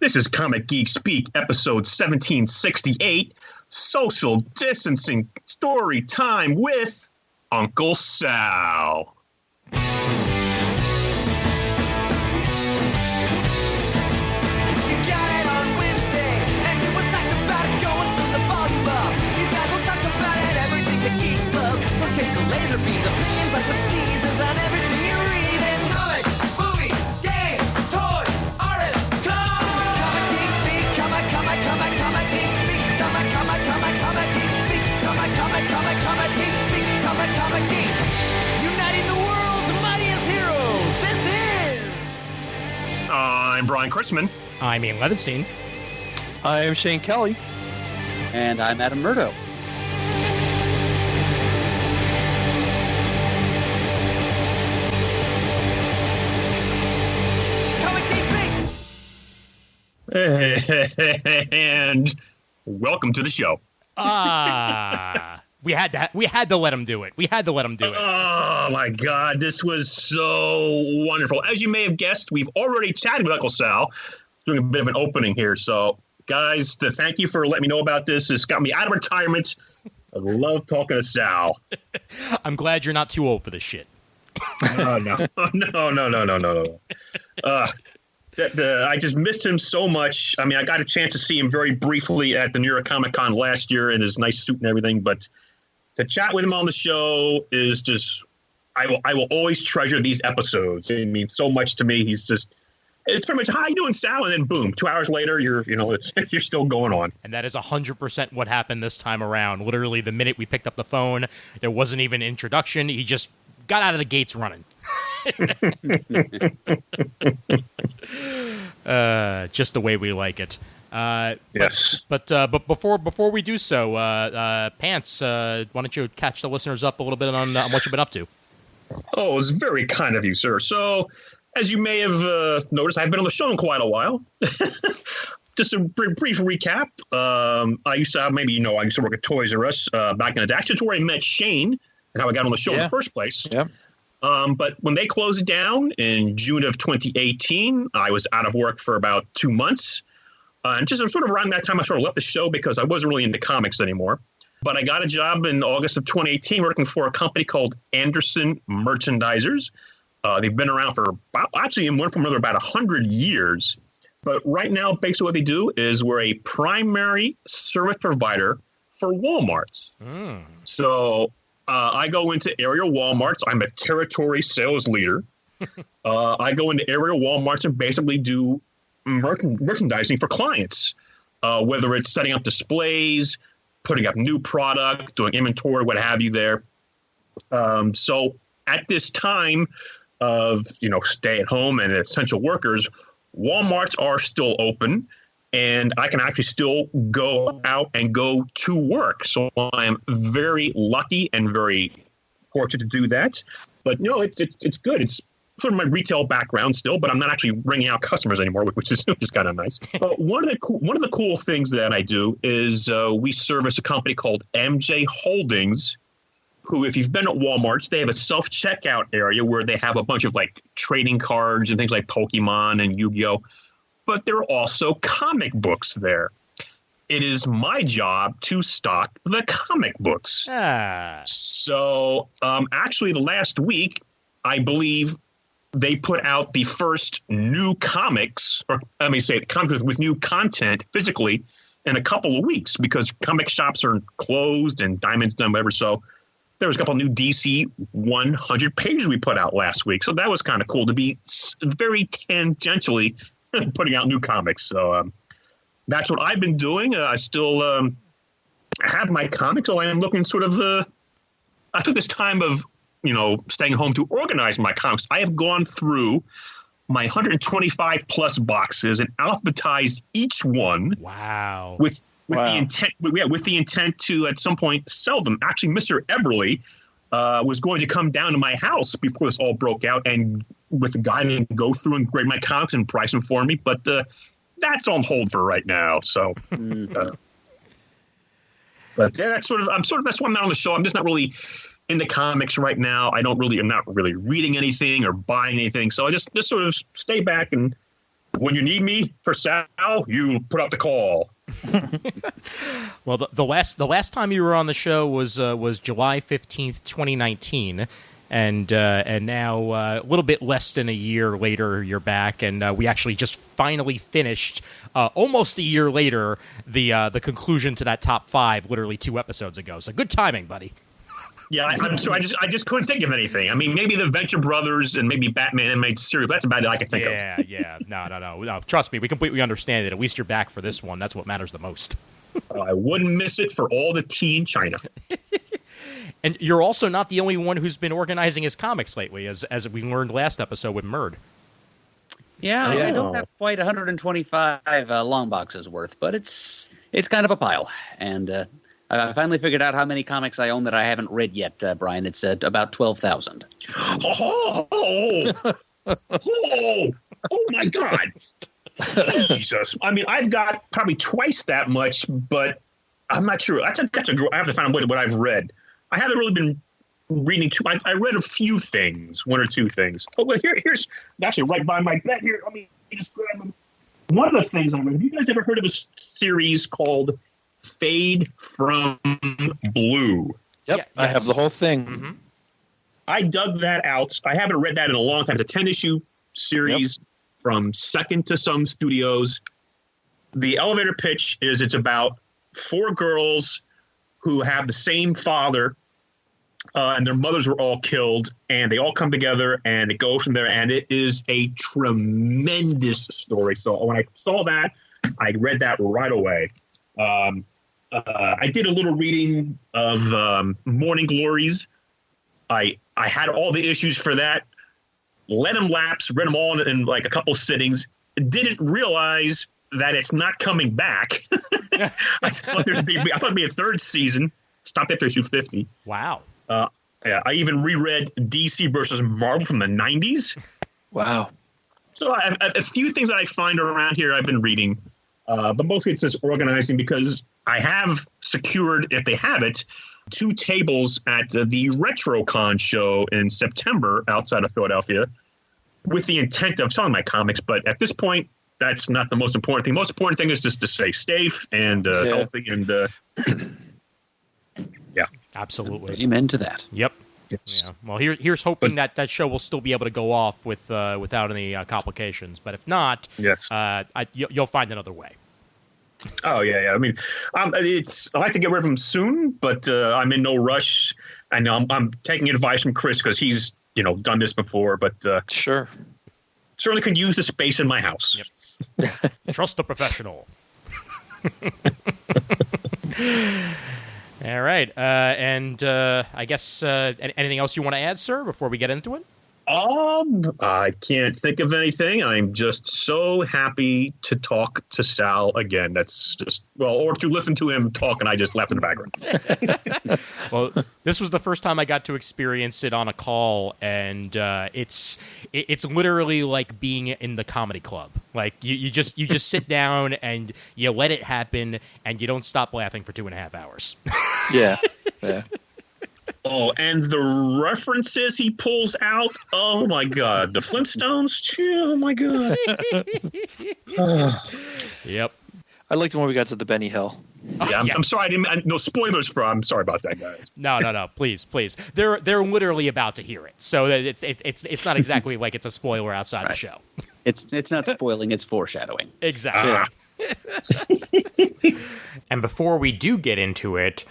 This is Comic Geek Speak, episode 1768, Social Distancing Story Time with Uncle Sal. Laser beams, opinions like the seasons on everything you read in comics, movies, games, toys, artists, Comic Geek Speak, Comic Geek Speak, Comic Geek Speak, Comic Geek Speak, Comic Geek, uniting the world's mightiest heroes. This is... I'm Brian Chrisman. I'm Ian Levinstein. I'm Shane Kelly. And I'm Adam Murdo. And welcome to the show. We had to let him do it. Oh my God, this was so wonderful. As you may have guessed, we've already chatted with Uncle Sal, doing a bit of an opening here. So, guys, thank you for letting me know about this. It's got me out of retirement. I love talking to Sal. I'm glad you're not too old for this shit. No. I just missed him so much. I mean, I got a chance to see him very briefly at the New York Comic Con last year in his nice suit and everything. But to chat with him on the show is just, I will always treasure these episodes. It means so much to me. It's pretty much, how you doing, Sal? And then boom, 2 hours later, you're still going on. And that is 100% what happened this time around. Literally, the minute we picked up the phone, there wasn't even an introduction. He just got out of the gates running. Just the way we like it. Yes. But before we do so, Pants, why don't you catch the listeners up a little bit on what you've been up to? Oh, it's very kind of you, sir. So, as you may have noticed, I've been on the show in quite a while. Just a brief recap. I used to work at Toys R Us back in the day. Actually, it's where I met Shane and how I got on the show in the first place. Yeah. But when they closed down in June of 2018, I was out of work for about 2 months. And just sort of around that time, I sort of left the show because I wasn't really into comics anymore. But I got a job in August of 2018 working for a company called Anderson Merchandisers. They've been around for in one form or another about 100 years. But right now, basically what they do is we're a primary service provider for Walmart. So I go into area Walmarts. I'm a territory sales leader. I go into area Walmarts and basically do merchandising for clients, whether it's setting up displays, putting up new product, doing inventory, what have you there. So at this time of, stay at home and essential workers, Walmarts are still open. And I can actually still go out and go to work. So I am very lucky and very fortunate to do that. But, it's good. It's sort of my retail background still, but I'm not actually ringing out customers anymore, which is kind of nice. But one of the cool things that I do is we service a company called MJ Holdings, who, if you've been at Walmart's, they have a self-checkout area where they have a bunch of, trading cards and things like Pokemon and Yu-Gi-Oh!, but there are also comic books there. It is my job to stock the comic books. So actually, the last week, I believe they put out the first new comics, or let me say, comics with new content physically in a couple of weeks because comic shops are closed and Diamond's done whatever. So there was a couple of new DC 100 pages we put out last week. So that was kind of cool to be very tangentially putting out new comics. So that's what I've been doing. I still have my comics, so I am looking sort of I took this time of, staying home to organize my comics. I have gone through my 125 plus boxes and alphabetized each one. Wow. With the intent to at some point sell them. Actually, Mr. Everly was going to come down to my house before this all broke out and with a guide and go through and grade my comics and price them for me. But that's on hold for right now. So, but yeah, that's that's why I'm not on the show. I'm just not really into comics right now. I'm not really reading anything or buying anything. So I just sort of stay back and When you need me for Sal, you put up the call. Well, the last time you were on the show was July 15th, 2019. And now a little bit less than a year later, you're back, and we actually just finally finished, almost a year later, the conclusion to that top 5, literally 2 episodes ago. So good timing, buddy. Yeah, I'm sorry. I just couldn't think of anything. I mean, maybe the Venture Brothers and maybe Batman animated series. That's about it I can think of. Yeah. No. Trust me, we completely understand it. At least you're back for this one. That's what matters the most. I wouldn't miss it for all the tea in China. And you're also not the only one who's been organizing his comics lately, as we learned last episode with Murd. Yeah, I don't have quite 125 long boxes worth, but it's kind of a pile. And I finally figured out how many comics I own that I haven't read yet, Brian. It's about 12,000. Oh my God. Jesus. I mean, I've got probably twice that much, but I'm not sure. I have to find out what I've read. I haven't really been reading too. I read a few things, 1 or 2 things. Oh, well, here's actually right by my bed here. Let me just grab them. One of the things I read. Have you guys ever heard of a series called Fade from Blue? Yep, Yeah, I have the whole thing. Mm-hmm. I dug that out. I haven't read that in a long time. It's a 10-issue series from Second to Some Studios. The elevator pitch is it's about 4 girls who have the same father, and their mothers were all killed, and they all come together, and it goes from there, and it is a tremendous story. So when I saw that, I read that right away. I did a little reading of Morning Glories. I had all the issues for that, let them lapse, read them all in like a couple sittings, didn't realize that it's not coming back. I thought it'd be a 3rd season. Stopped after issue 50. Wow. Yeah, I even reread DC versus Marvel from the 90s. Wow. So a few things that I find around here I've been reading, but mostly it's just organizing because I have secured, if they have it, 2 tables at the RetroCon show in September outside of Philadelphia with the intent of selling my comics. But at this point, that's not the most important thing. Most important thing is just to stay safe and healthy. And yeah. Absolutely. Amen to that. Yep. Yes. Yeah. Well, here's hoping that show will still be able to go off without any complications. But if not, Yes. You'll find another way. Oh yeah. I mean, I like to get rid of them soon, but I'm in no rush. I know I'm taking advice from Chris because he's done this before, but Sure. certainly could use the space in my house. Yep. Trust the professional. All right, and I guess anything else you want to add, sir, before we get into it? I can't think of anything. I'm just so happy to talk to Sal again. That's just, or to listen to him talk, and I just laughed in the background. Well, this was the first time I got to experience it on a call, and it's literally like being in the comedy club. Like you just sit down and you let it happen, and you don't stop laughing for 2.5 hours. Yeah. Oh, and the references he pulls out. Oh, my God. The Flintstones? Oh, my God. Yep. I liked when we got to the Benny Hill. Yeah, Yes. I'm sorry. No spoilers I'm sorry about that, guys. No. Please. They're literally about to hear it, so that it's not exactly like it's a spoiler outside the show. It's not spoiling, it's foreshadowing. Exactly. And before we do get into it,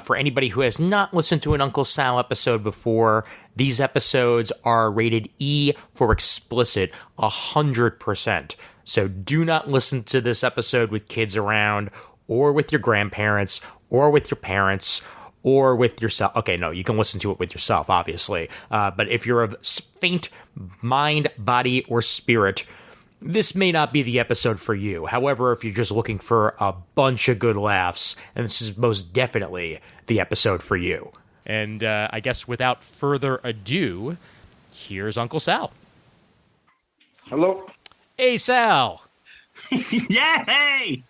for anybody who has not listened to an Uncle Sal episode before, these episodes are rated E for explicit 100%. So do not listen to this episode with kids around, or with your grandparents, or with your parents, or with yourself. Okay, no, you can listen to it with yourself, obviously. But if you're of faint mind, body, or spirit, this may not be the episode for you. However, if you're just looking for a bunch of good laughs, then this is most definitely the episode for you. And I guess without further ado, here's Uncle Sal. Hello. Hey, Sal. Yeah, hey.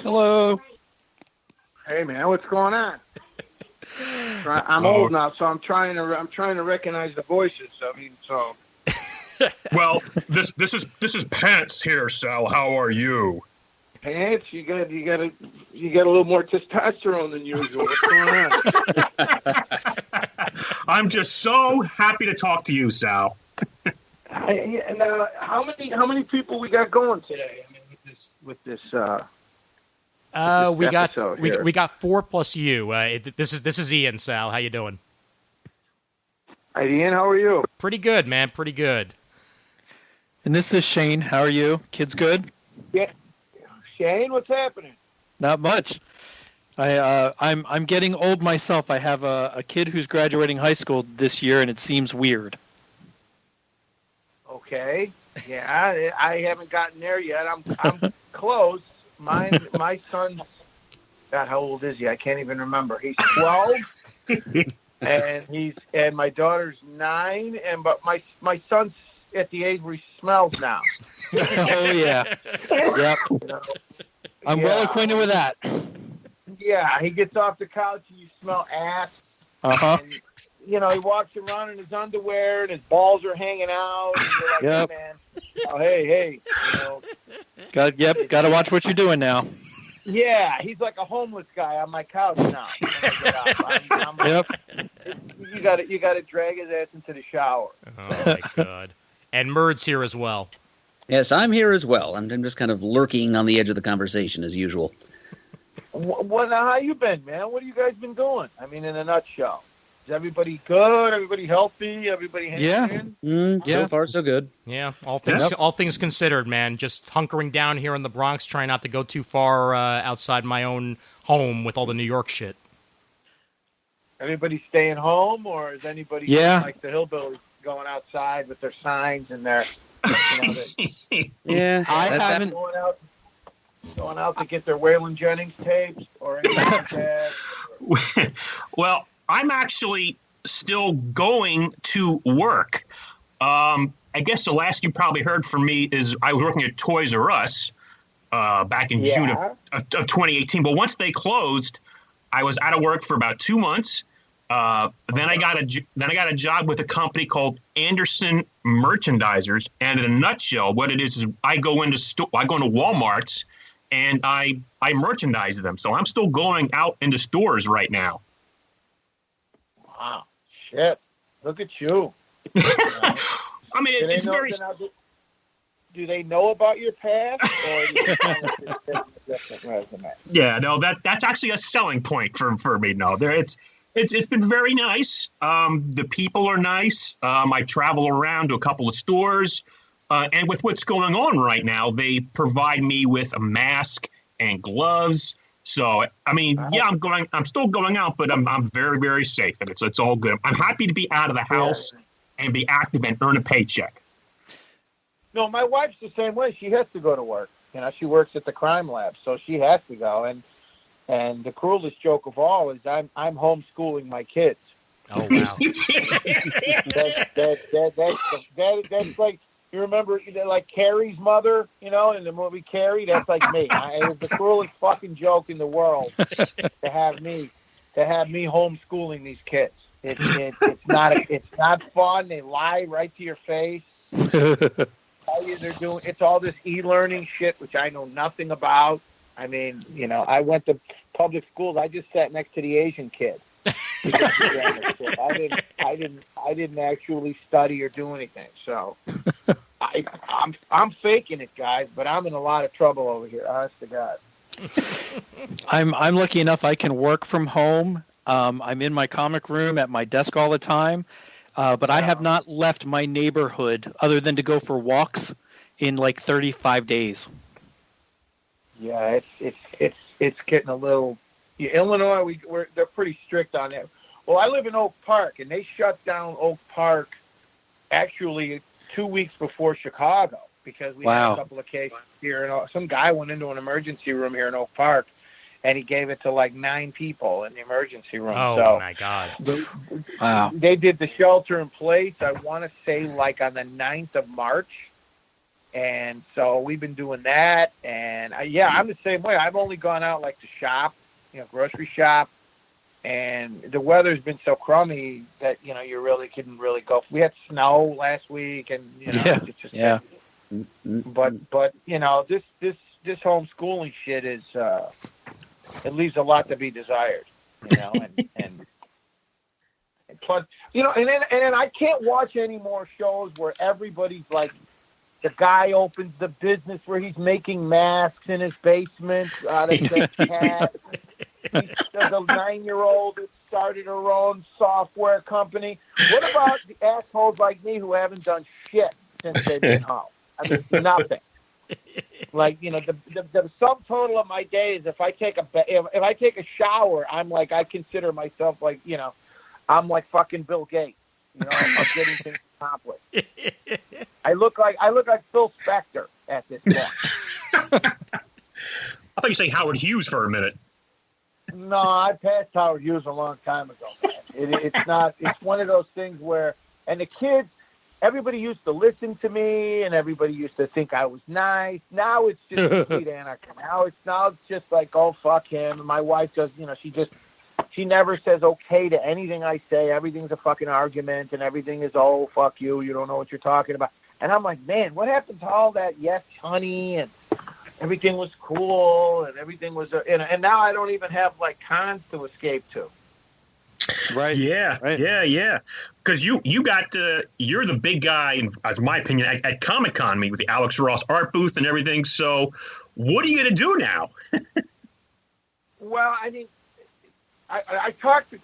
Hello. Hey man, what's going on? I'm old now, so I'm trying to recognize the voices. I mean, so Well, this is Pants here, Sal. How are you? Pants, you got a little more testosterone than usual. What's going on? I'm just so happy to talk to you, Sal. And how many people we got going today? I mean, with this we got 4 plus you. This is Ian. Sal, how you doing? Hi, Ian. How are you? Pretty good, man. Pretty good. And this is Shane. How are you? Kids good? Yeah. Shane, what's happening? Not much. I'm getting old myself. I have a kid who's graduating high school this year, and it seems weird. Okay. Yeah, I haven't gotten there yet. I'm close. My son's, God, how old is he? I can't even remember. He's 12, and my daughter's 9, but my son's at the age where he smells now. Oh yeah. Yep. You know? I'm well acquainted with that. Yeah, he gets off the couch and you smell ass. Uh-huh. And, you know, he walks around in his underwear and his balls are hanging out. And you're like, Yep. hey, man. Oh, hey. You know. Got to watch what you're doing now. Yeah, he's like a homeless guy on my couch now. Yep. You got to drag his ass into the shower. Oh my god. And Murd's here as well. Yes, I'm here as well. I'm just kind of lurking on the edge of the conversation as usual. Well, now, how you been, man? What have you guys been doing? I mean, in a nutshell. Is everybody good? Everybody healthy? Everybody hanging in? So far, so good. Yeah, all things considered, man. Just hunkering down here in the Bronx, trying not to go too far outside my own home with all the New York shit. Everybody staying home, or is anybody like the hillbillies going outside with their signs and their, Yeah, I haven't. Going out to get their Waylon Jennings tapes or anything like that? Well, I'm actually still going to work. I guess the last you probably heard from me is I was working at Toys R Us back in June of 2018. But once they closed, I was out of work for about 2 months. Then I got a job with a company called Anderson Merchandisers. And in a nutshell, what it is I go into Walmart's and I merchandise them. So I'm still going out into stores right now. Wow, shit! Look at you. I mean, it's very. Do they know about your past, or do you find that it's a different resume? Yeah, no, that's actually a selling point for me. No, it's been very nice. The people are nice. I travel around to a couple of stores, and with what's going on right now, they provide me with a mask and gloves. So, I mean, yeah, I'm still going out, but I'm very, very safe, and it's all good. I'm happy to be out of the house and be active and earn a paycheck. No, my wife's the same way. She has to go to work. You know, she works at the crime lab, so she has to go. And the cruelest joke of all is I'm homeschooling my kids. Oh wow! That's like, you remember, like Carrie's mother, in the movie Carrie. That's like me. It was the cruelest fucking joke in the world to have me homeschooling these kids. It's not fun. They lie right to your face. Tell you they're doing. It's all this e-learning shit, which I know nothing about. I mean, I went to public schools. I just sat next to the Asian kid. I didn't actually study or do anything. So I'm faking it, guys. But I'm in a lot of trouble over here. Honest to God. I'm lucky enough I can work from home. I'm in my comic room at my desk all the time, but I have not left my neighborhood other than to go for walks in like 35 days. Yeah, it's getting a little. Illinois, they're pretty strict on that. Well, I live in Oak Park, and they shut down Oak Park actually 2 weeks before Chicago because we had a couple of cases here. And some guy went into an emergency room here in Oak Park, and he gave it to like 9 people in the emergency room. Oh, my God. They did the shelter in place, I want to say, like on the 9th of March. And so we've been doing that. And, I'm the same way. I've only gone out like to shop, grocery shop, and the weather's been so crummy that you really couldn't really go. We had snow last week, and it's just But this homeschooling shit is it leaves a lot to be desired, and plus and then I can't watch any more shows where everybody's like, the guy opens the business where he's making masks in his basement out of the cat. There's a 9-year-old that started her own software company. What about the assholes like me who haven't done shit since they've been home? I mean, nothing. Like, the sum total of my day is if I take a shower, I'm like, I consider myself like, I'm like fucking Bill Gates. I'm getting things accomplished. I look like Phil Spector at this point. I thought you say Howard Hughes for a minute. No, I passed Howard Hughes a long time ago, man. It's not. It's one of those things where, and the kids, everybody used to listen to me, and everybody used to think I was nice. Now it's just complete anarchy. Now it's just like, oh, fuck him. And my wife does, she never says okay to anything I say. Everything's a fucking argument, and everything is, oh, fuck you. You don't know what you're talking about. And I'm like, man, what happened to all that? Yes, honey, and everything was cool, and everything was, and now I don't even have like cons to escape to. Right. Yeah. Right. Yeah. Because you're the big guy, as my opinion, at Comic-Con, with the Alex Ross art booth and everything. So, what are you going to do now? Well, I mean, I talked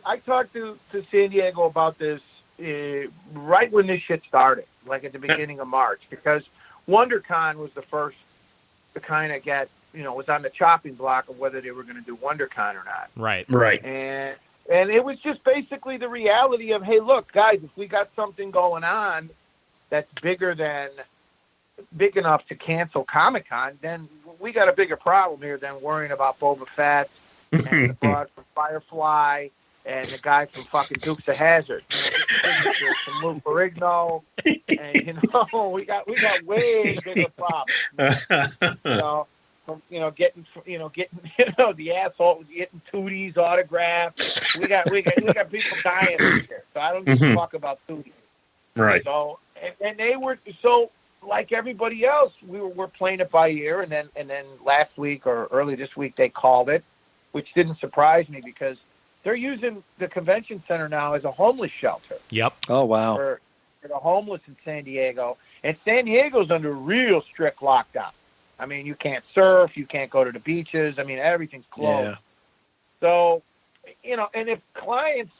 to San Diego about this right when this shit started, like at the beginning of March, because WonderCon was the first to kind of get, was on the chopping block of whether they were going to do WonderCon or not. Right. And it was just basically the reality of, hey, look, guys, if we got something going on that's big enough to cancel Comic-Con, then we got a bigger problem here than worrying about Boba Fett and the broad from Firefly and the guy from fucking Dukes of Hazzard, from Lou Ferrigno, and we got way bigger problems. From getting the asshole getting Tootie's autograph. We got people dying here, so I don't give a fuck about Tootie. Right. So and they were so like everybody else, we're playing it by ear, and then last week or early this week they called it, which didn't surprise me because they're using the convention center now as a homeless shelter. Yep. Oh, wow. For the homeless in San Diego. And San Diego's under real strict lockdown. I mean, you can't surf, you can't go to the beaches. I mean, everything's closed. Yeah. So, and if clients,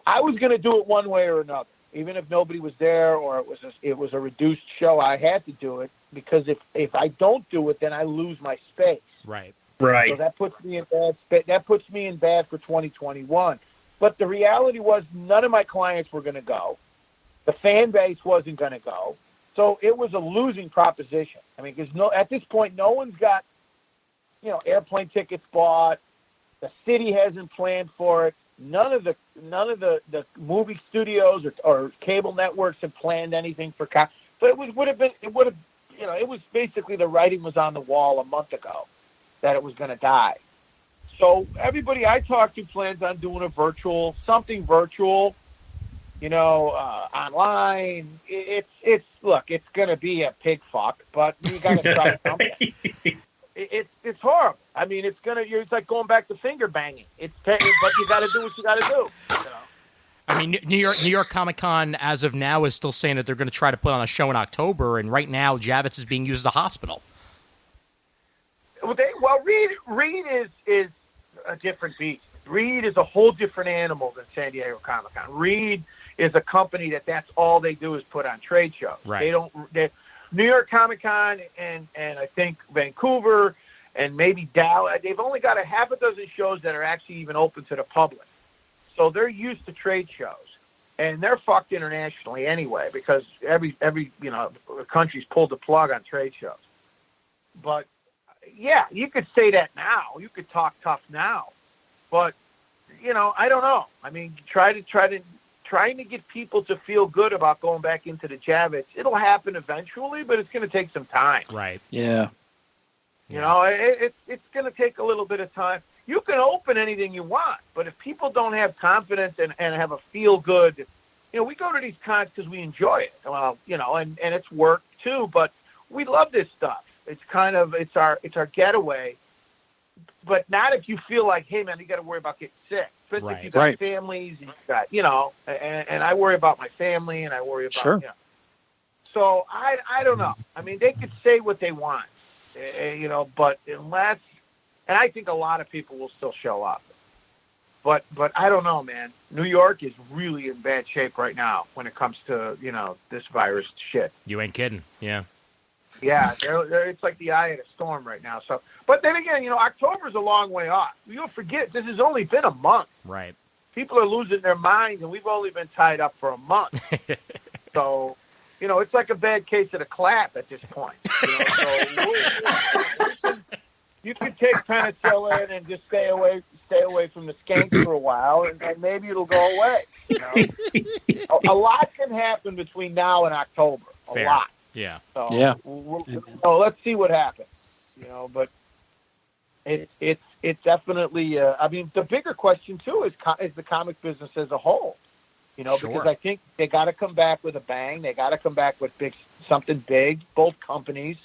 I was going to do it one way or another, even if nobody was there or it was a reduced show. I had to do it because if I don't do it, then I lose my space. Right. Right. So that puts me in bad. That puts me in bad for 2021. But the reality was, none of my clients were going to go. The fan base wasn't going to go. So it was a losing proposition. I mean, because at this point, no one's got, airplane tickets bought. The city hasn't planned for it. None of the movie studios or cable networks have planned anything for. But it was basically the writing was on the wall a month ago that it was going to die. So everybody I talked to plans on doing something virtual. Online. It's going to be a pig fuck, but you got to try something. It's horrible. I mean, it's like going back to finger banging. But you got to do what you got to do. I mean, New York Comic-Con as of now is still saying that they're going to try to put on a show in October, and right now Javits is being used as a hospital. Well, Reed is a different beast. Reed is a whole different animal than San Diego Comic-Con. Reed is a company that's all they do is put on trade shows. Right. New York Comic-Con and I think Vancouver and maybe Dallas, they've only got a half a dozen shows that are actually even open to the public. So they're used to trade shows. And they're fucked internationally anyway because every country's pulled the plug on trade shows. But yeah, you could say that now. You could talk tough now. But I don't know. I mean, trying to get people to feel good about going back into the Javits. It'll happen eventually, but it's going to take some time. Right. Yeah. It's going to take a little bit of time. you can open anything you want, but if people don't have confidence and have a feel good, we go to these cons because we enjoy it. Well, and it's work too, but we love this stuff. It's it's our getaway, but not if you feel like, hey man, you got to worry about getting sick. Especially if you got families, and you got, and I worry about my family, and I worry about, So I don't know. I mean, they could say what they want, but unless, and I think a lot of people will still show up. But I don't know, man. New York is really in bad shape right now when it comes to, this virus shit. You ain't kidding. Yeah. Yeah, it's like the eye of the storm right now. So, but then again, October's a long way off. You'll forget this has only been a month. Right. People are losing their minds, and we've only been tied up for a month. So, it's like a bad case of the clap at this point. So you can take penicillin and just stay away from the skanks for a while, and maybe it'll go away. A lot can happen between now and October. Fair. A lot. Yeah. So, let's see what happens. But it's definitely. I mean, the bigger question too is the comic business as a whole. Because I think they got to come back with a bang. They got to come back with something big. Both companies,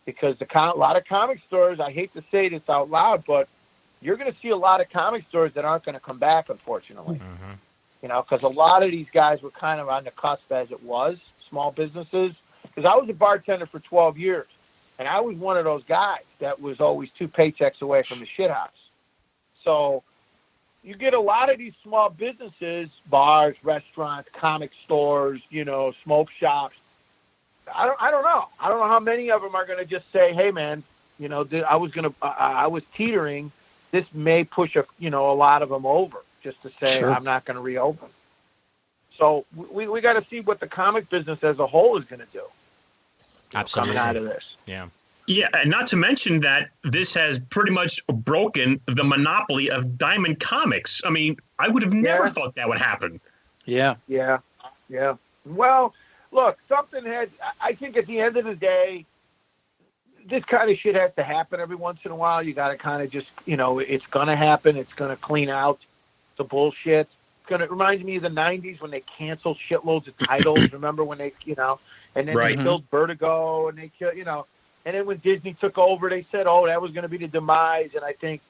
because a lot of comic stores. I hate to say this out loud, but you're going to see a lot of comic stores that aren't going to come back, unfortunately. Mm-hmm. Because a lot of these guys were kind of on the cusp as it was, small businesses. Because I was a bartender for 12 years, and I was one of those guys that was always 2 paychecks away from the shithouse. So you get a lot of these small businesses, bars, restaurants, comic stores, smoke shops. I don't know. I don't know how many of them are going to just say, hey, man, I was teetering. This may push a lot of them over just to say, I'm not going to reopen. So we got to see what the comic business as a whole is going to do. Absolutely. Coming out of this. Yeah. Yeah, and not to mention that this has pretty much broken the monopoly of Diamond Comics. I mean, I would have never thought that would happen. Yeah. Yeah. Well, look, I think at the end of the day, this kind of shit has to happen every once in a while. You got to kind of just, it's going to happen. It's going to clean out the bullshit. It reminds me of the 90s when they canceled shitloads of titles. Remember when they, and then they killed Vertigo, and they killed, and then when Disney took over, they said, "Oh, that was going to be the demise." And I think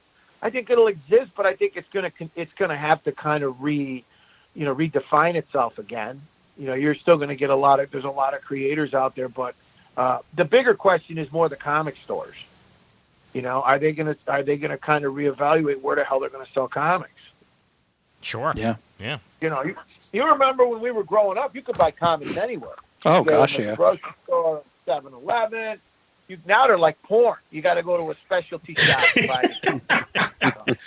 it'll exist, but I think it's going to have to kind of redefine itself again. You're still going to get there's a lot of creators out there, but the bigger question is more the comic stores. Are they going to kind of reevaluate where the hell they're going to sell comics? Sure. Yeah. You remember when we were growing up, you could buy comics anywhere. Oh gosh, yeah. Grocery store, 7-Eleven. Now they're like porn. You got to go to a specialty shop to buy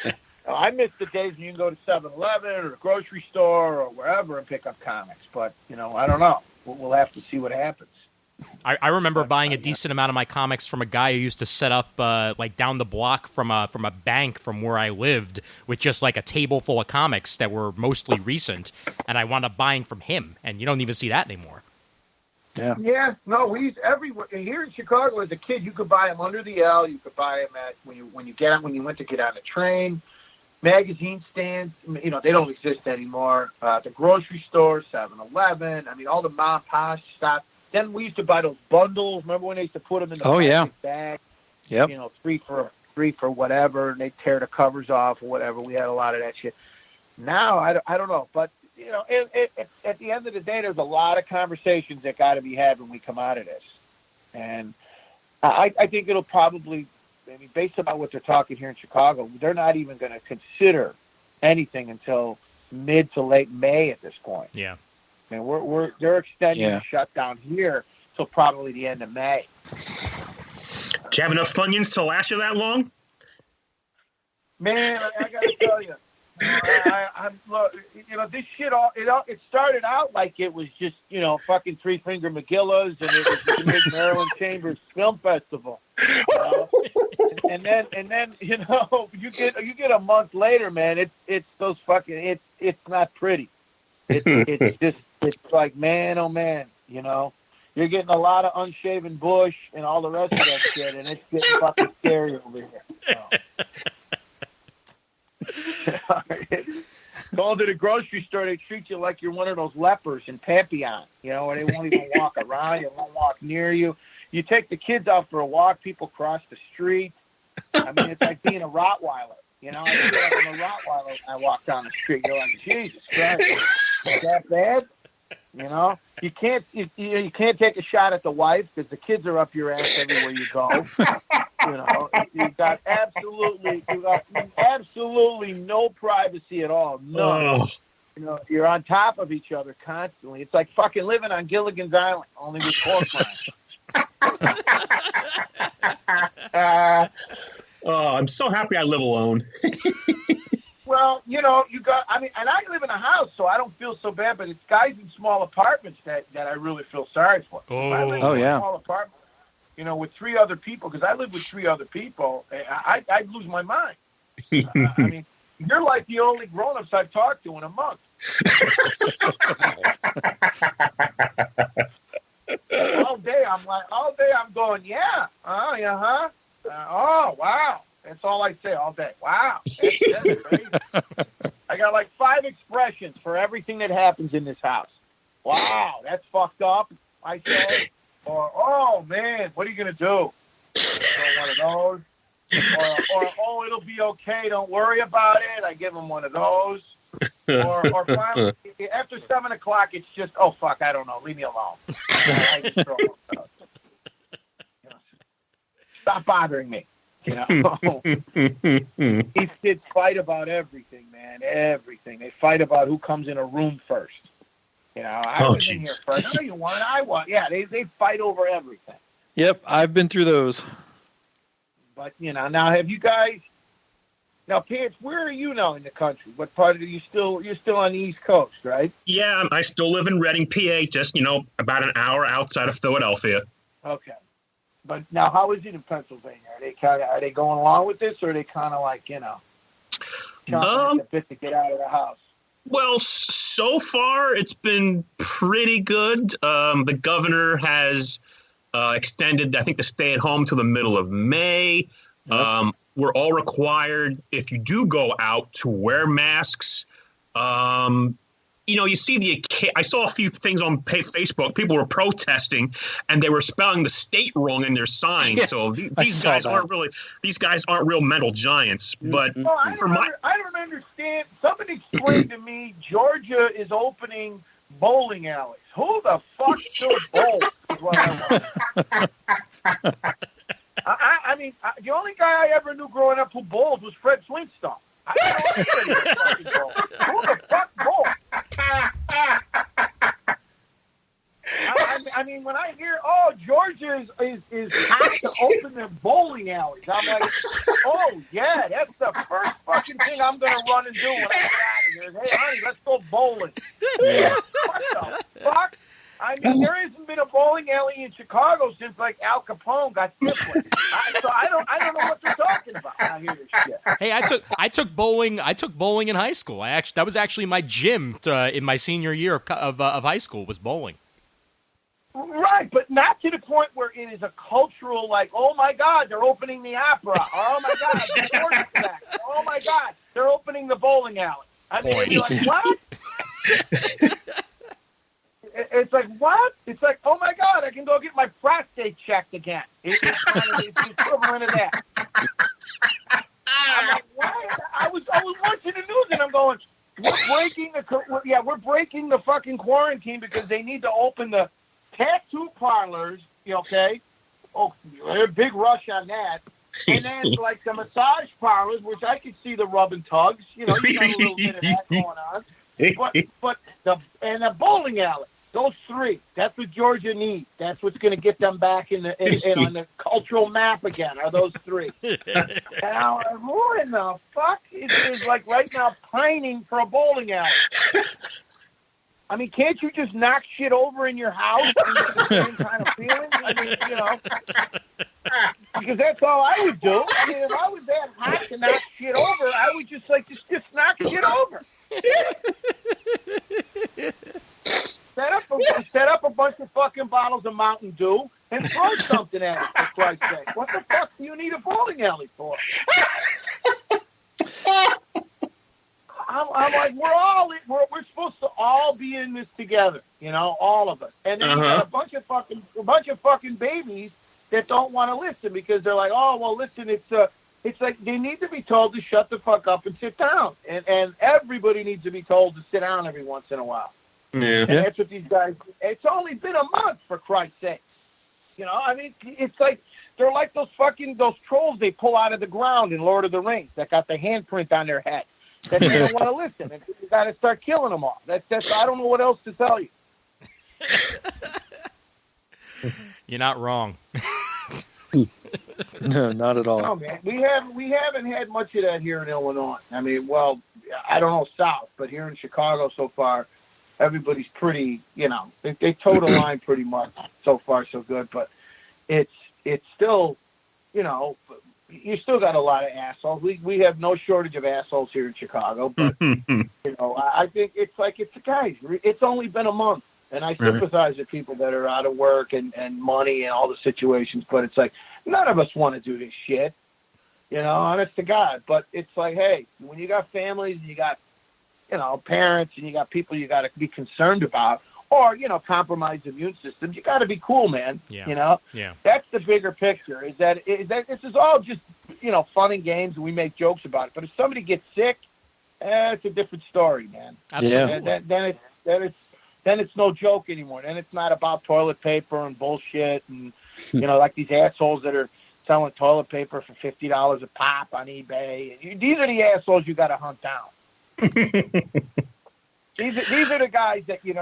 it. I miss the days when you can go to 7-Eleven or a grocery store or wherever and pick up comics. But I don't know. We'll have to see what happens. I remember buying a decent amount of my comics from a guy who used to set up like down the block from a bank from where I lived with just like a table full of comics that were mostly recent, and I wound up buying from him, and you don't even see that anymore. Yeah. No, we used everywhere. Here in Chicago, as a kid, you could buy them under the L. You could buy them at when you went to get on the train. Magazine stands, they don't exist anymore. The grocery store, 7-Eleven. I mean, all the mom and pop stuff. Then we used to buy those bundles. Remember when they used to put them in the plastic bag? Yep. 3 for whatever, and they tear the covers off or whatever. We had a lot of that shit. Now, I don't know. But, at the end of the day, there's a lot of conversations that got to be had when we come out of this. And I think it'll probably, based on what they're talking here in Chicago, they're not even going to consider anything until mid to late May at this point. Yeah. And they're extending the shutdown here till probably the end of May. Do you have enough Funyuns to last you that long? Man, I got to tell you, this shit. It started out like it was just fucking Three Finger Magillas, and it was the big Maryland Chambers Film Festival. And then you get a month later, man. It's those fucking it's not pretty. It's like, man, oh man, you're getting a lot of unshaven bush and all the rest of that shit, and it's getting fucking scary over here. So. Going to the grocery store, they treat you like you're one of those lepers in Papillon, where they won't even walk around you, won't walk near you. You take the kids out for a walk, people cross the street. I mean, it's like being a Rottweiler. I feel like I'm a Rottweiler when I walk down the street. You're like, Jesus Christ, is that bad? You can't take a shot at the wife because the kids are up your ass everywhere you go. You got absolutely no privacy at all. No. You're on top of each other constantly. It's like fucking living on Gilligan's Island, only with pork rinds. I'm so happy I live alone. Well, you got, and I live in a house, so I don't feel so bad, but it's guys in small apartments that I really feel sorry for. If I live in a small apartment, with 3 other people, because I live with 3 other people, I'd lose my mind. I mean, you're like the only grown-ups I've talked to in a month. All day I'm going, yeah, oh, wow. That's all I say all day. Wow. That's crazy. I got like 5 expressions for everything that happens in this house. Wow, that's fucked up, I say. Or, oh, man, what are you going to do? One of those. Or, oh, it'll be okay. Don't worry about it. I give them one of those. Or finally, after 7 o'clock, it's just, oh, fuck, I don't know. Leave me alone. I just throw them. Stop bothering me. These kids fight about everything, man. Everything. They fight about who comes in a room first. I was in here first. No, you want. I want. Yeah, they fight over everything. Yep, I've been through those. But now have you guys? Now, Pants, where are you now in the country? What part of you're still on the East Coast, right? Yeah, I still live in Reading, PA. Just about an hour outside of Philadelphia. Okay. But now, how is it in Pennsylvania? Are they going along with this, or are they kind of like chomping at the bit to get out of the house? Well, so far it's been pretty good. The governor has extended, I think, the stay at home to the middle of May. Yep. We're all required, if you do go out, to wear masks. You see I saw a few things on Facebook. People were protesting, and they were spelling the state wrong in their signs. Yeah, so these guys aren't real mental giants. But well, I don't understand. Somebody explained to me Georgia is opening bowling alleys. Who the fuck still bowls? Is what I want. I mean, the only guy I ever knew growing up who bowled was Fred Flintstone. I don't know anybody who fucking bowls. Who the fuck bowls? I mean, when I hear, Georgia is hot to open their bowling alleys, I'm like, oh, yeah, that's the first fucking thing I'm going to run and do when I get out of here. Hey, honey, let's go bowling. Yeah. What the fuck? I mean, there hasn't been a bowling alley in Chicago since like Al Capone got Tiflin. So I don't know what they're talking about. I hear this shit. Hey, I took bowling in high school. That was actually my gym in my senior year of high school was bowling. Right, but not to the point where it is a cultural, like, oh my God, they're opening the opera. Oh my God, the quarterback. Oh my God, they're opening the bowling alley. I mean, you're like, what? It's like, what? It's like, oh my God, I can go get my prostate checked again. It's the equivalent of that. I'm like, why? I was watching the news and I'm going, we're breaking the fucking quarantine because they need to open the tattoo parlors, okay? Oh, a big rush on that. And then like the massage parlors, which I could see the rub and tugs, you got a little bit of that going on. But the bowling alley. Those 3, that's what Georgia needs. That's what's going to get them back on the cultural map again, are those 3. Now, who in the fuck is like right now pining for a bowling alley? I mean, can't you just knock shit over in your house and get the same kind of feeling? I mean, because that's all I would do. I mean, if I was that hot to knock shit over, I would just knock shit over. Set up a bunch of fucking bottles of Mountain Dew and throw something at it, for Christ's sake. What the fuck do you need a bowling alley for? I'm like, we're supposed to all be in this together, all of us. And then you got a bunch of fucking babies that don't want to listen because they're like, oh, well, listen, it's like they need to be told to shut the fuck up and sit down. And everybody needs to be told to sit down every once in a while. Yeah. And that's what these guys, it's only been a month, for Christ's sake. I mean, it's like, they're like those trolls they pull out of the ground in Lord of the Rings that got the handprint on their head. That they don't want to listen. And you got to start killing them all. That's I don't know what else to tell you. You're not wrong. No, not at all. No, man. We haven't had much of that here in Illinois. I mean, well, I don't know South, but here in Chicago so far, everybody's pretty, they toe the line pretty much. So far, so good. But it's still, you still got a lot of assholes. We have no shortage of assholes here in Chicago. But, I think guys, it's only been a month. And I sympathize with people that are out of work and money and all the situations. But it's like, none of us want to do this shit. Honest to God. But it's like, hey, when you got families and you got, parents and you got people you got to be concerned about, or, compromised immune systems, you got to be cool, man. Yeah. Yeah. That's the bigger picture, is that this is all just, fun and games, and we make jokes about it. But if somebody gets sick, it's a different story, man. Absolutely. Then it's no joke anymore. Then it's not about toilet paper and bullshit and, like these assholes that are selling toilet paper for $50 a pop on eBay. These are the assholes you got to hunt down. These are the guys that you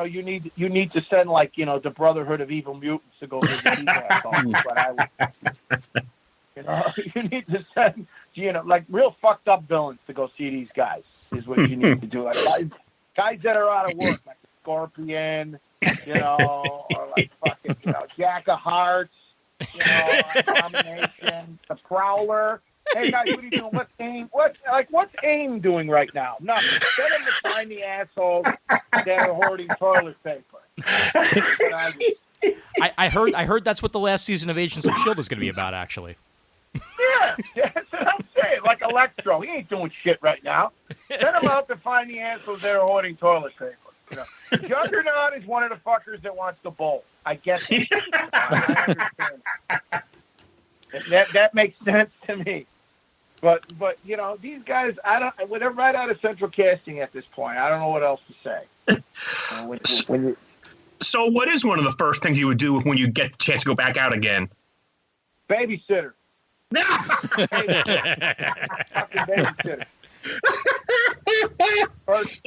need to send, like, the Brotherhood of Evil Mutants to go visit these assholes. But you need to send like real fucked up villains to go see these guys is what you need to do. Like guys that are out of work, like the Scorpion, or like fucking Jack of Hearts, Abomination, the Prowler. Hey guys, what are you doing? What's AIM doing right now? Nothing. Send them to find the assholes that are hoarding toilet paper. I heard that's what the last season of Agents of S.H.I.E.L.D. is going to be about, actually. Yeah, that's what I'm saying. Like Electro, he ain't doing shit right now. Send him out to find the assholes that are hoarding toilet paper. Juggernaut is one of the fuckers that wants the bowl. I get it. I understand. That makes sense to me. But these guys, they're right out of Central Casting at this point. I don't know what else to say. So what is one of the first things you would do when you get the chance to go back out again? Babysitter. Fucking babysitter. First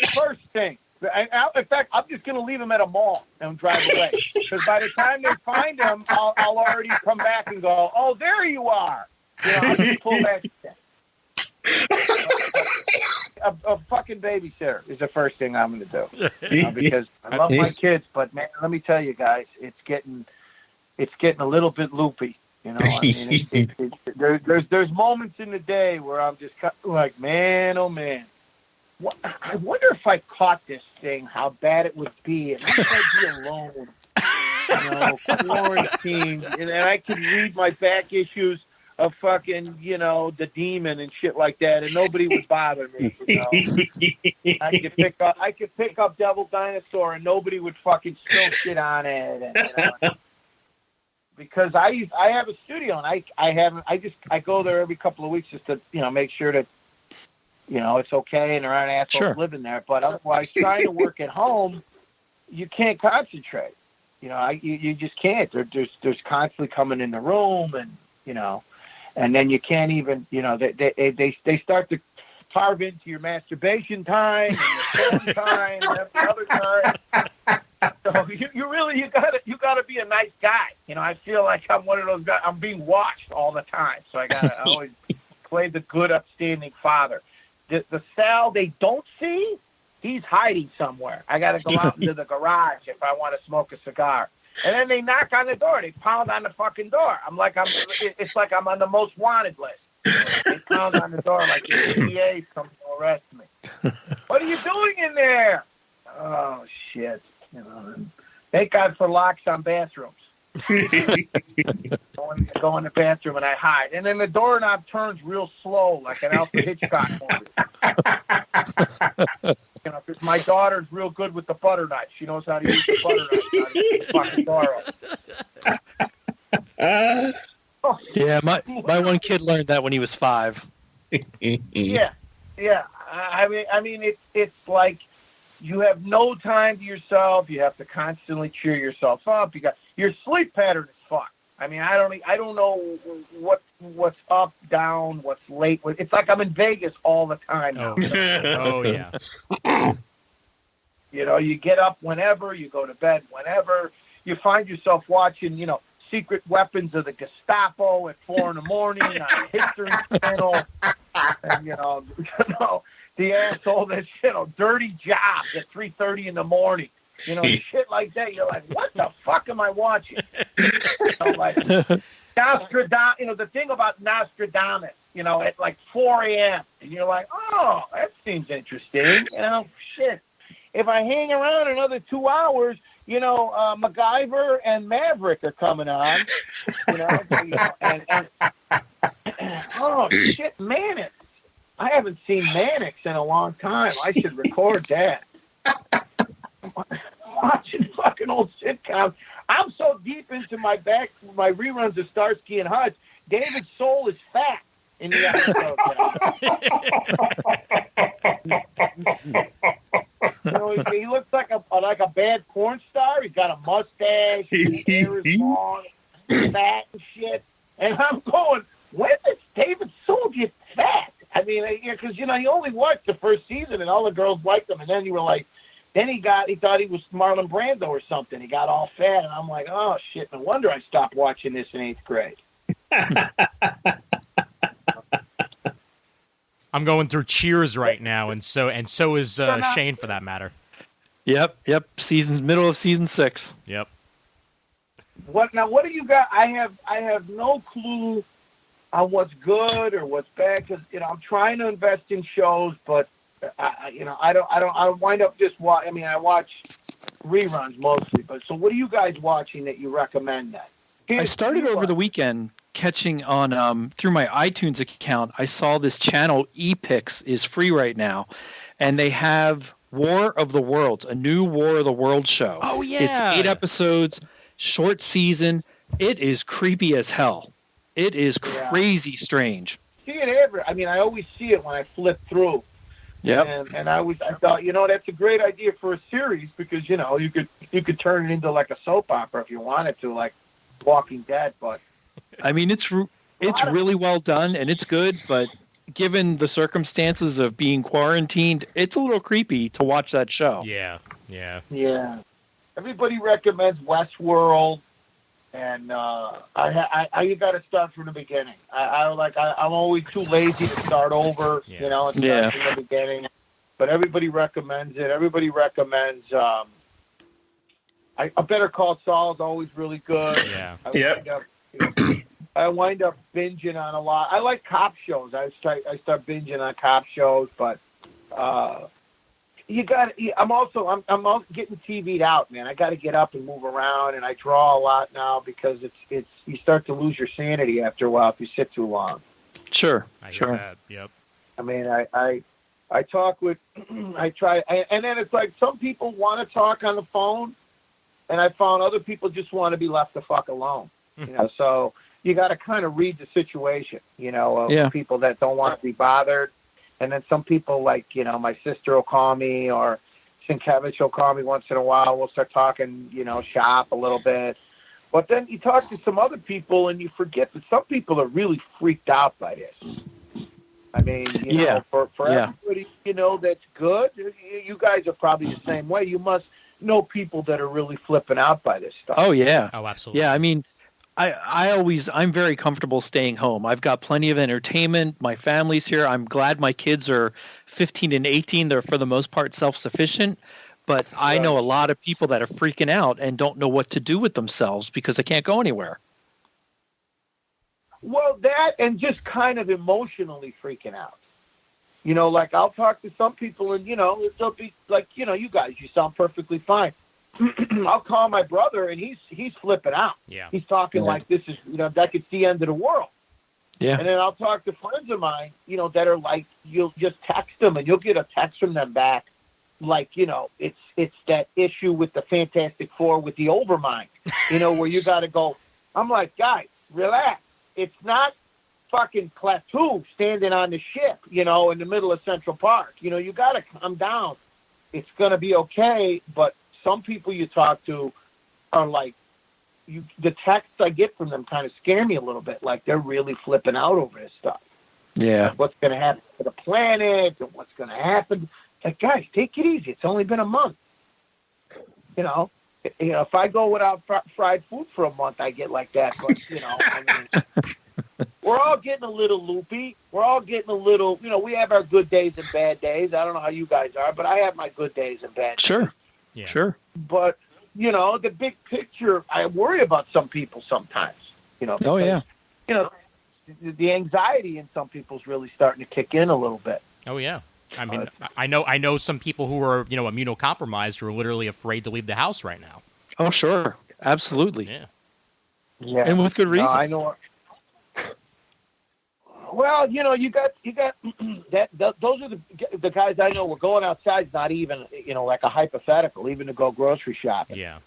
thing. In fact, I'm just going to leave him at a mall and drive away. Because by the time they find him, I'll already come back and go, oh, there you are. I'll just pull that shit. A fucking babysitter is the first thing I'm going to do. Because I love my kids, but man, let me tell you guys, it's getting a little bit loopy. There's moments in the day where I'm just like, man, oh man. I wonder if I caught this thing, how bad it would be. And I'd be alone, quarantined, and I could read my back issues of fucking, The Demon and shit like that, and nobody would bother me. I could pick up Devil Dinosaur, and nobody would fucking spill shit on it. And, because I have a studio, and I go there every couple of weeks just to make sure that it's okay and there aren't assholes living there. But otherwise, trying to work at home, you can't concentrate. You just can't. There's constantly coming in the room, and and then you can't even. They start to carve into your masturbation time and your phone time and every other time. So you gotta be a nice guy. I feel like I'm one of those guys. I'm being watched all the time, so I gotta always play the good, upstanding father. The Sal they don't see, he's hiding somewhere. I got to go out into the garage if I want to smoke a cigar. And then they knock on the door. They pound on the fucking door. It's like I'm on the most wanted list. They pound on the door like the DEA comes to arrest me. What are you doing in there? Oh, shit. Thank God for locks on bathrooms. Go in the bathroom and I hide. And then the doorknob turns real slow like an Alfred Hitchcock movie. You know, because my daughter's real good with the butternut. She knows how to use the butternut. Not to fucking borrow. Yeah, my one kid learned that when he was 5. Yeah. I mean, it's like you have no time to yourself. You have to constantly cheer yourself up. Your sleep pattern is fucked. I mean, I don't know what's up, down, what's late. It's like I'm in Vegas all the time now. Oh yeah. You know, you get up whenever, you go to bed whenever. You find yourself watching, Secret Weapons of the Gestapo at 4 a.m. on History Channel, and the asshole that's Dirty Jobs at 3:30 in the morning. Shit like that. You're like, what the fuck am I watching? Like Nostradamus. The thing about Nostradamus, at like 4 a.m. and you're like, oh, that seems interesting. Shit. If I hang around another 2 hours, MacGyver and Maverick are coming on. Oh shit, Mannix! I haven't seen Mannix in a long time. I should record that. Watching fucking old sitcoms. I'm so deep into my reruns of Starsky and Hutch. David Soul is fat in the episode. He looks like a bad porn star. He's got a mustache. His hair is long, fat and shit. And I'm going, when did David Soul get fat? I mean, because he only watched the first season, and all the girls liked him, and then you were like. Then he thought he was Marlon Brando or something. He got all fat, and I'm like, oh shit! No wonder I stopped watching this in 8th grade. I'm going through Cheers right now, and so is Shane for that matter. Yep. Middle of season 6. Yep. What do you got? I have no clue on what's good or what's bad because I'm trying to invest in shows, but. I wind up just I watch reruns mostly, but so what are you guys watching that you recommend that? I started over the weekend catching on through my iTunes account. I saw this channel Epix is free right now, and they have War of the Worlds, a new War of the Worlds show. Oh yeah, it's 8 episodes, short season. It is creepy as hell. It is crazy strange. See it I always see it when I flip through. Yeah, and I thought, that's a great idea for a series because you could turn it into like a soap opera if you wanted to, like Walking Dead. But I mean, it's really well done and it's good, but given the circumstances of being quarantined, it's a little creepy to watch that show. Yeah. Everybody recommends Westworld, and you got to start from the beginning. I'm always too lazy to start over, and start from the beginning. But everybody recommends it. Everybody recommends. A Better Call Saul is always really good. Yeah. I wind up binging on a lot. I like cop shows. I start binging on cop shows, but I'm also getting TV'd out, man. I got to get up and move around, and I draw a lot now because it's you start to lose your sanity after a while if you sit too long. Sure. I hear that. Yep. I mean, I talk with I try, and then it's like some people want to talk on the phone, and I found other people just want to be left the fuck alone. So you got to kind of read the situation, of people that don't want to be bothered. And then some people like, my sister will call me or Sienkiewicz will call me once in a while. We'll start talking, shop a little bit. But then you talk to some other people and you forget that some people are really freaked out by this. I mean, for everybody, that's good. You guys are probably the same way. You must know people that are really flipping out by this stuff. Oh, yeah. Oh, absolutely. Yeah, I mean, I'm very comfortable staying home. I've got plenty of entertainment. My family's here. I'm glad my kids are 15 and 18. They're for the most part self-sufficient. But I know a lot of people that are freaking out and don't know what to do with themselves because they can't go anywhere. Well, that and just kind of emotionally freaking out. Like I'll talk to some people and, they'll be like, you guys, you sound perfectly fine. I'll call my brother and he's flipping out. Yeah. He's talking like this is, like it's the end of the world. Yeah. And then I'll talk to friends of mine, that are like, you'll just text them and you'll get a text from them back. Like, it's that issue with the Fantastic Four with the Overmind, where you got to go. I'm like, guys, relax. It's not fucking Klaatu standing on the ship, in the middle of Central Park. You got to calm down. It's going to be okay. But some people you talk to are like, the texts I get from them kind of scare me a little bit. Like they're really flipping out over this stuff. Yeah. Like, what's going to happen to the planet and what's going to happen. Like, guys, take it easy. It's only been a month. If I go without fried food for a month, I get like that. But, we're all getting a little loopy. We're all getting a little, we have our good days and bad days. I don't know how you guys are, but I have my good days and bad days. Sure. Yeah. Sure. But, the big picture, I worry about some people sometimes. Because, Oh, yeah. The anxiety in some people's really starting to kick in a little bit. Oh, yeah. I mean, I know some people who are, immunocompromised who are literally afraid to leave the house right now. Oh, sure. Absolutely. Yeah. Yeah. And with good reason. No, I know. Well, you got that. Those are the guys I know. We're going outside, not even, like a hypothetical, even to go grocery shopping. Yeah.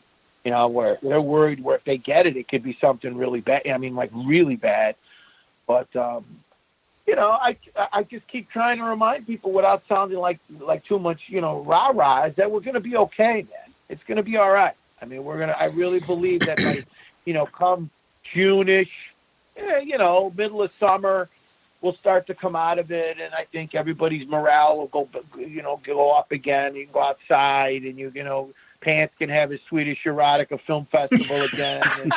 Where they're worried where if they get it, it could be something really bad. I mean, like really bad. But, I just keep trying to remind people without sounding like too much, rah-rah, is that we're going to be okay, man. It's going to be all right. I mean, I really believe that, come June-ish, middle of summer, we'll start to come out of it. And I think everybody's morale will go up again. You can go outside and Pants can have his Swedish Erotica Film Festival again. And,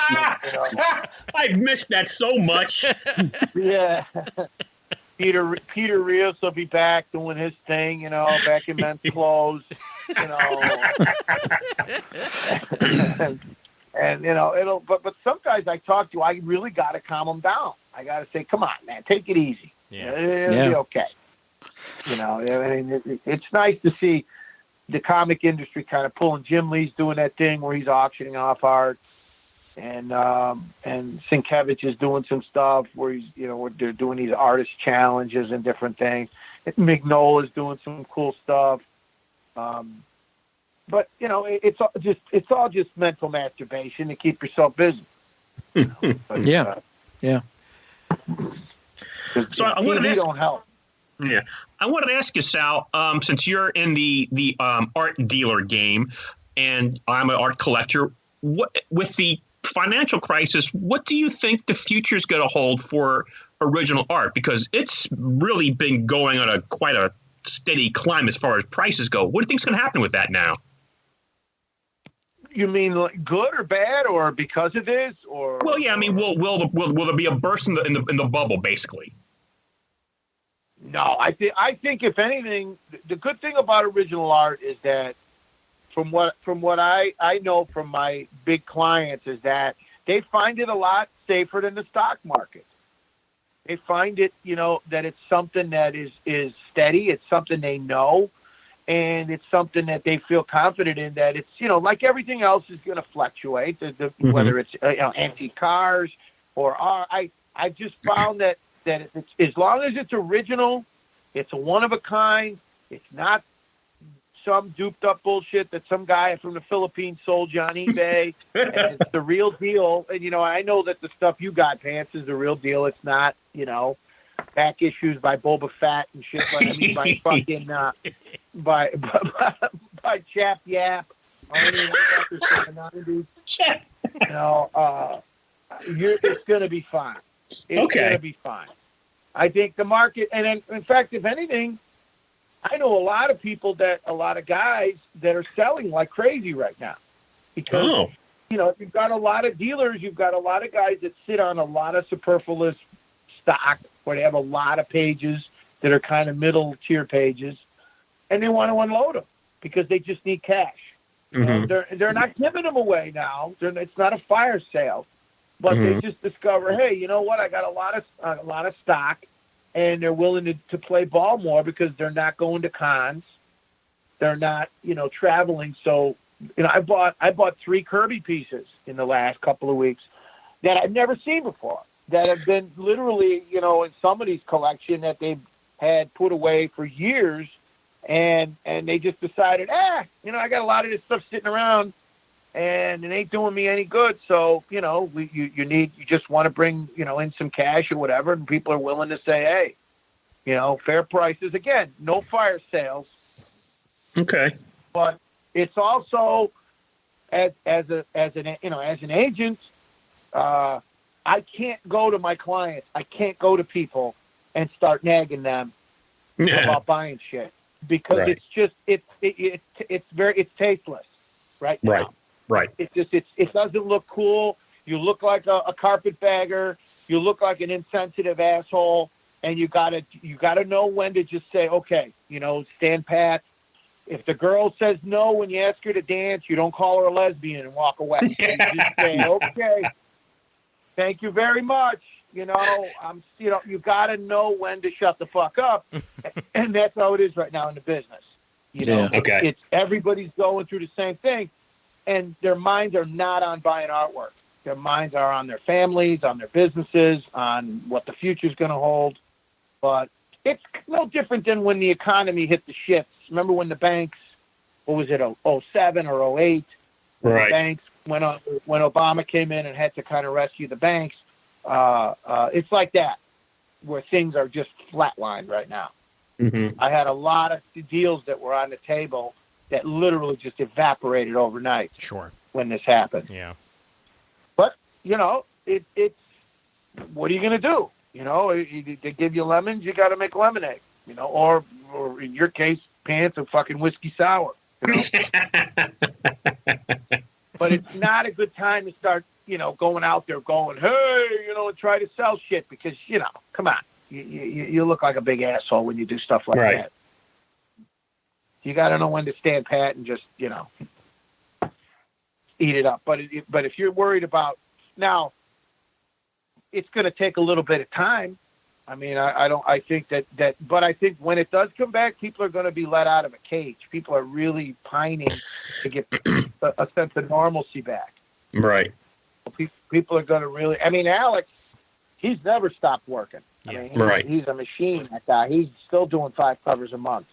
I've missed that so much. Yeah. Peter Rios will be back doing his thing, back in men's clothes, and it'll. But some guys I talk to, I really got to calm them down. I got to say, come on, man, take it easy. Yeah. It'll be okay. It's nice to see the comic industry kind of pulling. Jim Lee's doing that thing where he's auctioning off art. And Sienkiewicz is doing some stuff where he's, they're doing these artist challenges and different things. Mignola's doing some cool stuff. But it's all just mental masturbation to keep yourself busy. But, yeah. So I wanted to ask, don't help. Yeah, I wanted to ask you, Sal, since you're in the art dealer game, and I'm an art collector, what with the financial crisis, what do you think the future is going to hold for original art? Because it's really been going on quite a steady climb as far as prices go. What do you think is going to happen with that now? You mean like good or bad, or because of this, or? Well, yeah. I mean, will there be a burst in the bubble, basically? No, I think if anything, the good thing about original art is that from what I know from my big clients is that they find it a lot safer than the stock market. They find it, that it's something that is steady. It's something they know, and it's something that they feel confident in, that it's, like everything else is going to fluctuate, whether it's, antique cars or art. I just found that it's, as long as it's original, it's a one of a kind, it's not some duped up bullshit that some guy from the Philippines sold you on eBay, and it's the real deal. And, I know that the stuff you got, Pants, is the real deal. It's not, back issues by Boba Fett and shit. But I mean, by fucking, by Chap Yap or anything like that. It's going to be fine. It's going to be fine. I think the market, and in fact, if anything, I know a lot of guys that are selling like crazy right now, because, you've got a lot of dealers, you've got a lot of guys that sit on a lot of superfluous stock, where they have a lot of pages that are kind of middle tier pages, and they want to unload them because they just need cash. Mm-hmm. They're not giving them away now. It's not a fire sale, but they just discover, hey, you know what? I got a lot of stock, and they're willing to play ball more because they're not going to cons. They're not, traveling. So, I bought 3 Kirby pieces in the last couple of weeks that I've never seen before. that have been literally, in somebody's collection that they've had put away for years, and they just decided, I got a lot of this stuff sitting around, and it ain't doing me any good. So, you just want to bring, in some cash or whatever, and people are willing to say, hey, fair prices. Again, no fire sales. Okay. But it's also as an agent, I can't go to my clients. I can't go to people and start nagging them about buying shit because it's just it's tasteless right now. Right. It doesn't look cool. You look like a carpetbagger. You look like an insensitive asshole, and you gotta know when to just say, okay, stand pat. If the girl says no when you ask her to dance, you don't call her a lesbian and walk away. You just say, okay, thank you very much. You got to know when to shut the fuck up, and that's how it is right now in the business. It's everybody's going through the same thing, and their minds are not on buying artwork. Their minds are on their families, on their businesses, on what the future's going to hold. But it's no different than when the economy hit the shits. Remember when the banks, what was it, 07 or 08? Right. The banks, when Obama came in and had to kind of rescue the banks, it's like that, where things are just flatlined right now. Mm-hmm. I had a lot of deals that were on the table that literally just evaporated overnight. Sure. When this happened. Yeah. But, it's what are you going to do? They give you lemons, you got to make lemonade, or in your case, pants and fucking whiskey sour, But it's not a good time to start, going out there going, hey, and try to sell shit because, come on. You look like a big asshole when you do stuff like that. You got to know when to stand pat and just, eat it up. But if you're worried about now, it's going to take a little bit of time. I mean, I think but I think when it does come back, people are going to be let out of a cage. People are really pining to get a sense of normalcy back. Right. People are going to really, Alex, he's never stopped working. Right. He's a machine, that guy. He's still doing 5 covers a month.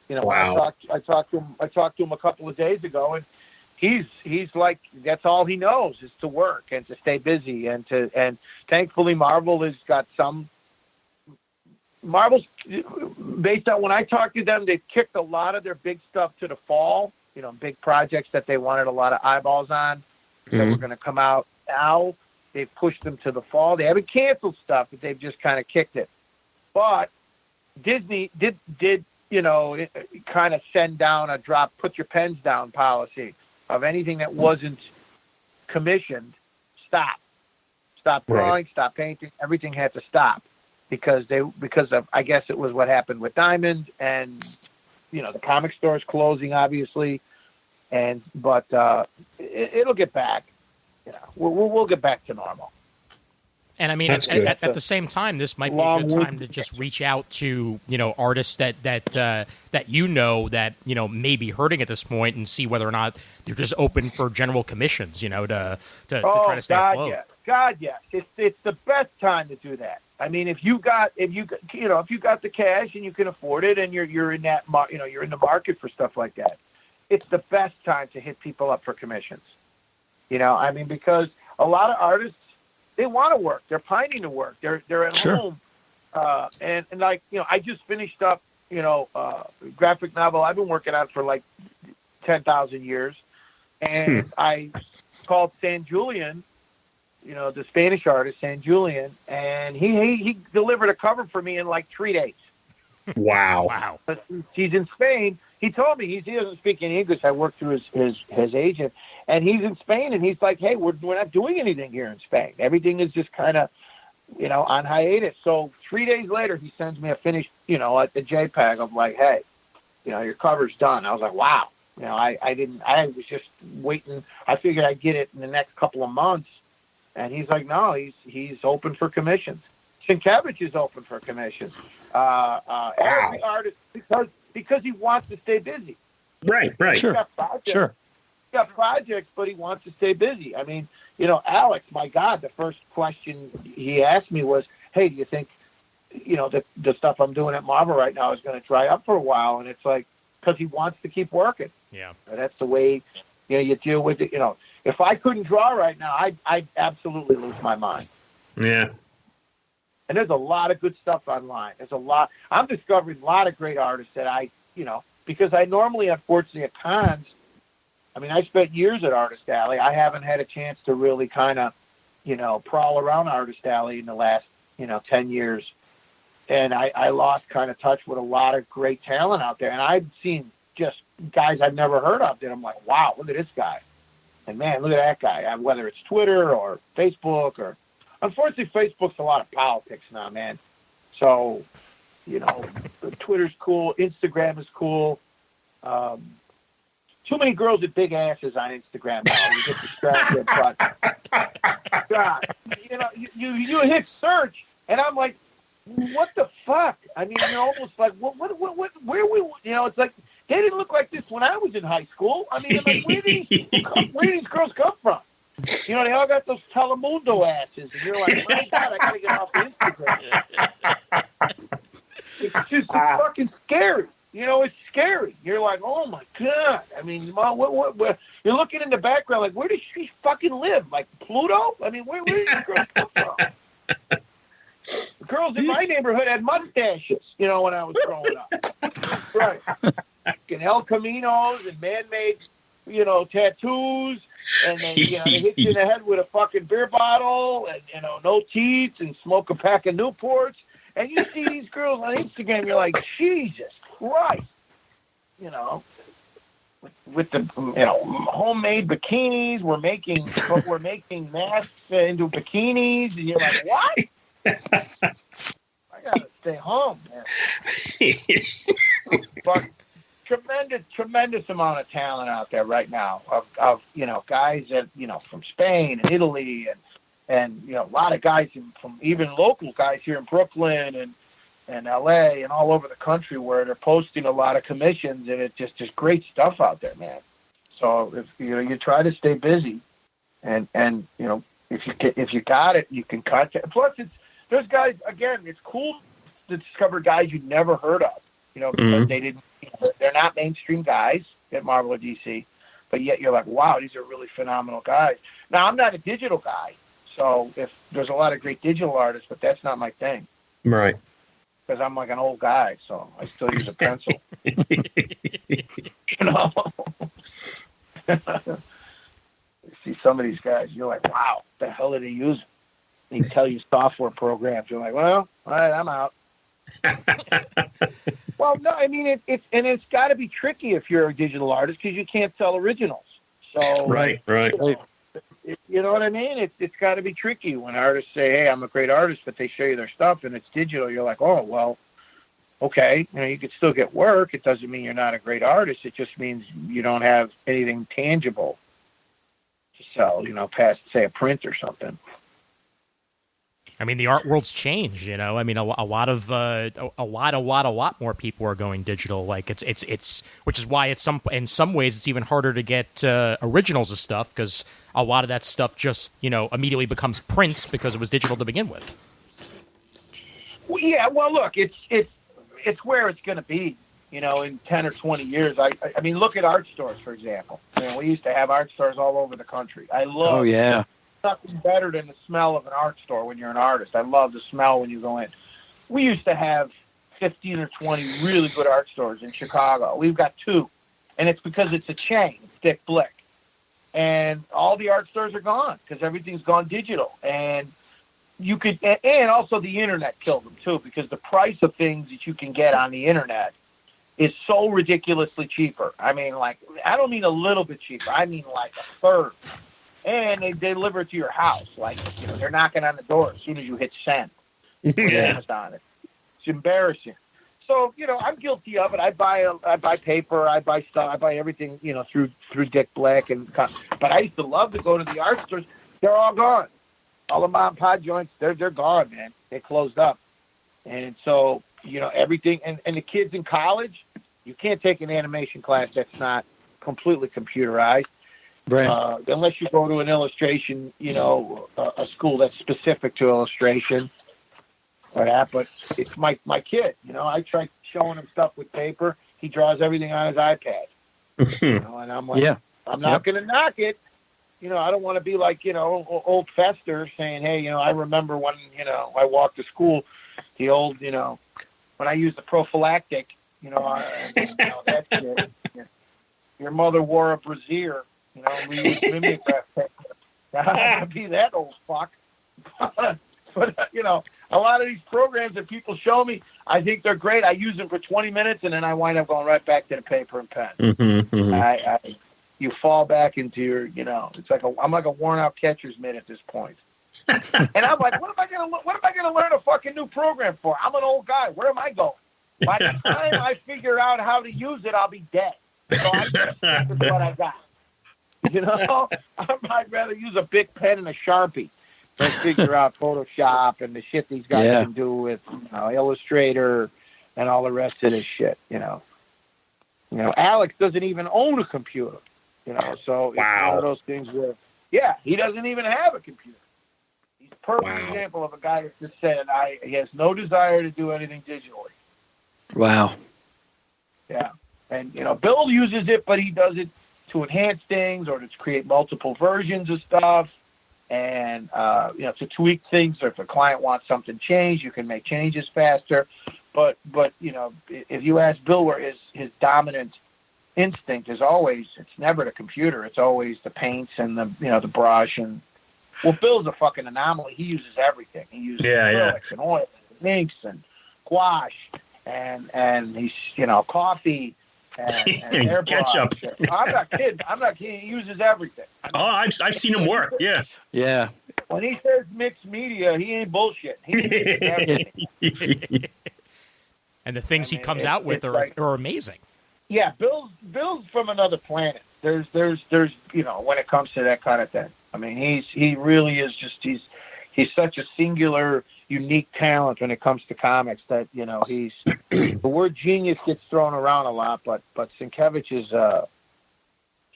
Wow. I talked to him a couple of days ago, and he's like, that's all he knows is to work and to stay busy and thankfully Marvel's based on when I talked to them, they've kicked a lot of their big stuff to the fall, big projects that they wanted a lot of eyeballs on that were going to come out now. They've pushed them to the fall. They haven't canceled stuff, but they've just kind of kicked it. But Disney did kind of send down a drop, put your pens down policy of anything that wasn't commissioned. Stop drawing, stop painting. Everything had to stop because of I guess it was what happened with Diamond and the comic stores closing obviously, but it'll get back. We'll get back to normal. And at the same time, this might be a good time to just reach out to artists that may be hurting at this point and see whether or not they're just open for general commissions. To try to stay afloat. God, yes, it's the best time to do that. If you got the cash and you can afford it and you're in that you're in the market for stuff like that, it's the best time to hit people up for commissions. Because a lot of artists, they want to work. They're pining to work. They're at home. And I just finished up, graphic novel I've been working on for like 10,000 years. And I called San Julian, the Spanish artist, San Julian, and he delivered a cover for me in like 3 days. Wow. But he's in Spain. He told me he doesn't speak any English. I worked through his agent. And he's in Spain, and he's like, hey, we're not doing anything here in Spain. Everything is just kind of, on hiatus. So 3 days later, he sends me a finished, like the JPEG of like, hey, your cover's done. I was like, wow. I was just waiting. I figured I'd get it in the next couple of months. And he's like, no, he's open for commissions. Sienkiewicz is open for commissions. Every artist, because he wants to stay busy. Right. Sure. He's got projects, but he wants to stay busy. Alex, my God, the first question he asked me was, hey, do you think, the stuff I'm doing at Marvel right now is going to dry up for a while? And it's like, because he wants to keep working. Yeah. That's the way, you deal with it. If I couldn't draw right now, I'd absolutely lose my mind. Yeah. And there's a lot of good stuff online. There's a lot. I'm discovering a lot of great artists that because I normally, unfortunately, at cons, I spent years at Artist Alley. I haven't had a chance to really kind of, prowl around Artist Alley in the last, 10 years. And I lost kind of touch with a lot of great talent out there. And I've seen just guys I've never heard of that I'm like, wow, look at this guy. And, man, look at that guy. Whether it's Twitter or Facebook or – unfortunately, Facebook's a lot of politics now, man. So, Twitter's cool. Instagram is cool. Too many girls with big asses on Instagram now. You get distracted. But, God, you hit search, and I'm like, what the fuck? You're almost like, what, where we, it's like, they didn't look like this when I was in high school. Where do these girls come from? They all got those Telemundo asses, and you're like, my God, I got to get off Instagram. It's just fucking scary. It's scary. You're like, oh, my God. Mom, what, you're looking in the background like, where does she fucking live? Like Pluto? Where do these girls come from? Girls in my neighborhood had mustaches, when I was growing up. Right. And El Caminos and man-made, tattoos. And then, they hit you in the head with a fucking beer bottle and, no teeth and smoke a pack of Newports. And you see these girls on Instagram, you're like, Jesus Christ. With the, homemade bikinis. We're making masks into bikinis. And you're like, what? I gotta stay home, man. But tremendous amount of talent out there right now of guys that from Spain and Italy and a lot of guys from even local guys here in Brooklyn and LA and all over the country where they're posting a lot of commissions, and it's just great stuff out there, man. So if you try to stay busy and if you got it, you can contact. Plus there's guys, again, it's cool to discover guys you'd never heard of, because they're not mainstream guys at Marvel or DC, but yet you're like, wow, these are really phenomenal guys. Now, I'm not a digital guy, so if there's a lot of great digital artists, but that's not my thing. Right. Because I'm like an old guy, so I still use a pencil. You see some of these guys, you're like, wow, what the hell are they using? They tell you software programs. You're like, well, all right, I'm out. Well, no, it's got to be tricky if you're a digital artist because you can't sell originals. So right. You know what I mean? It's got to be tricky when artists say, hey, I'm a great artist, but they show you their stuff and it's digital. You're like, oh, well, okay. You could still get work. It doesn't mean you're not a great artist. It just means you don't have anything tangible to sell, past, say, a print or something. The art world's changed, a lot more people are going digital. Like it's which is why in some ways it's even harder to get originals of stuff because a lot of that stuff just immediately becomes prints because it was digital to begin with. Well, yeah, well, look, it's where it's going to be, in 10 or 20 years. I mean, look at art stores, for example. We used to have art stores all over the country. I love. Oh yeah. Nothing better than the smell of an art store when you're an artist. I love the smell when you go in. We used to have 15 or 20 really good art stores in Chicago. We've got 2, and it's because it's a chain, Dick Blick. And all the art stores are gone because everything's gone digital. And and also the internet killed them too because the price of things that you can get on the internet is so ridiculously cheaper. I don't mean a little bit cheaper. I mean like a third. And they deliver it to your house. Like, they're knocking on the door as soon as you hit send. Amazon. It's embarrassing. So, I'm guilty of it. I buy paper. I buy stuff. I buy everything, through Dick Black. But I used to love to go to the art stores. They're all gone. All the mom and pop joints, they're gone, man. They closed up. And so, everything. And the kids in college, you can't take an animation class that's not completely computerized. Right. Unless you go to an illustration, a school that's specific to illustration or that. But it's my kid. I try showing him stuff with paper. He draws everything on his iPad. And I'm like, I'm not going to knock it. I don't want to be like, old Fester saying, hey, I remember when, I walked to school, the old, when I used the prophylactic, that shit. Your mother wore a brassiere, we used mimeograph technique. I don't want to be that old fuck. But, a lot of these programs that people show me, I think they're great. I use them for 20 minutes, and then I wind up going right back to the paper and pen. You fall back into your, it's like I'm like a worn-out catcher's mitt at this point. And I'm like, what am I gonna learn a fucking new program for? I'm an old guy. Where am I going? By the time I figure out how to use it, I'll be dead. So I just stick with what I got. I'd rather use a big pen and a Sharpie than figure out Photoshop and the shit these guys can do with Illustrator and all the rest of this shit. Alex doesn't even own a computer. So it's one of those things where, he doesn't even have a computer. He's a perfect example of a guy that just said he has no desire to do anything digitally. Wow. Yeah. And, Bill uses it, but he does it to enhance things or to create multiple versions of stuff and, to tweak things. Or if a client wants something changed, you can make changes faster. But if you ask Bill where his dominant instinct is always, it's never the computer. It's always the paints and the brush. And Bill's a fucking anomaly. He uses everything. He uses acrylics and oil and inks and gouache and he's, coffee and ketchup. I'm not kidding. He uses everything. I've seen him work. Yeah. Yeah. When he says mixed media, he ain't bullshit. He uses everything. And the things he comes out with are amazing. Yeah, Bill's from another planet. There's when it comes to that kind of thing. I mean, he really is just he's such a singular, unique talent when it comes to comics that he's the word genius gets thrown around a lot, but Sienkiewicz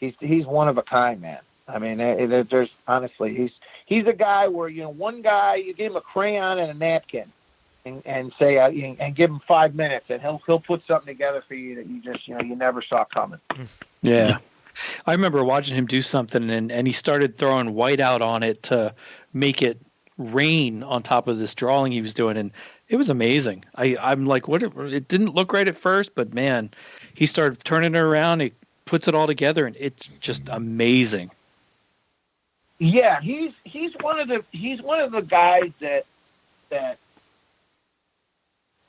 is he's one of a kind, man. I mean, there's honestly he's a guy where one guy you give him a crayon and a napkin. And say and give him 5 minutes, and he'll put something together for you that you just you never saw coming. Yeah, I remember watching him do something, and he started throwing white out on it to make it rain on top of this drawing he was doing, and it was amazing. I'm like, what? It didn't look right at first, but man, he started turning it around. He puts it all together, and it's just amazing. Yeah, he's one of the guys that.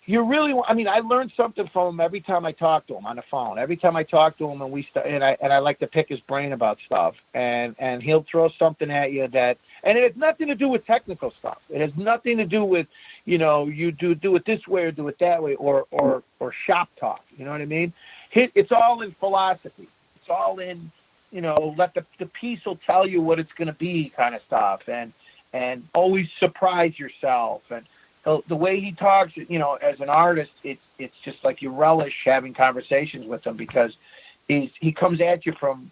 You really, I learned something from him every time I talk to him on the phone. Every time I talk to him, and I like to pick his brain about stuff, and he'll throw something at you and it has nothing to do with technical stuff. It has nothing to do with, you do it this way or do it that way or shop talk. You know what I mean? It's all in philosophy. It's all in, let the piece will tell you what it's going to be kind of stuff, and always surprise yourself. And the way he talks, as an artist, it's just like you relish having conversations with him because he comes at you from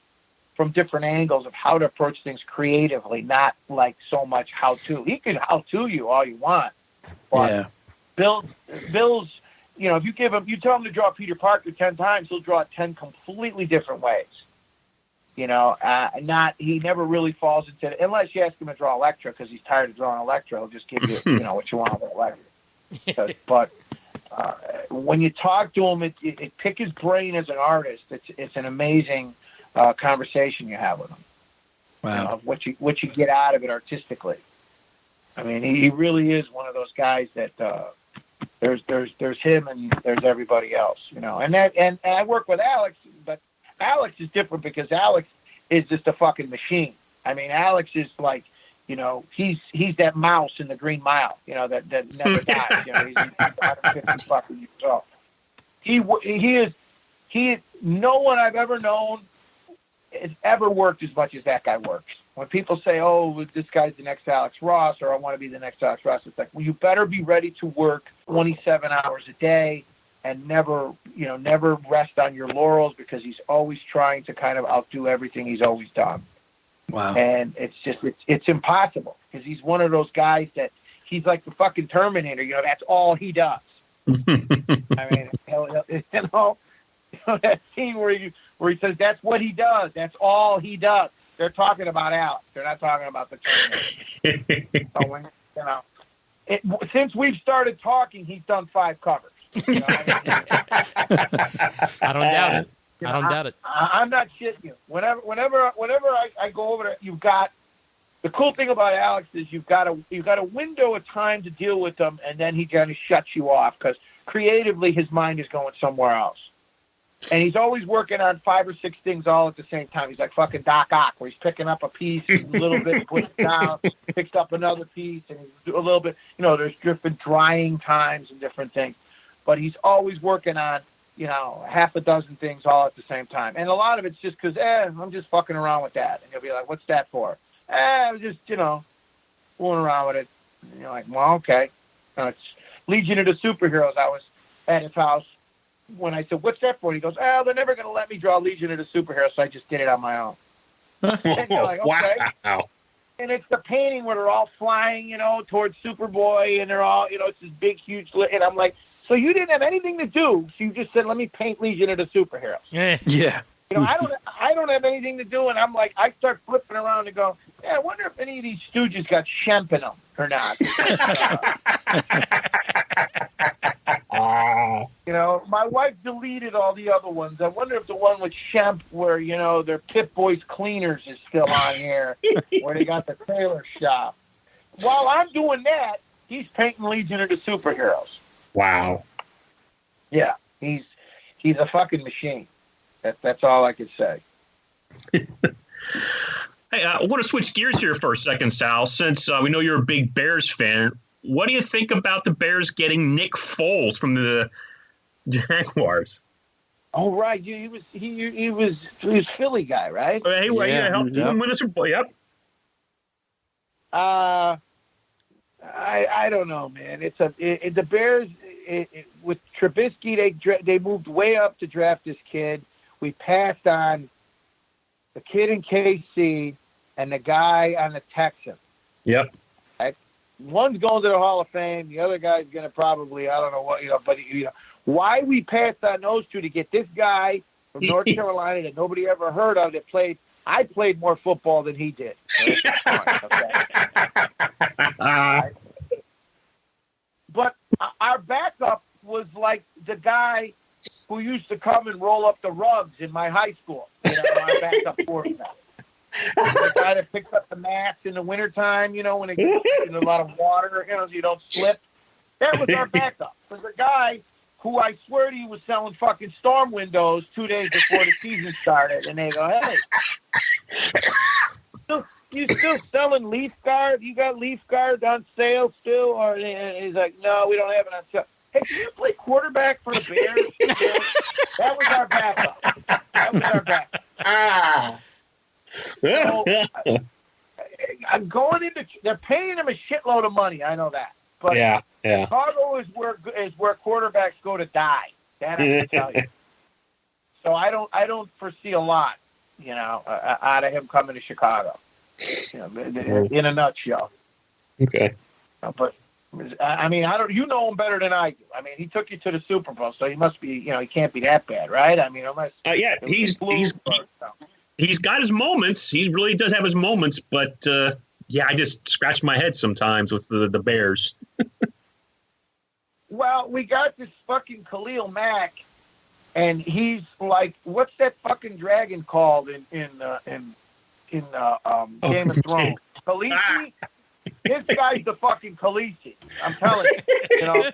different angles of how to approach things creatively, not like so much how to. He can how to you all you want, but Bill's, if you tell him to draw Peter Parker 10 times, he'll draw it 10 completely different ways. He never really falls into it unless you ask him to draw Elektra because he's tired of drawing Elektra. He'll just give you, what you want with Elektra. But when you talk to him, it pick his brain as an artist. It's an amazing conversation you have with him. Wow. What you get out of it artistically. I mean, he really is one of those guys that there's him and there's everybody else. And I work with Alex, but Alex is different because Alex is just a fucking machine. I mean, Alex is like, he's that mouse in the Green Mile, that never dies. He's 150 fucking years old. He is no one I've ever known has ever worked as much as that guy works. When people say, oh, this guy's the next Alex Ross, or I want to be the next Alex Ross, it's like, well, you better be ready to work 27 hours a day and never rest on your laurels because he's always trying to kind of outdo everything he's always done. Wow. And it's impossible because he's one of those guys that he's like the fucking Terminator. You know, that's all he does. I mean, that scene where he says that's what he does. That's all he does. They're talking about Alex. They're not talking about the Terminator. So when, since we've started talking, he's done 5 covers. You know, I don't doubt it. I don't doubt it. I'm not shitting you. Whenever I go over there, you've got the cool thing about Alex is you've got a window of time to deal with him, and then he kind of shuts you off because creatively his mind is going somewhere else. And he's always working on 5 or 6 things all at the same time. He's like fucking Doc Ock, where he's picking up a piece, a little bit, puts it down, picks up another piece, and he's a little bit, there's different drying times and different things. But he's always working on, half a dozen things all at the same time. And a lot of it's just because, I'm just fucking around with that. And he'll be like, what's that for? I'm just, fooling around with it. And you're like, well, okay. It's Legion of the Superheroes. I was at his house when I said, what's that for? And he goes, they're never going to let me draw Legion of the Superheroes, so I just did it on my own. And you're like, okay. Wow. And it's the painting where they're all flying, towards Superboy, and they're all, it's this big, huge, and I'm like, so you didn't have anything to do, so you just said, let me paint Legion of the Superheroes. Yeah. I don't have anything to do, and I'm like, I start flipping around and go, I wonder if any of these stooges got Shemp in them or not. My wife deleted all the other ones. I wonder if the one with Shemp where, their Pip Boys Cleaners is still on here, where they got the trailer shop. While I'm doing that, he's painting Legion of the Superheroes. Wow. Yeah, he's a fucking machine. That's all I could say. Hey, I want to switch gears here for a second, Sal. Since we know you're a big Bears fan, what do you think about the Bears getting Nick Foles from the Jaguars? Oh, right. He was Philly guy, right? Hey, well, yeah, helped him win a Super Bowl. Yep. I don't know, man. The Bears with Trubisky. They moved way up to draft this kid. We passed on the kid in KC and the guy on the Texans. Yep. One's going to the Hall of Fame. The other guy's going to probably, I don't know what, but why we passed on those two to get this guy from North Carolina that nobody ever heard of that played. I played more football than he did. So but our backup was like the guy who used to come and roll up the rugs in my high school. Our backup quarterback. The guy that picks up the mats in the wintertime, when it gets in a lot of water, so you don't slip. That was our backup. It was a guy who I swear to you was selling fucking storm windows 2 days before the season started. And they go, hey, you still selling leaf guards? You got leaf guards on sale still? Or he's like, no, we don't have it on sale. Hey, can you play quarterback for the Bears? That was our backup. So, I'm going into. They're paying him a shitload of money. I know that, but Chicago is where quarterbacks go to die. That I can tell you. So I don't foresee a lot, out of him coming to Chicago. In a nutshell. Okay. But I mean, you know him better than I do. I mean, he took you to the Super Bowl, so he must be. He can't be that bad, right? I mean, unless he's got his moments. He really does have his moments, but I just scratch my head sometimes with the Bears. Well, we got this fucking Khalil Mack, and he's like, what's that fucking dragon called in Game of Thrones? Khaleesi? This guy's the fucking Khaleesi. I'm telling you.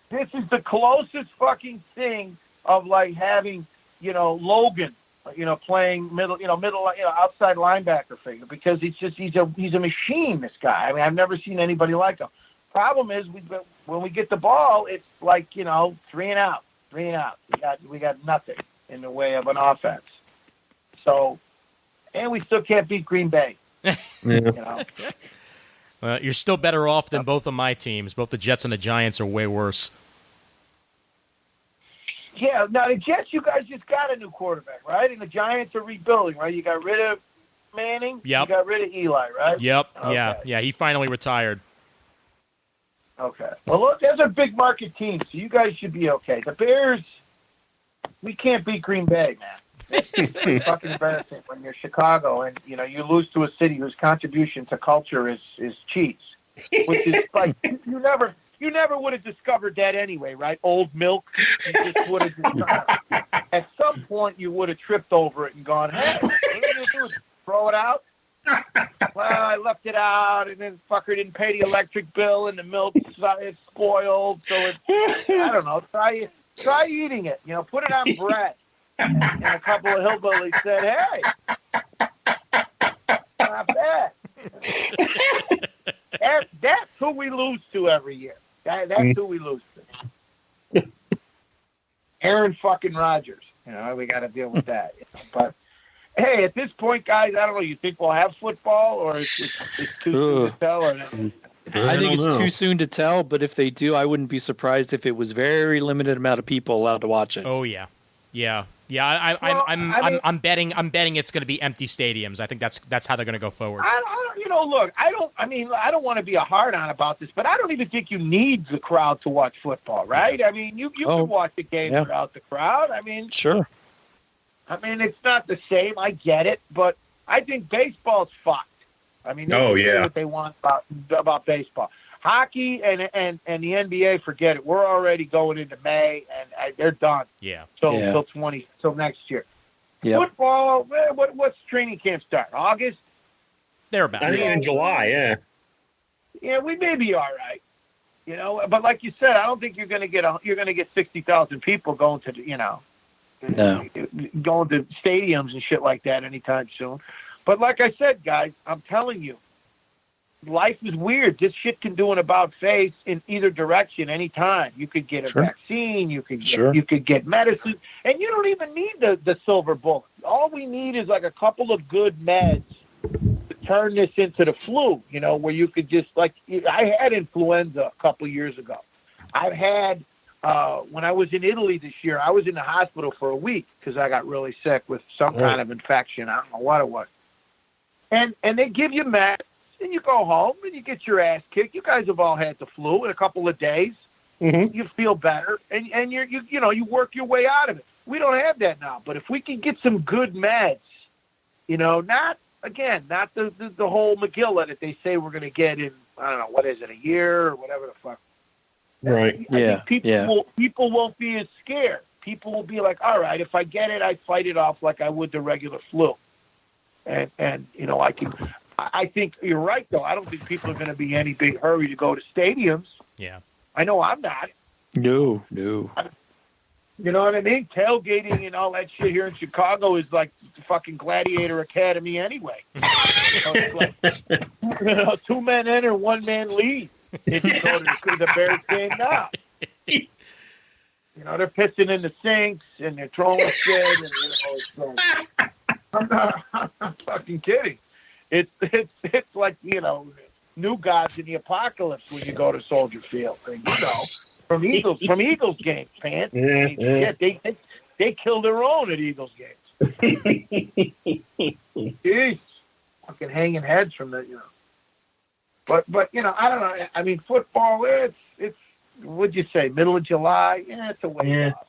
This is the closest fucking thing of like having, Logan, playing middle, outside linebacker figure, because he's a machine, this guy. I mean, I've never seen anybody like him. Problem is, when we get the ball, it's like, 3 and out. We got nothing in the way of an offense. So, and we still can't beat Green Bay. Well, you're still better off than both of my teams. Both the Jets and the Giants are way worse. Yeah, now the Jets, you guys just got a new quarterback, right? And the Giants are rebuilding, right? You got rid of Manning? Yep. You got rid of Eli, right? Yep. Okay. Yeah. He finally retired. Okay. Well, look, there's a big market team, so you guys should be okay. The Bears, we can't beat Green Bay, man. It's fucking embarrassing when you're Chicago and you lose to a city whose contribution to culture is cheese, which is like you never would have discovered that anyway, right? Old milk, you just would have. At some point, you would have tripped over it and gone, "Hey, what are you gonna do? Throw it out?" Well, I left it out, and then fucker didn't pay the electric bill, and the milk is spoiled. So I don't know. Try eating it. Put it on bread. And a couple of hillbillies said, "Hey, not bad." That's who we lose to every year. That's who we lose to. Aaron fucking Rodgers. We got to deal with that. But hey, at this point, guys, I don't know. You think we'll have football, or it's too soon to tell? Or I think it's too soon to tell. But if they do, I wouldn't be surprised if it was very limited amount of people allowed to watch it. Oh yeah. I'm betting it's going to be empty stadiums. I think that's how they're going to go forward. I don't want to be a hard on about this, but I don't even think you need the crowd to watch football, right? I mean, you can watch the game without the crowd. I mean, sure. I mean, it's not the same. I get it, but I think baseball's fucked. I mean, they can say what they want about baseball. Hockey and the NBA, forget it. We're already going into May, and they're done. Yeah. Till next year. Yep. Football, what's training camp start? August? Thereabouts. I think in July, yeah. Yeah, we may be all right. But like you said, I don't think you're going to get 60,000 people going to going to stadiums and shit like that anytime soon. But like I said, guys, I'm telling you, life is weird. This shit can do an about face in either direction anytime. You could get a vaccine, you could get medicine, and you don't even need the silver bullet. All we need is like a couple of good meds to turn this into the flu, where you could just I had influenza a couple years ago. I've had when I was in Italy this year, I was in the hospital for a week because I got really sick with some kind of infection. I don't know what it was. And they give you meds, and you go home, and you get your ass kicked. You guys have all had the flu in a couple of days. Mm-hmm. You feel better, and you work your way out of it. We don't have that now. But if we can get some good meds, not the whole Megillah that they say we're going to get in, I don't know, what is it, a year or whatever the fuck. Right. I think people won't be as scared. People will be like, all right, if I get it, I fight it off like I would the regular flu. And I think you're right, though. I don't think people are going to be in any big hurry to go to stadiums. Yeah. I know I'm not. No. You know what I mean? Tailgating and all that shit here in Chicago is like the fucking Gladiator Academy anyway. It's like, 2 men enter, 1 man leave. If you go to the Bears game now. They're pissing in the sinks and they're throwing shit. And, it's like, I'm not fucking kidding. It's like, new gods in the apocalypse when you go to Soldier Field. And, from Eagles games, man. Yeah, they kill their own at Eagles games. Jeez. Fucking hanging heads from the, But I don't know. I mean, football, it's what'd you say, middle of July? Yeah, it's a way off.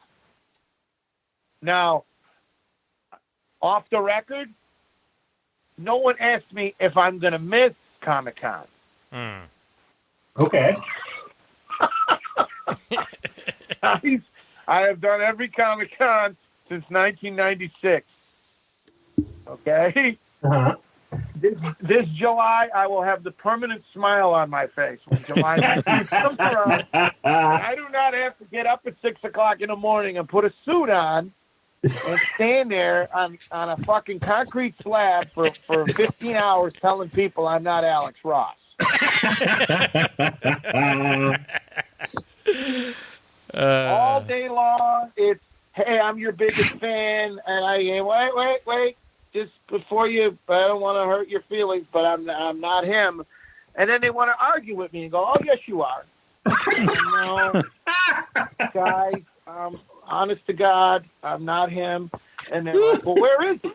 Now, off the record, no one asked me if I'm going to miss Comic-Con. Okay. I have done every Comic-Con since 1996. Okay? Uh-huh. This July, I will have the permanent smile on my face when July 19th comes around. I do not have to get up at 6 o'clock in the morning and put a suit on and stand there on a fucking concrete slab for 15 hours telling people I'm not Alex Ross. All day long, it's, hey, I'm your biggest fan, and wait, just before you, I don't want to hurt your feelings, but I'm not him. And then they want to argue with me and go, oh, yes, you are. No, guys, honest to God, I'm not him. And they're like, well, where is he?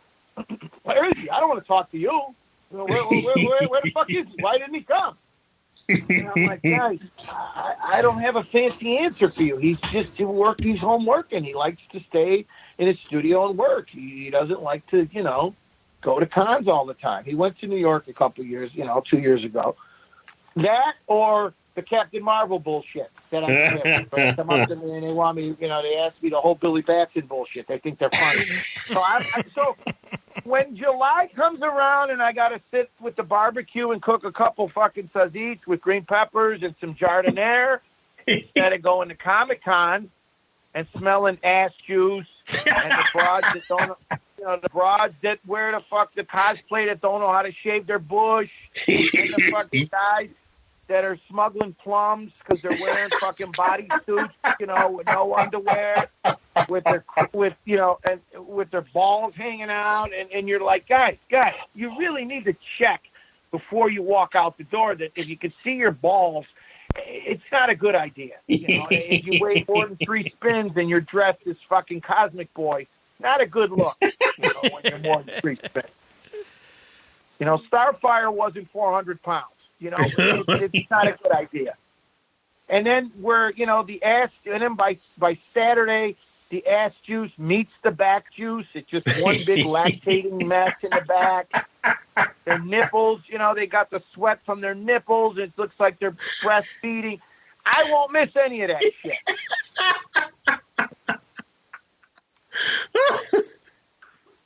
Where is he? I don't want to talk to you. Where the fuck is he? Why didn't he come? And I'm like, guys, I don't have a fancy answer for you. He's just he's home working. He likes to stay in his studio and work. He doesn't like to, go to cons all the time. He went to New York a couple of years, 2 years ago. That or the Captain Marvel bullshit that I'm doing. They come up to me and they want me, they ask me the whole Billy Batson bullshit. They think they're funny. So when July comes around and I got to sit with the barbecue and cook a couple fucking sazites with green peppers and some jardiniere instead of going to Comic-Con and smelling ass juice and the broads that don't, the broads that wear the cosplay that don't know how to shave their bush and the fucking guys that are smuggling plums because they're wearing fucking bodysuits, with no underwear, with their balls hanging out, and you're like, guys, you really need to check before you walk out the door that if you can see your balls, it's not a good idea. If you weigh more than 3 spins and you're dressed as fucking Cosmic Boy, not a good look. When you're more than 3 spins. Starfire wasn't 400 pounds. It's not a good idea. And then the ass, and then by Saturday, the ass juice meets the back juice. It's just one big lactating mess in the back. Their nipples, they got the sweat from their nipples. It looks like they're breastfeeding. I won't miss any of that shit.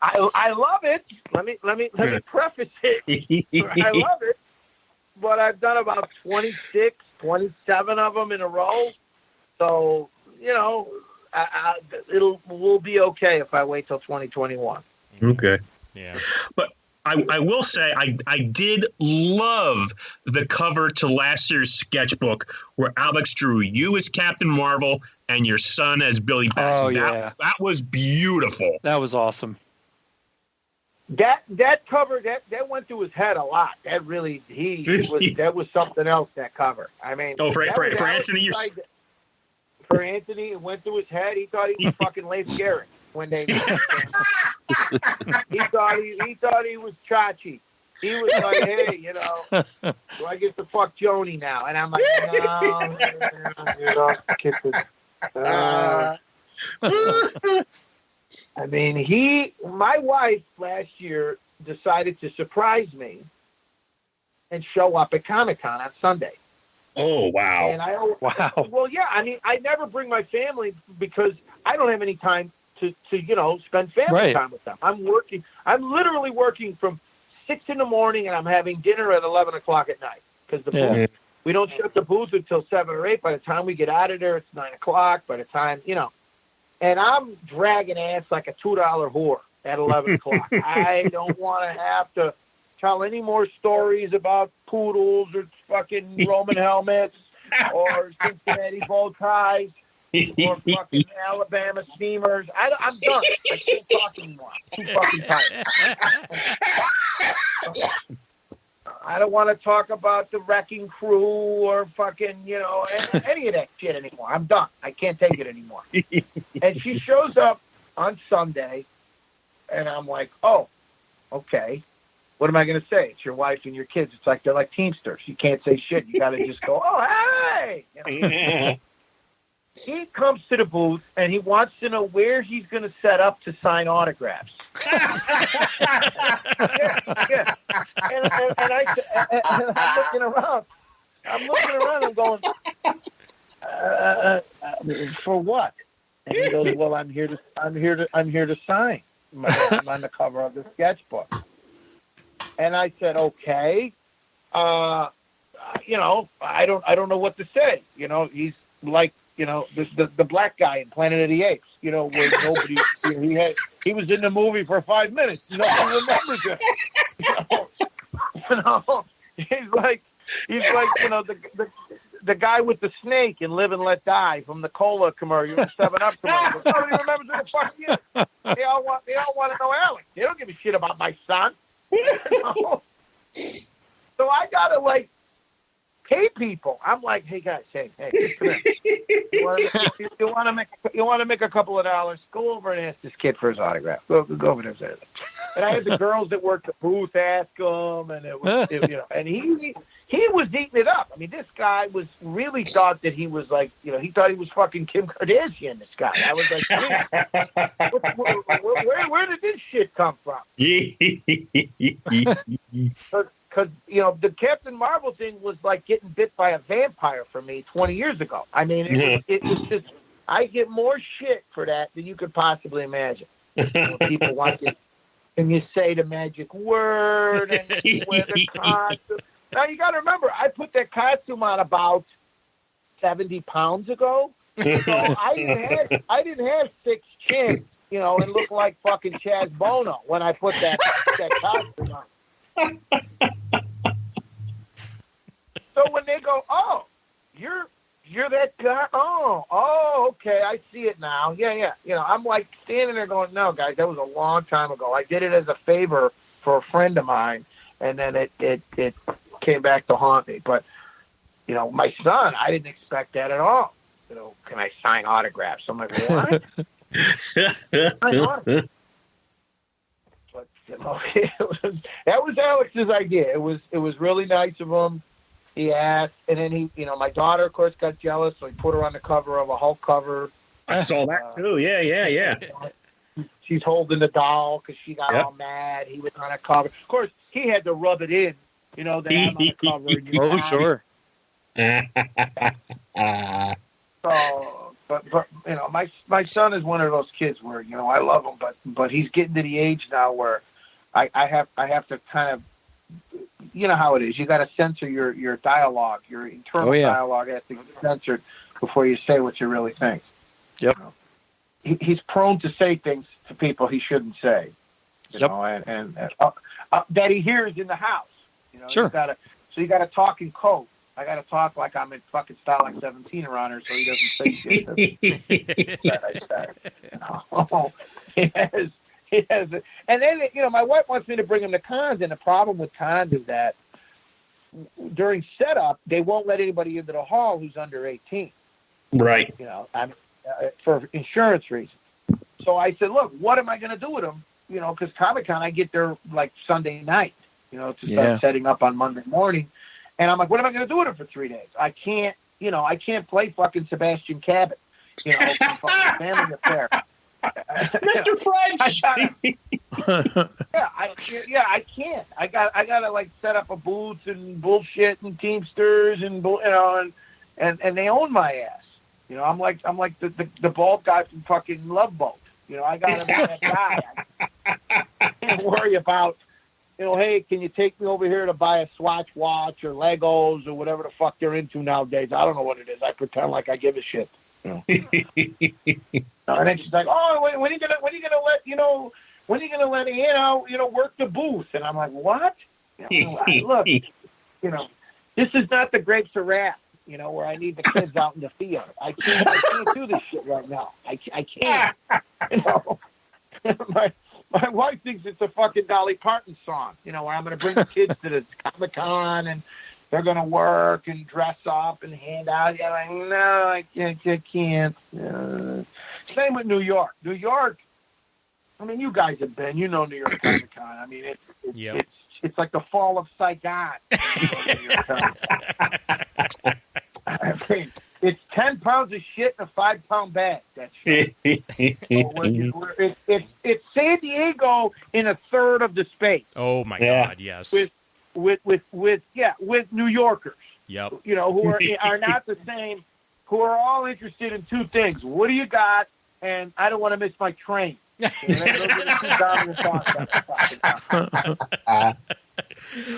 I love it. Let me preface it. I love it. But I've done about 26, 27 of them in a row. So, we'll be okay if I wait till 2021. Okay. Yeah. But I will say I did love the cover to last year's sketchbook where Alex drew you as Captain Marvel and your son as Billy Batson. Oh, yeah. That was beautiful. That was awesome. That cover that went through his head a lot. That really that was something else. That cover. I mean, for Anthony, for Anthony, it went through his head. He thought he was fucking Leif Garrett when they. He thought he was Chachi. He was like, hey, do I get to fuck Joni now? And I'm like, no, I mean, my wife last year decided to surprise me and show up at Comic-Con on Sunday. Oh, wow. And well, yeah, I mean, I never bring my family because I don't have any time to spend family time with them. I'm literally working from 6 in the morning and I'm having dinner at 11 o'clock at night because we don't shut the booth until 7 or 8. By the time we get out of there, it's 9 o'clock. By the time, and I'm dragging ass like a $2 whore at 11 o'clock. I don't want to have to tell any more stories about poodles or fucking Roman helmets or Cincinnati bow ties or fucking Alabama steamers. I'm done. I can't talk anymore. I'm too fucking tired. I don't want to talk about the Wrecking Crew or fucking, any of that shit anymore. I'm done. I can't take it anymore. And she shows up on Sunday, and I'm like, oh, okay. What am I going to say? It's your wife and your kids. It's like they're like Teamsters. You can't say shit. You got to just go, oh, hey! He comes to the booth, and he wants to know where he's going to set up to sign autographs. Yeah. And I'm looking around. I'm going, for what? And he goes, well, I'm here to sign. I'm on the cover of the sketchbook. And I said, okay. I don't know what to say. He's like, the black guy in Planet of the Apes, where nobody, he was in the movie for 5 minutes. Nobody remembers him. He's like, the guy with the snake in Live and Let Die from the Cola commercial, the 7-Up commercial. Nobody remembers who the fuck he is. They all want to know Alex. They don't give a shit about my son. So I gotta pay people. I'm like, hey guys, hey, come here. You want to make a couple of dollars? Go over and ask this kid for his autograph. Go over there. And I had the girls that worked the booth ask him, and and he was eating it up. I mean, this guy was really thought that he was like, he thought he was fucking Kim Kardashian. This guy. I was like, where did this shit come from? Because, the Captain Marvel thing was like getting bit by a vampire for me 20 years ago. I mean, it was just, I get more shit for that than you could possibly imagine. People want you, and you say the magic word, and you wear the costume. Now, you got to remember, I put that costume on about 70 pounds ago. So I didn't have 6 chins, and look like fucking Chaz Bono when I put that costume on. So when they go, oh, you're that guy. Oh, okay, I see it now. Yeah. I'm like standing there going, no, guys, that was a long time ago. I did it as a favor for a friend of mine, and then it came back to haunt me. But my son, I didn't expect that at all. Can I sign autographs? I'm like, what? But that was Alex's idea. It was really nice of him. He asked, and then my daughter, of course, got jealous, so he put her on the cover of a Hulk cover. I saw that too. Yeah. She's holding the doll because she got all mad. He was on a cover. Of course, he had to rub it in, that I'm on the cover. Oh, sure. So, but my son is one of those kids where I love him, but he's getting to the age now where I have to kind of, how it is. You got to censor your dialogue, your internal dialogue has to get censored before you say what you really think. Yep. He's prone to say things to people he shouldn't say. And that he hears in the house. Sure. You got to talk in code. I got to talk like I'm in fucking style like 17 around her so he doesn't say shit. He has it. And then, my wife wants me to bring him to cons, and the problem with cons is that during setup, they won't let anybody into the hall who's under 18. Right. For insurance reasons. So I said, look, what am I going to do with him? Because Comic-Con, I get there like Sunday night, to start setting up on Monday morning. And I'm like, what am I going to do with him for 3 days? I can't play fucking Sebastian Cabot, from fucking Family Affair. Mr. French. I can't. I gotta like set up a booth and bullshit and Teamsters and and they own my ass. I'm like the bald guy from fucking Love Boat. I gotta be that guy. I can't worry about hey, can you take me over here to buy a Swatch watch or Legos or whatever the fuck they're into nowadays? I don't know what it is. I pretend like I give a shit. And then she's like, "Oh, when are you gonna let Anna, work the booth?" And I'm like, "What? Look, this is not the Grapes of Wrath, where I need the kids out in the field. I can't do this shit right now. I can't. My wife thinks it's a fucking Dolly Parton song, where I'm going to bring the kids to the Comic-Con and they're going to work and dress up and hand out. I'm like, no, I can't. Same with New York. New York, I mean, you guys have been, New York Comic-Con. I mean, it's like the fall of Saigon. I mean, it's 10 pounds of shit in a 5-pound bag. That's shit. It's San Diego in a third of the space. Oh my God! Yes. With New Yorkers. Yep. Who are not the same. Who are all interested in 2 things. What do you got? And I don't want to miss my train. Those are the 2 dominant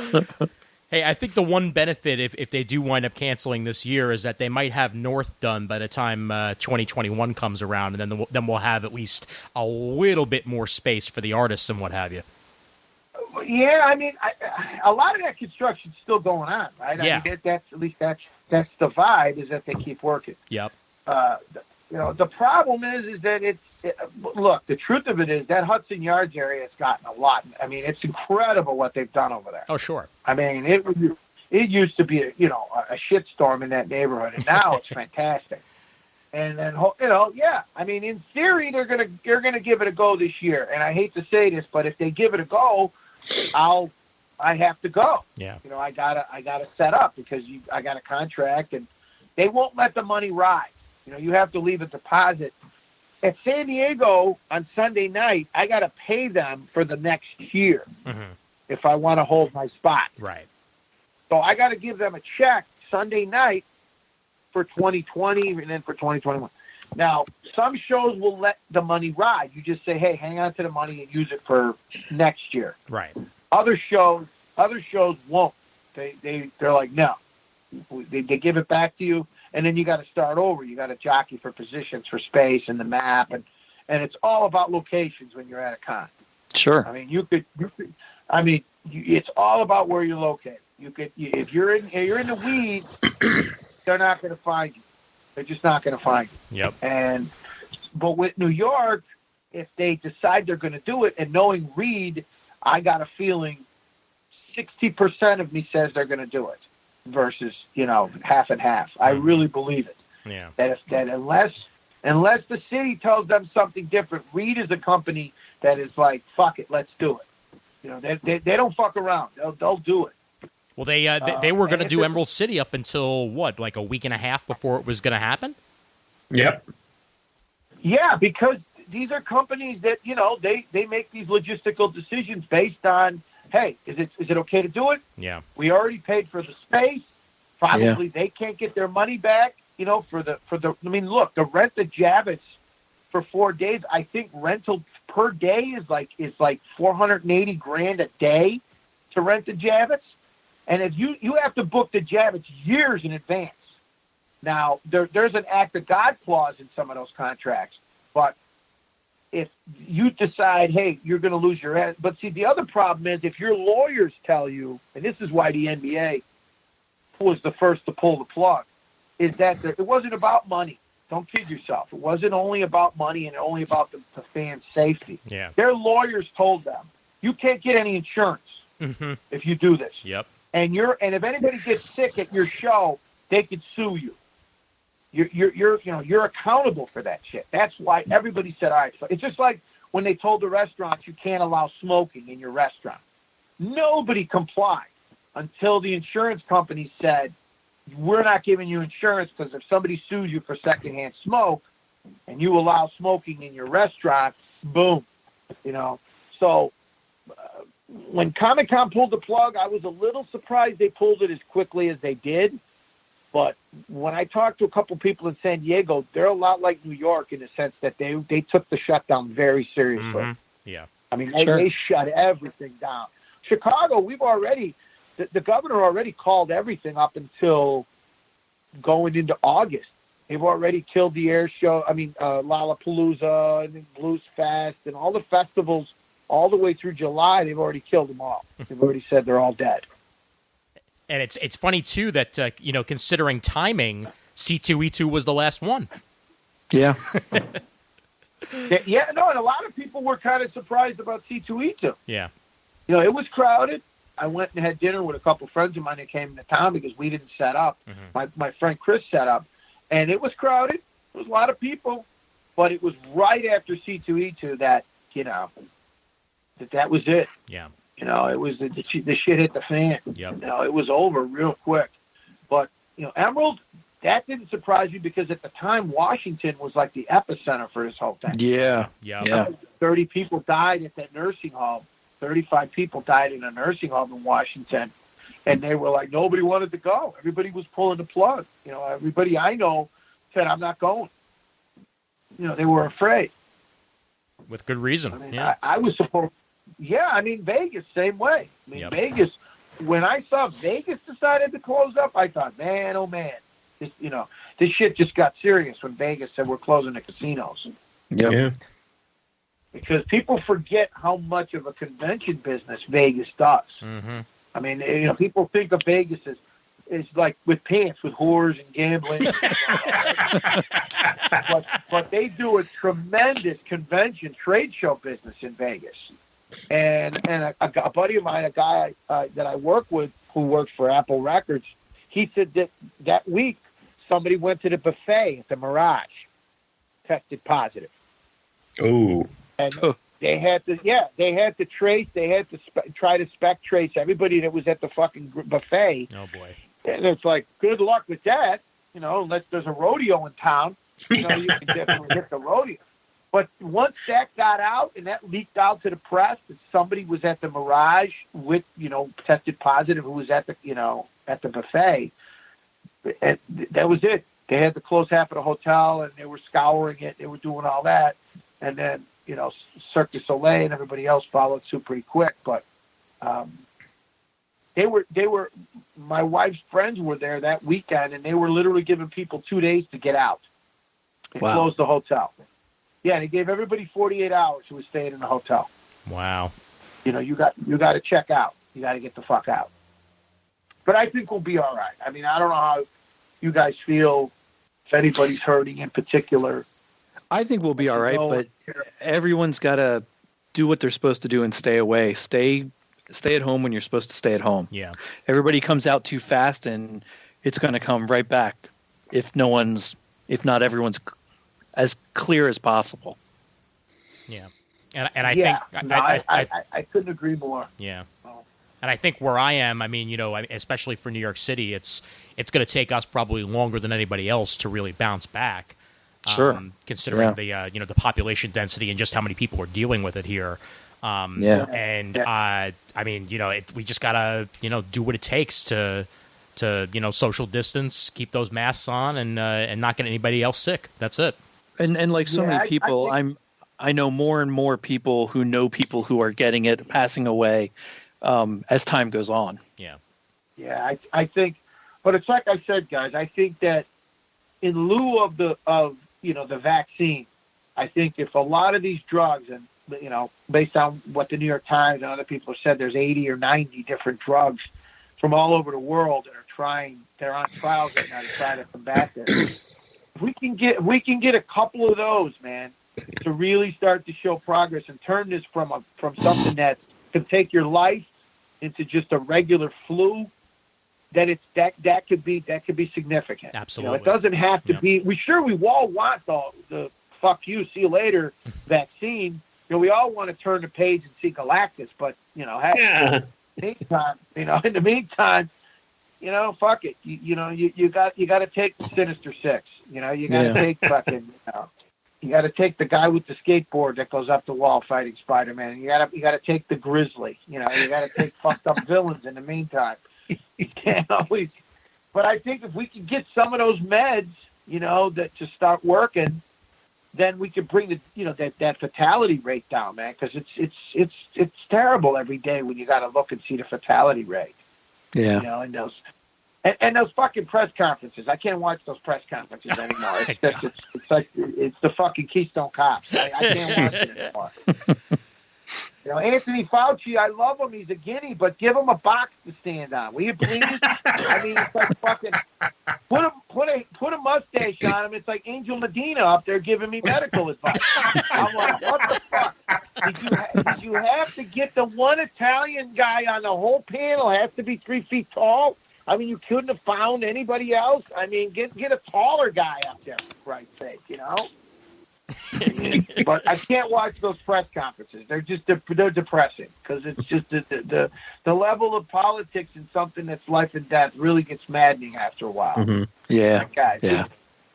thoughts. Hey, I think the one benefit, if they do wind up canceling this year, is that they might have North done by the time 2021 comes around, and then we'll have at least a little bit more space for the artists and what have you. Yeah, I mean, a lot of that construction's still going on, right? Yeah. I mean, that's the vibe, is that they keep working. Yep. The problem is that look, the truth of it is that Hudson Yards area has gotten a lot. I mean, it's incredible what they've done over there. Oh, sure. I mean, it it used to be a shitstorm in that neighborhood, and now it's fantastic. And then I mean, in theory, they're gonna give it a go this year. And I hate to say this, but if they give it a go, I have to go. Yeah. I gotta set up because I got a contract, and they won't let the money ride. You have to leave a deposit. At San Diego on Sunday night, I got to pay them for the next year if I want to hold my spot. Right. So I got to give them a check Sunday night for 2020 and then for 2021. Now, some shows will let the money ride. You just say, hey, hang on to the money and use it for next year. Right. Other shows won't. They're like, no. They give it back to you, and then you got to start over. You got to jockey for positions, for space, and the map, and it's all about locations when you're at a con. Sure. I mean, it's all about where you're located. If you're in the weeds, they're not going to find you. They're just not going to find you. Yep. But with New York, if they decide they're going to do it, and knowing Reed, I got a feeling 60% of me says they're going to do it. Versus, half and half. I really believe it. Yeah. That unless the city tells them something different, Reed is a company that is like, fuck it, let's do it. They don't fuck around. They'll do it. Well, they were going to do Emerald City up until what, like a week and a half before it was going to happen? Yep. Yeah, because these are companies that they make these logistical decisions based on, hey, is it okay to do it? Yeah. We already paid for the space. Probably they can't get their money back, for the I mean, look, to rent the Javits for 4 days, I think rental per day is like $480,000 a day to rent the Javits. And if you have to book the Javits years in advance. Now, there's an act of God clause in some of those contracts, but if you decide, hey, you're going to lose your head. But see, the other problem is if your lawyers tell you, and this is why the NBA was the first to pull the plug, is that it wasn't about money. Don't kid yourself. It wasn't only about money and only about the fans' safety. Yeah. Their lawyers told them, you can't get any insurance if you do this. Yep. And if anybody gets sick at your show, they could sue you. You're accountable for that shit. That's why everybody said, all right. So it's just like when they told the restaurants you can't allow smoking in your restaurant. Nobody complied until the insurance company said, we're not giving you insurance because if somebody sues you for secondhand smoke and you allow smoking in your restaurant, boom. So when Comic-Con pulled the plug, I was a little surprised they pulled it as quickly as they did. But when I talked to a couple people in San Diego, they're a lot like New York in the sense that they took the shutdown very seriously. Yeah. I mean, they shut everything down. Chicago, the governor already called everything up until going into August. They've already killed the air show. I mean, Lollapalooza and Blues Fest and all the festivals all the way through July. They've already killed them all. They've already said they're all dead. And it's funny, too, that, considering timing, C2E2 was the last one. Yeah. And a lot of people were kind of surprised about C2E2. Yeah. It was crowded. I went and had dinner with a couple friends of mine that came into town because we didn't set up. My friend Chris set up. And it was crowded. There was a lot of people. But it was right after C2E2 that, that was it. Yeah. It was the shit hit the fan. Yep. It was over real quick. But, Emerald, that didn't surprise me because at the time, Washington was like the epicenter for this whole thing. Yeah. 30 people died at that nursing home. 35 people died in a nursing home in Washington. And they were like, nobody wanted to go. Everybody was pulling the plug. Everybody I know said, I'm not going. They were afraid. With good reason. I mean, I was supposed. Yeah, I mean, Vegas, same way. I mean, Vegas, when I saw Vegas decided to close up, I thought, man, oh, man. This shit just got serious when Vegas said we're closing the casinos. Yeah. Because people forget how much of a convention business Vegas does. I mean, people think of Vegas as like with pants, with whores and gambling. but they do a tremendous convention trade show business in Vegas. And a buddy of mine, a guy that I work with, who works for Apple Records, he said that week somebody went to the buffet at the Mirage, tested positive. Oh. And they had to try to spec trace everybody that was at the fucking buffet. Oh boy. And it's like, good luck with that, unless there's a rodeo in town, you can definitely hit the rodeo. But once that got out and that leaked out to the press that somebody was at the Mirage with, tested positive, who was at the buffet, and that was it. They had to close half of the hotel, and they were scouring it. They were doing all that. And then, Cirque du Soleil and everybody else followed suit pretty quick. But my wife's friends were there that weekend, and they were literally giving people 2 days to get out and close the hotel. Yeah, they gave everybody 48 hours who was staying in the hotel. Wow. You got to check out. You got to get the fuck out. But I think we'll be all right. I mean, I don't know how you guys feel, if anybody's hurting in particular. I think we'll be all right, but everyone's got to do what they're supposed to do and stay away. Stay at home when you're supposed to stay at home. Yeah. Everybody comes out too fast, and it's going to come right back if not everyone's as clear as possible. Yeah. And I think I couldn't agree more. Yeah. And I think where I am, I mean, especially for New York City, it's going to take us probably longer than anybody else to really bounce back. Sure. Considering the population density and just how many people are dealing with it here. And I mean, we just gotta do what it takes to social distance, keep those masks on, and not get anybody else sick. That's it. And like so many people, I know more and more people who know people who are getting it, passing away as time goes on. Yeah. Yeah, I think, but it's like I said, guys. I think that in lieu of the vaccine, I think if a lot of these drugs, and based on what the New York Times and other people have said, there's 80 or 90 different drugs from all over the world that they're on trials right now to try to combat this. If we can get a couple of those, man, to really start to show progress and turn this from something that could take your life into just a regular flu, that could be significant. Absolutely. It doesn't have to be. We all want the fuck you, see you later vaccine. We all want to turn the page and see Galactus, but in the meantime, fuck it. You got to take the Sinister Six. You got to take fucking. You got to take the guy with the skateboard that goes up the wall fighting Spider-Man. You got to take the Grizzly. You got to take fucked up villains in the meantime. You can't always. But I think if we can get some of those meds, that to start working, then we can bring that fatality rate down, man. Because it's terrible every day when you got to look and see the fatality rate. Yeah. And those fucking press conferences. I can't watch those press conferences anymore. It's the fucking Keystone Cops. I can't watch it anymore. Anthony Fauci, I love him. He's a guinea, but give him a box to stand on. Will you please? I mean, it's like fucking put a mustache on him. It's like Angel Medina up there giving me medical advice. I'm like, what the fuck? Did you have to get the one Italian guy on the whole panel? Has to be 3 feet tall. I mean, you couldn't have found anybody else. I mean, get a taller guy up there, for Christ's sake, But I can't watch those press conferences. They're depressing because it's just the level of politics in something that's life and death really gets maddening after a while. Mm-hmm. Yeah, like, guys,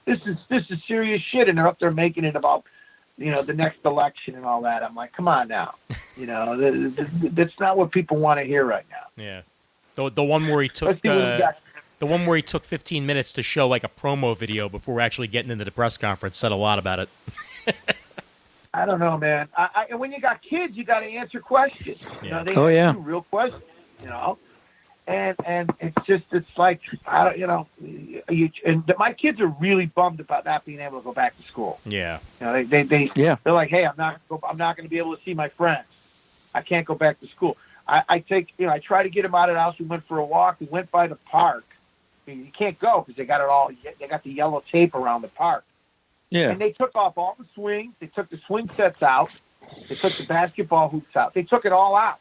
this is serious shit, and they're up there making it about the next election and all that. I'm like, come on now, that's not what people want to hear right now. Yeah. The one where he took the one where he took 15 minutes to show like a promo video before actually getting into the press conference said a lot about it. I don't know, man. And when you got kids, you got to answer questions. Yeah. They ask you real questions. And it's like my kids are really bummed about not being able to go back to school. Yeah. They're like, hey, I'm not going to be able to see my friends. I can't go back to school. I try to get them out of the house. We went for a walk. We went by the park. I mean, you can't go because they got the yellow tape around the park. Yeah. And they took off all the swings. They took the swing sets out. They took the basketball hoops out. They took it all out.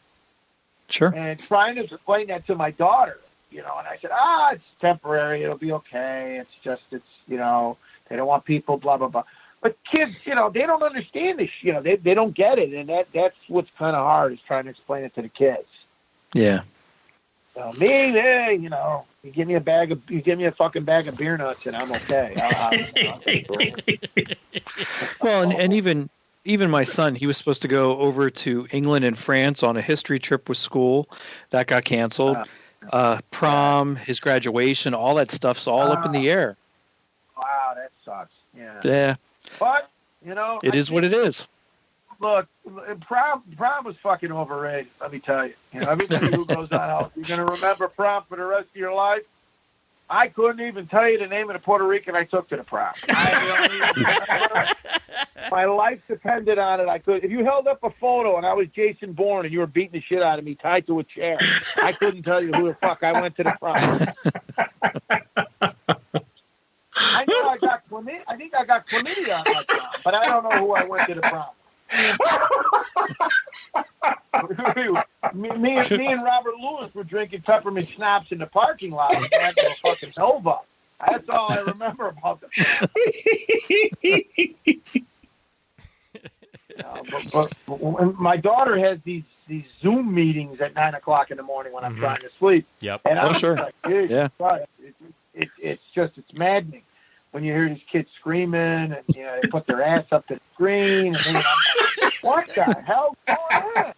Sure. And trying to explain that to my daughter, And I said, it's temporary. It'll be okay. It's they don't want people, blah, blah, blah. But kids, they don't understand this. They don't get it. And that's what's kind of hard is trying to explain it to the kids. Yeah. So you give me a fucking bag of beer nuts and I'm okay. Well, and even my son, he was supposed to go over to England and France on a history trip with school. That got canceled. Prom, his graduation, all that stuff's all up in the air. Wow, that sucks. Yeah. Yeah. But, it is what it is. Look, prom was fucking overrated, let me tell you. Everybody who goes on out, you're going to remember prom for the rest of your life. I couldn't even tell you the name of the Puerto Rican I took to the prom. My life depended on it. If you held up a photo and I was Jason Bourne and you were beating the shit out of me tied to a chair, I couldn't tell you who the fuck I went to the prom. I know I got chlamydia. I think I got chlamydia on my prom, but I don't know who I went to the prom. me and Robert Lewis were drinking peppermint schnapps in the parking lot back to a fucking Nova. That's all I remember about the prom. But my daughter has these Zoom meetings at 9:00 in the morning when I'm trying to sleep. Yep. And I'm sure. like, dude, Yeah. It's maddening when you hear these kids screaming and they put their ass up to the screen and then I'm like, what the hell going on?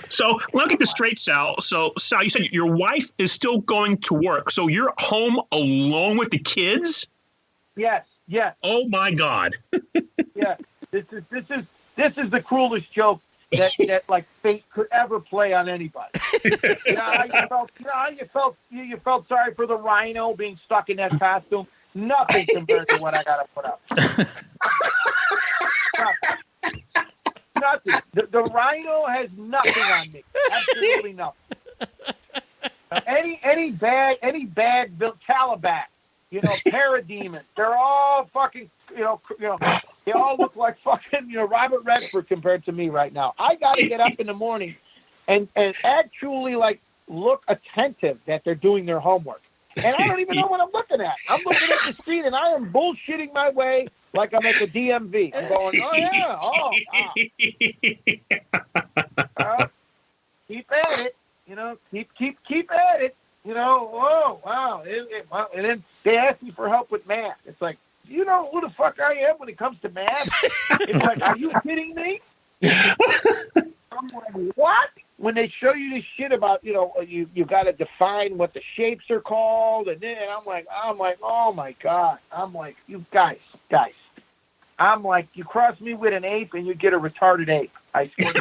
So let me get this straight, Sal. So Sal, you said your wife is still going to work, so you're home alone with the kids? Yes. Oh my God. Yeah. This is the cruelest joke that like fate could ever play on anybody. You felt sorry for the rhino being stuck in that costume. Nothing compared to what I got to put up. Nothing. The rhino has nothing on me. Absolutely nothing. Any bad built Calabash, parademons. They're all fucking, they all look like fucking, Robert Redford compared to me right now. I got to get up in the morning and actually look attentive that they're doing their homework. And I don't even know what I'm looking at. I'm looking at the screen and I am bullshitting my way like I'm at the DMV. I'm going, keep at it, keep at it, whoa, wow. And then they ask me for help with math. It's like, you know who the fuck I am when it comes to math? It's like, are you kidding me? I'm like, what? When they show you this shit about, you got to define what the shapes are called, and then I'm like, oh my God. I'm like, you guys. I'm like, you cross me with an ape and you get a retarded ape. I swear to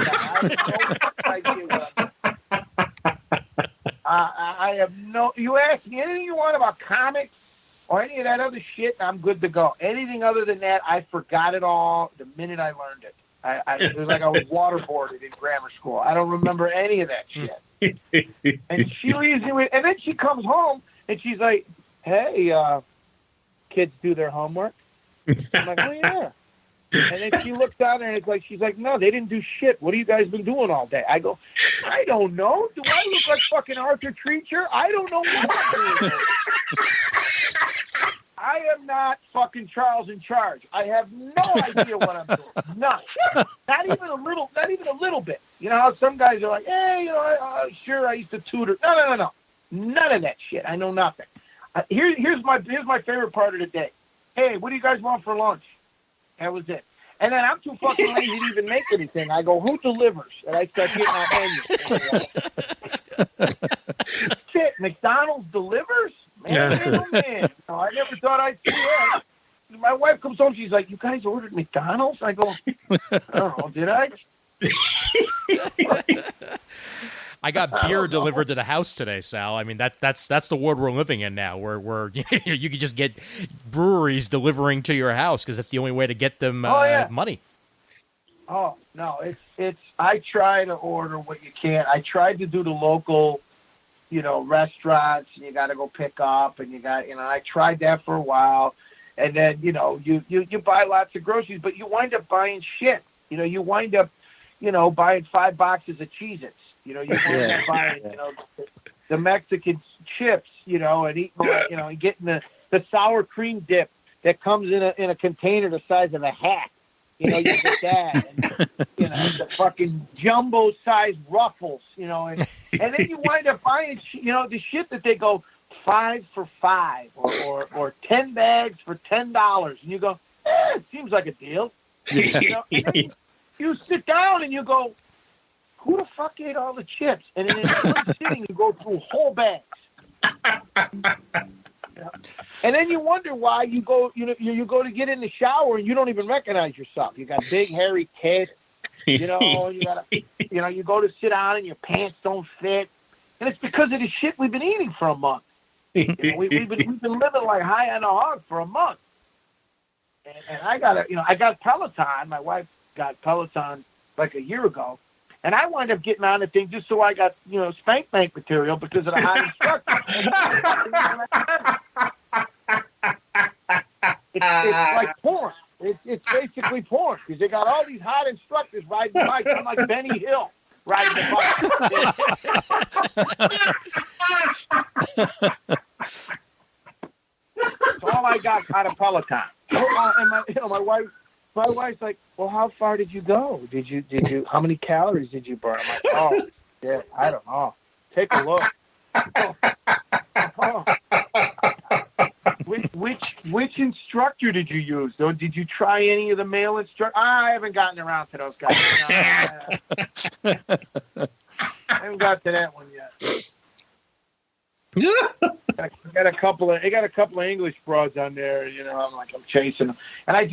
God. I have no. You ask me anything you want about comics or any of that other shit, I'm good to go. Anything other than that, I forgot it all the minute I learned it. It was like I was waterboarded in grammar school. I don't remember any of that shit. And she leaves me with, and then she comes home and she's like, "Hey, kids do their homework." I'm like, "Oh yeah." And then she looks down there and it's like, she's like, "No, they didn't do shit. What have you guys been doing all day?" I go, "I don't know. Do I look like fucking Arthur Treacher? I don't know what I'm doing." I am not fucking Charles in Charge. I have no idea what I'm doing. None. Not even a little bit. You know how some guys are like, "Hey, sure, I used to tutor." No. None of that shit. I know nothing. Here's my favorite part of the day. "Hey, what do you guys want for lunch?" That was it. And then I'm too fucking lazy to even make anything. I go, "Who delivers?" And I start getting our menu. Shit, McDonald's delivers? Man, oh man. No, I never thought I'd see that. My wife comes home, she's like, "You guys ordered McDonald's?" I go, "I don't know, did I?" I got beer delivered to the house today, Sal. I mean, that's the world we're living in now, where you can just get breweries delivering to your house because that's the only way to get them money. Oh no, it's. I try to order what you can. I tried to do the local, restaurants, and you got to go pick up, and you got, I tried that for a while, and then you buy lots of groceries, but you wind up buying shit. You wind up, buying 5 boxes of Cheez-Its. You wind up buying, the Mexican chips, and eating, and getting the sour cream dip that comes in a container the size of a hat. You get that, and the fucking jumbo-sized Ruffles, and then you wind up buying, the shit that they go 5 for $5 or 10 bags for $10, and you go, it seems like a deal. And then you sit down and you go, who the fuck ate all the chips? And then in one sitting, you go through whole bags. And then you wonder why you go, you go to get in the shower and you don't even recognize yourself. You got big hairy tits, you gotta, you go to sit down and your pants don't fit, and it's because of the shit we've been eating for a month. We've been living like high on the hog for a month. And I got Peloton. My wife got Peloton like a year ago, and I wound up getting on the thing just so I got spank bank material because of the high instructor. It's like porn. It's basically porn because they got all these hot instructors riding bikes. I'm like Benny Hill riding the bike. That's all I got out of Peloton. And my wife's like, well, how far did you go? Did you? How many calories did you burn? I'm like, oh, shit, I don't know. Take a look. Which instructor did you use? Though, did you try any of the male instructors? I haven't gotten around to those guys. No, I haven't got to that one yet. I got a couple of English broads on there. I'm chasing them, and I'm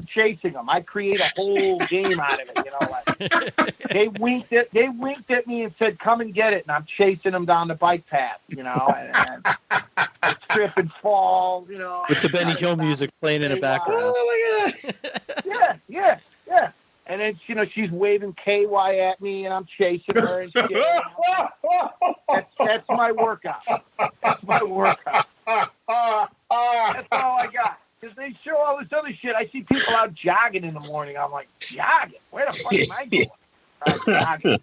chasing them. I create a whole game out of it. They winked at me and said, "Come and get it," and I'm chasing them down the bike path. And I trip and fall. With the Benny Hill music playing in the background. Oh my god! Yeah. And then she's waving KY at me, and I'm chasing her and shit. That's my workout. That's my workout. That's all I got. Because they show all this other shit. I see people out jogging in the morning. I'm like, jogging? Where the fuck am I going? I'm jogging.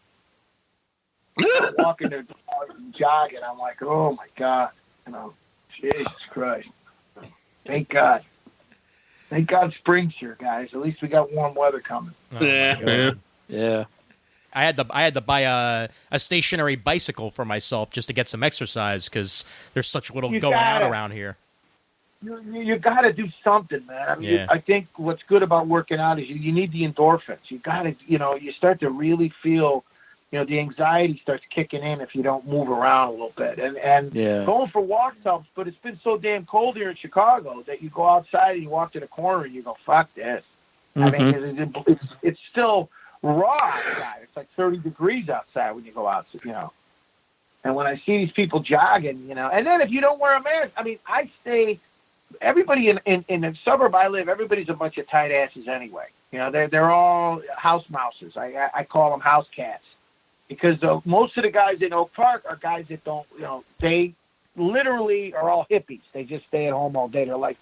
Walking their dog and jogging. I'm like, oh my god. Jesus Christ. Thank God. Thank God spring's here, guys. At least we got warm weather coming. Yeah. I had to buy a stationary bicycle for myself just to get some exercise because there's such little going out around here. You got to do something, man. I think what's good about working out is you need the endorphins. You got to, you start to really feel, the anxiety starts kicking in if you don't move around a little bit. And going for walks helps, but it's been so damn cold here in Chicago that you go outside and you walk to the corner and you go, fuck this. Mm-hmm. I mean, it's still raw outside. It's like 30 degrees outside when you go out, And when I see these people jogging, and then if you don't wear a mask, I mean, everybody in the suburb I live, everybody's a bunch of tight asses anyway. They're all house mouses. I call them house cats. Because most of the guys in Oak Park are guys that don't, they literally are all hippies. They just stay at home all day. They're like,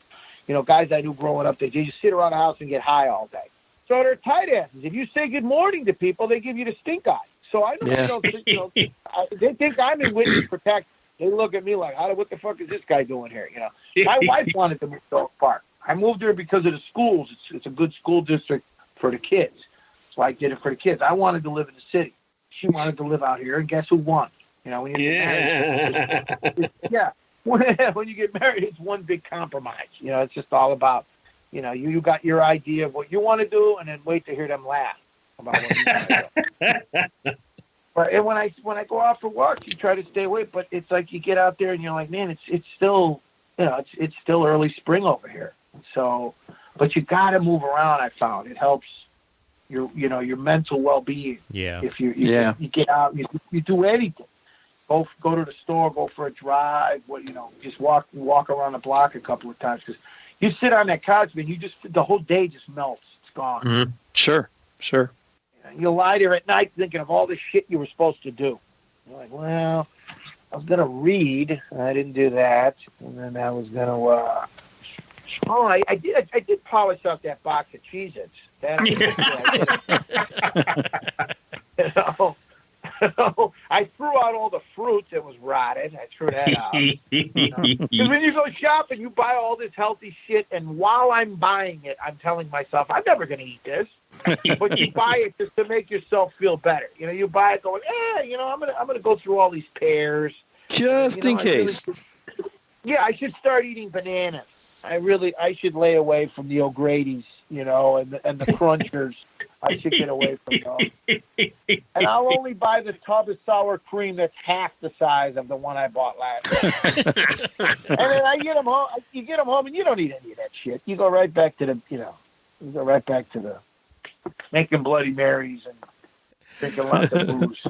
guys I knew growing up, they just sit around the house and get high all day. So they're tight asses. If you say good morning to people, they give you the stink eye. So I don't, they think I'm in witness protection. They look at me like, what the fuck is this guy doing here? My wife wanted to move to Oak Park. I moved there because of the schools. It's a good school district for the kids. So I did it for the kids. I wanted to live in the city. She wanted to live out here, and guess who won? When you get married, when you get married, it's one big compromise. It's just all about, you got your idea of what you want to do, and then wait to hear them laugh about what you want to do. But when I go out for walks, you try to stay away. But it's like you get out there, and you're like, man, it's still, it's still early spring over here. So, but you got to move around. I found it helps. Your mental well-being. Yeah. If you get out, you do anything. Go to the store, go for a drive. Just walk around the block a couple of times because you sit on that couch, man. The whole day just melts. It's gone. Mm-hmm. Sure. You lie there at night thinking of all the shit you were supposed to do. You're like, well, I was gonna read. I didn't do that, and then I was gonna. I did polish up that box of Cheez-Its. I threw out all the fruit that was rotted. I threw that out. Because when you go shopping, you buy all this healthy shit, and while I'm buying it, I'm telling myself, I'm never going to eat this. But you buy it just to make yourself feel better. You buy it going, I'm gonna go through all these pears. Just in case. I should start eating bananas. I should lay away from the O'Grady's, and the Crunchers. I should get away from those. And I'll only buy the tub of sour cream that's half the size of the one I bought last year. And then I get them home. You get them home, and you don't eat any of that shit. You go right back to the making Bloody Marys and drinking lots of booze.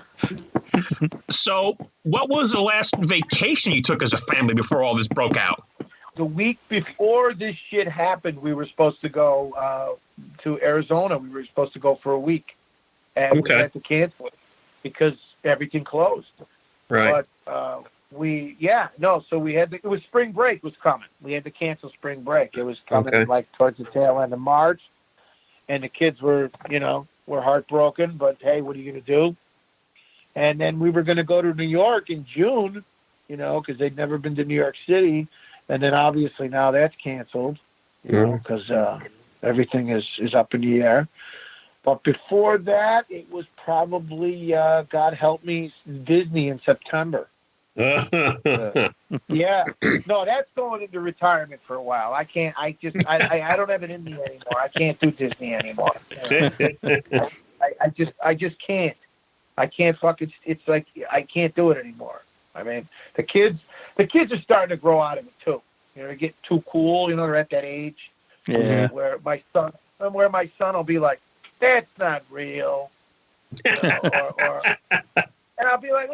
So, what was the last vacation you took as a family before all this broke out? The week before this shit happened, we were supposed to go to Arizona. We were supposed to go for a week, and we had to cancel it because everything closed. Right. But so we had to. It was spring break was coming. We had to cancel spring break. It was coming like towards the tail end of March, and the kids were heartbroken. But hey, what are you going to do? And then we were going to go to New York in June, because they'd never been to New York City. And then obviously now that's canceled, because everything is up in the air. But before that, it was probably, God help me, Disney in September. No, that's going into retirement for a while. I can't. I don't have it in me anymore. I can't do Disney anymore. I just can't. I can't fucking. It's like I can't do it anymore. I mean, the kids are starting to grow out of it too. They get too cool. They're at that age. Yeah. Where my son will be like, "That's not real," or and I'll be like,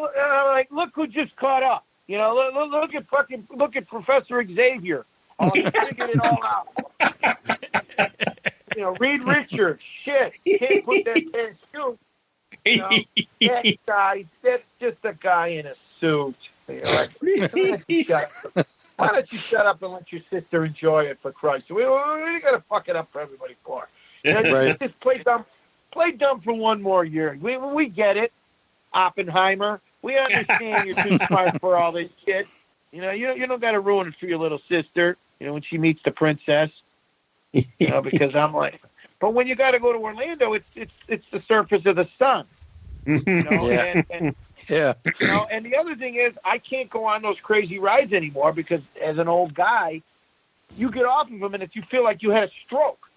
"Look who just caught up." Look at Professor Xavier. Oh, he figured it all out. Reed Richards. Shit, can't put that in his suit. That guy. That's just a guy in a suit. Why don't you shut up and let your sister enjoy it, for Christ's sake? We got to fuck it up for everybody for. Right. Just play dumb for one more year. We get it, Oppenheimer. We understand you're too smart for all this shit. You don't got to ruin it for your little sister. When she meets the princess. Because I'm like, but when you got to go to Orlando, it's the surface of the sun. Yeah. And yeah. And the other thing is, I can't go on those crazy rides anymore because as an old guy, you get off of them and you feel like you had a stroke.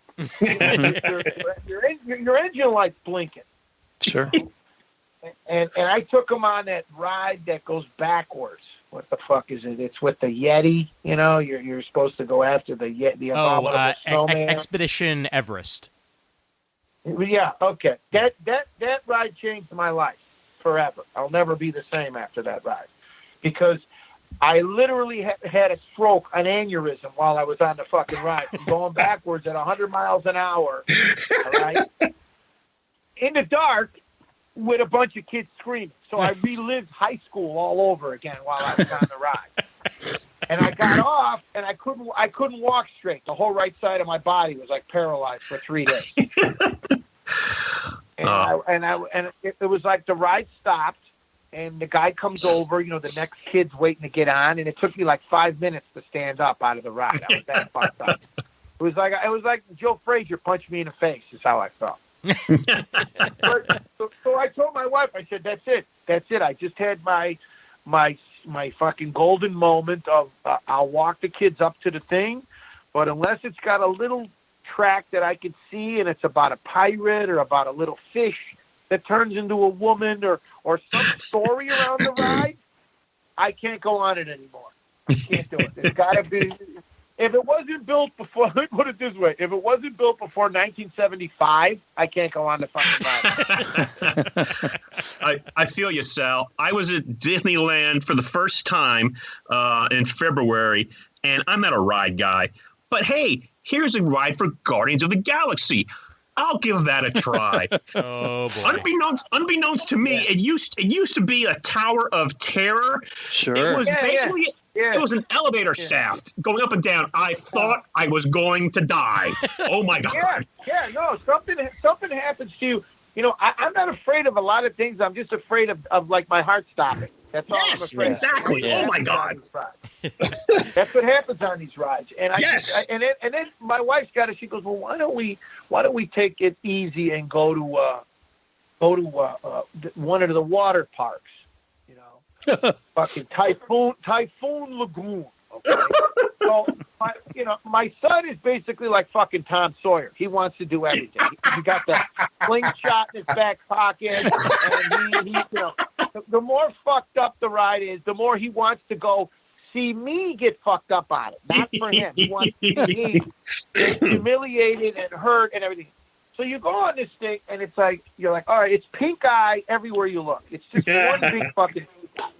Your engine light's blinking. Sure. And I took him on that ride that goes backwards. What the fuck is it? It's with the Yeti. You're supposed to go after the Yeti. The abominable snowman. Expedition Everest. Yeah. Okay. That ride changed my life forever. I'll never be the same after that ride because I literally had a stroke, an aneurysm while I was on the fucking ride, going backwards at 100 miles an hour. All right. In the dark. With a bunch of kids screaming. So I relived high school all over again while I was on the ride. And I got off and I couldn't walk straight. The whole right side of my body was like paralyzed for 3 days. And it was like the ride stopped and the guy comes over, the next kid's waiting to get on, and it took me like 5 minutes to stand up out of the ride. I was that fucked up. It was like Joe Frazier punched me in the face is how I felt. So I told my wife, I said, that's it. I just had my fucking golden moment of I'll walk the kids up to the thing, but unless it's got a little track that I can see and it's about a pirate or about a little fish that turns into a woman or some story around the ride, I can't go on it anymore. I can't do it. It's got to be. If it wasn't built before, let me put it this way: if it wasn't built before 1975, I can't go on the fucking ride. I feel you, Sal. I was at Disneyland for the first time in February, and I'm not a ride guy. But hey, here's a ride for Guardians of the Galaxy. I'll give that a try. Oh boy! Unbeknownst to me, it used to be a Tower of Terror. Sure. It was basically it was an elevator shaft going up and down. I thought I was going to die. Oh my god! No, something happens to you. I'm not afraid of a lot of things. I'm just afraid of like my heart stopping. That's all I'm afraid exactly. of. Oh my God. That's what happens on these rides. And and then my wife's got it. She goes, well, why don't we take it easy and go to one of the water parks, fucking Typhoon Lagoon. Okay. So, my son is basically like fucking Tom Sawyer. He wants to do everything. He got the slingshot in his back pocket, and he the more fucked up the ride is, the more he wants to go see me get fucked up on it. Not for him. He wants to see me get humiliated and hurt and everything. So you go on this thing, and it's like, you're like, all right, it's pink eye everywhere you look. It's just one big fucking pink eye.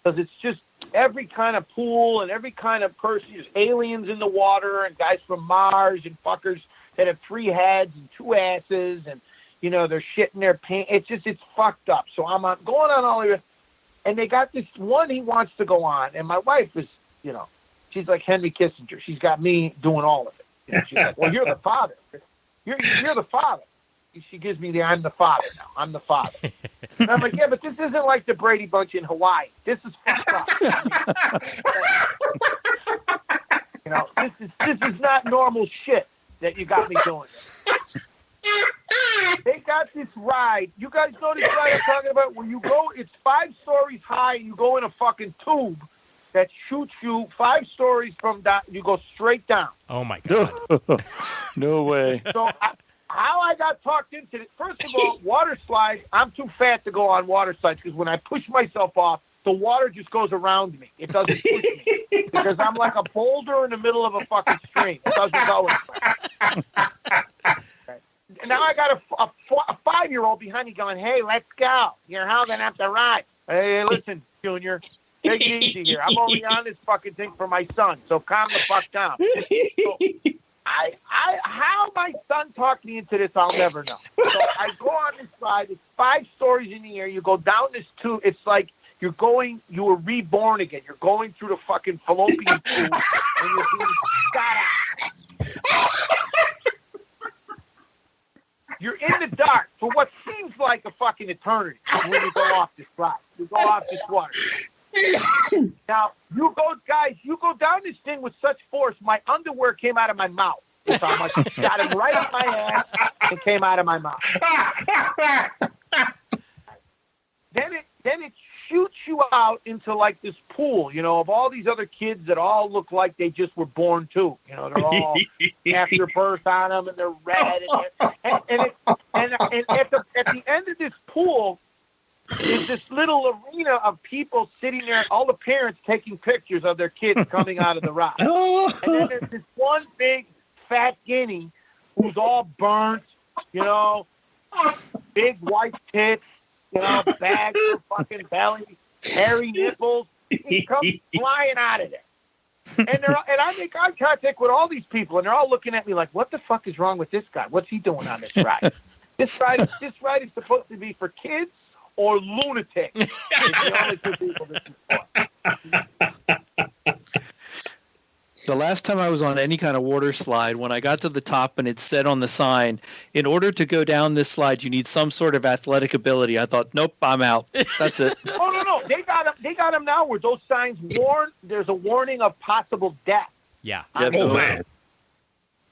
Because it's just every kind of pool and every kind of person. There's aliens in the water and guys from Mars and fuckers that have 3 heads and 2 asses and, they're shitting their pants. It's fucked up. So I'm going on all of it. And they got this one he wants to go on. And my wife is, she's like Henry Kissinger. She's got me doing all of it. She's like, well, you're the father. You're the father. She gives me I'm the father now. I'm the father. And I'm like, yeah, but this isn't like the Brady Bunch in Hawaii. This is fucked up. This is not normal shit that you got me doing. They got this ride. You guys know this ride I'm talking about? Where you go, it's 5 stories high, and you go in a fucking tube that shoots you 5 stories from down. You go straight down. Oh my God! No way. So how I got talked into it? First of all, water slides. I'm too fat to go on water slides because when I push myself off, the water just goes around me. It doesn't push me because I'm like a boulder in the middle of a fucking stream. It doesn't go in. Now I got a 5-year-old behind me going, hey, let's go. You're holding up the ride. Hey, listen, Junior, take it easy here. I'm only on this fucking thing for my son, so calm the fuck down. So how my son talked me into this, I'll never know. So I go on this ride. It's 5 stories in the air. You go down this tube. It's like you were reborn again. You're going through the fucking fallopian tube, and you're being shot out. You're in the dark for what seems like a fucking eternity when you go off this ride. You go off this water. Now, you go down this thing with such force, my underwear came out of my mouth. That's how much it shot him right up my ass and came out of my mouth. Then it shoots you out into like this pool, of all these other kids that all look like they just were born too. They're all after birth on them and they're red. And at the end of this pool is this little arena of people sitting there, all the parents taking pictures of their kids coming out of the ride. And then there's this one big fat guinea who's all burnt, big white tits, bag for fucking belly, hairy nipples. He comes flying out of there. And I make eye contact with all these people, and they're all looking at me like, what the fuck is wrong with this guy? What's he doing on this ride? This ride is supposed to be for kids or lunatics. It's the only 2 people this is for. The last time I was on any kind of water slide, when I got to the top and it said on the sign, in order to go down this slide, you need some sort of athletic ability. I thought, nope, I'm out. That's it. Oh, no. They got them now where those signs warn. There's a warning of possible death. Yeah. Man.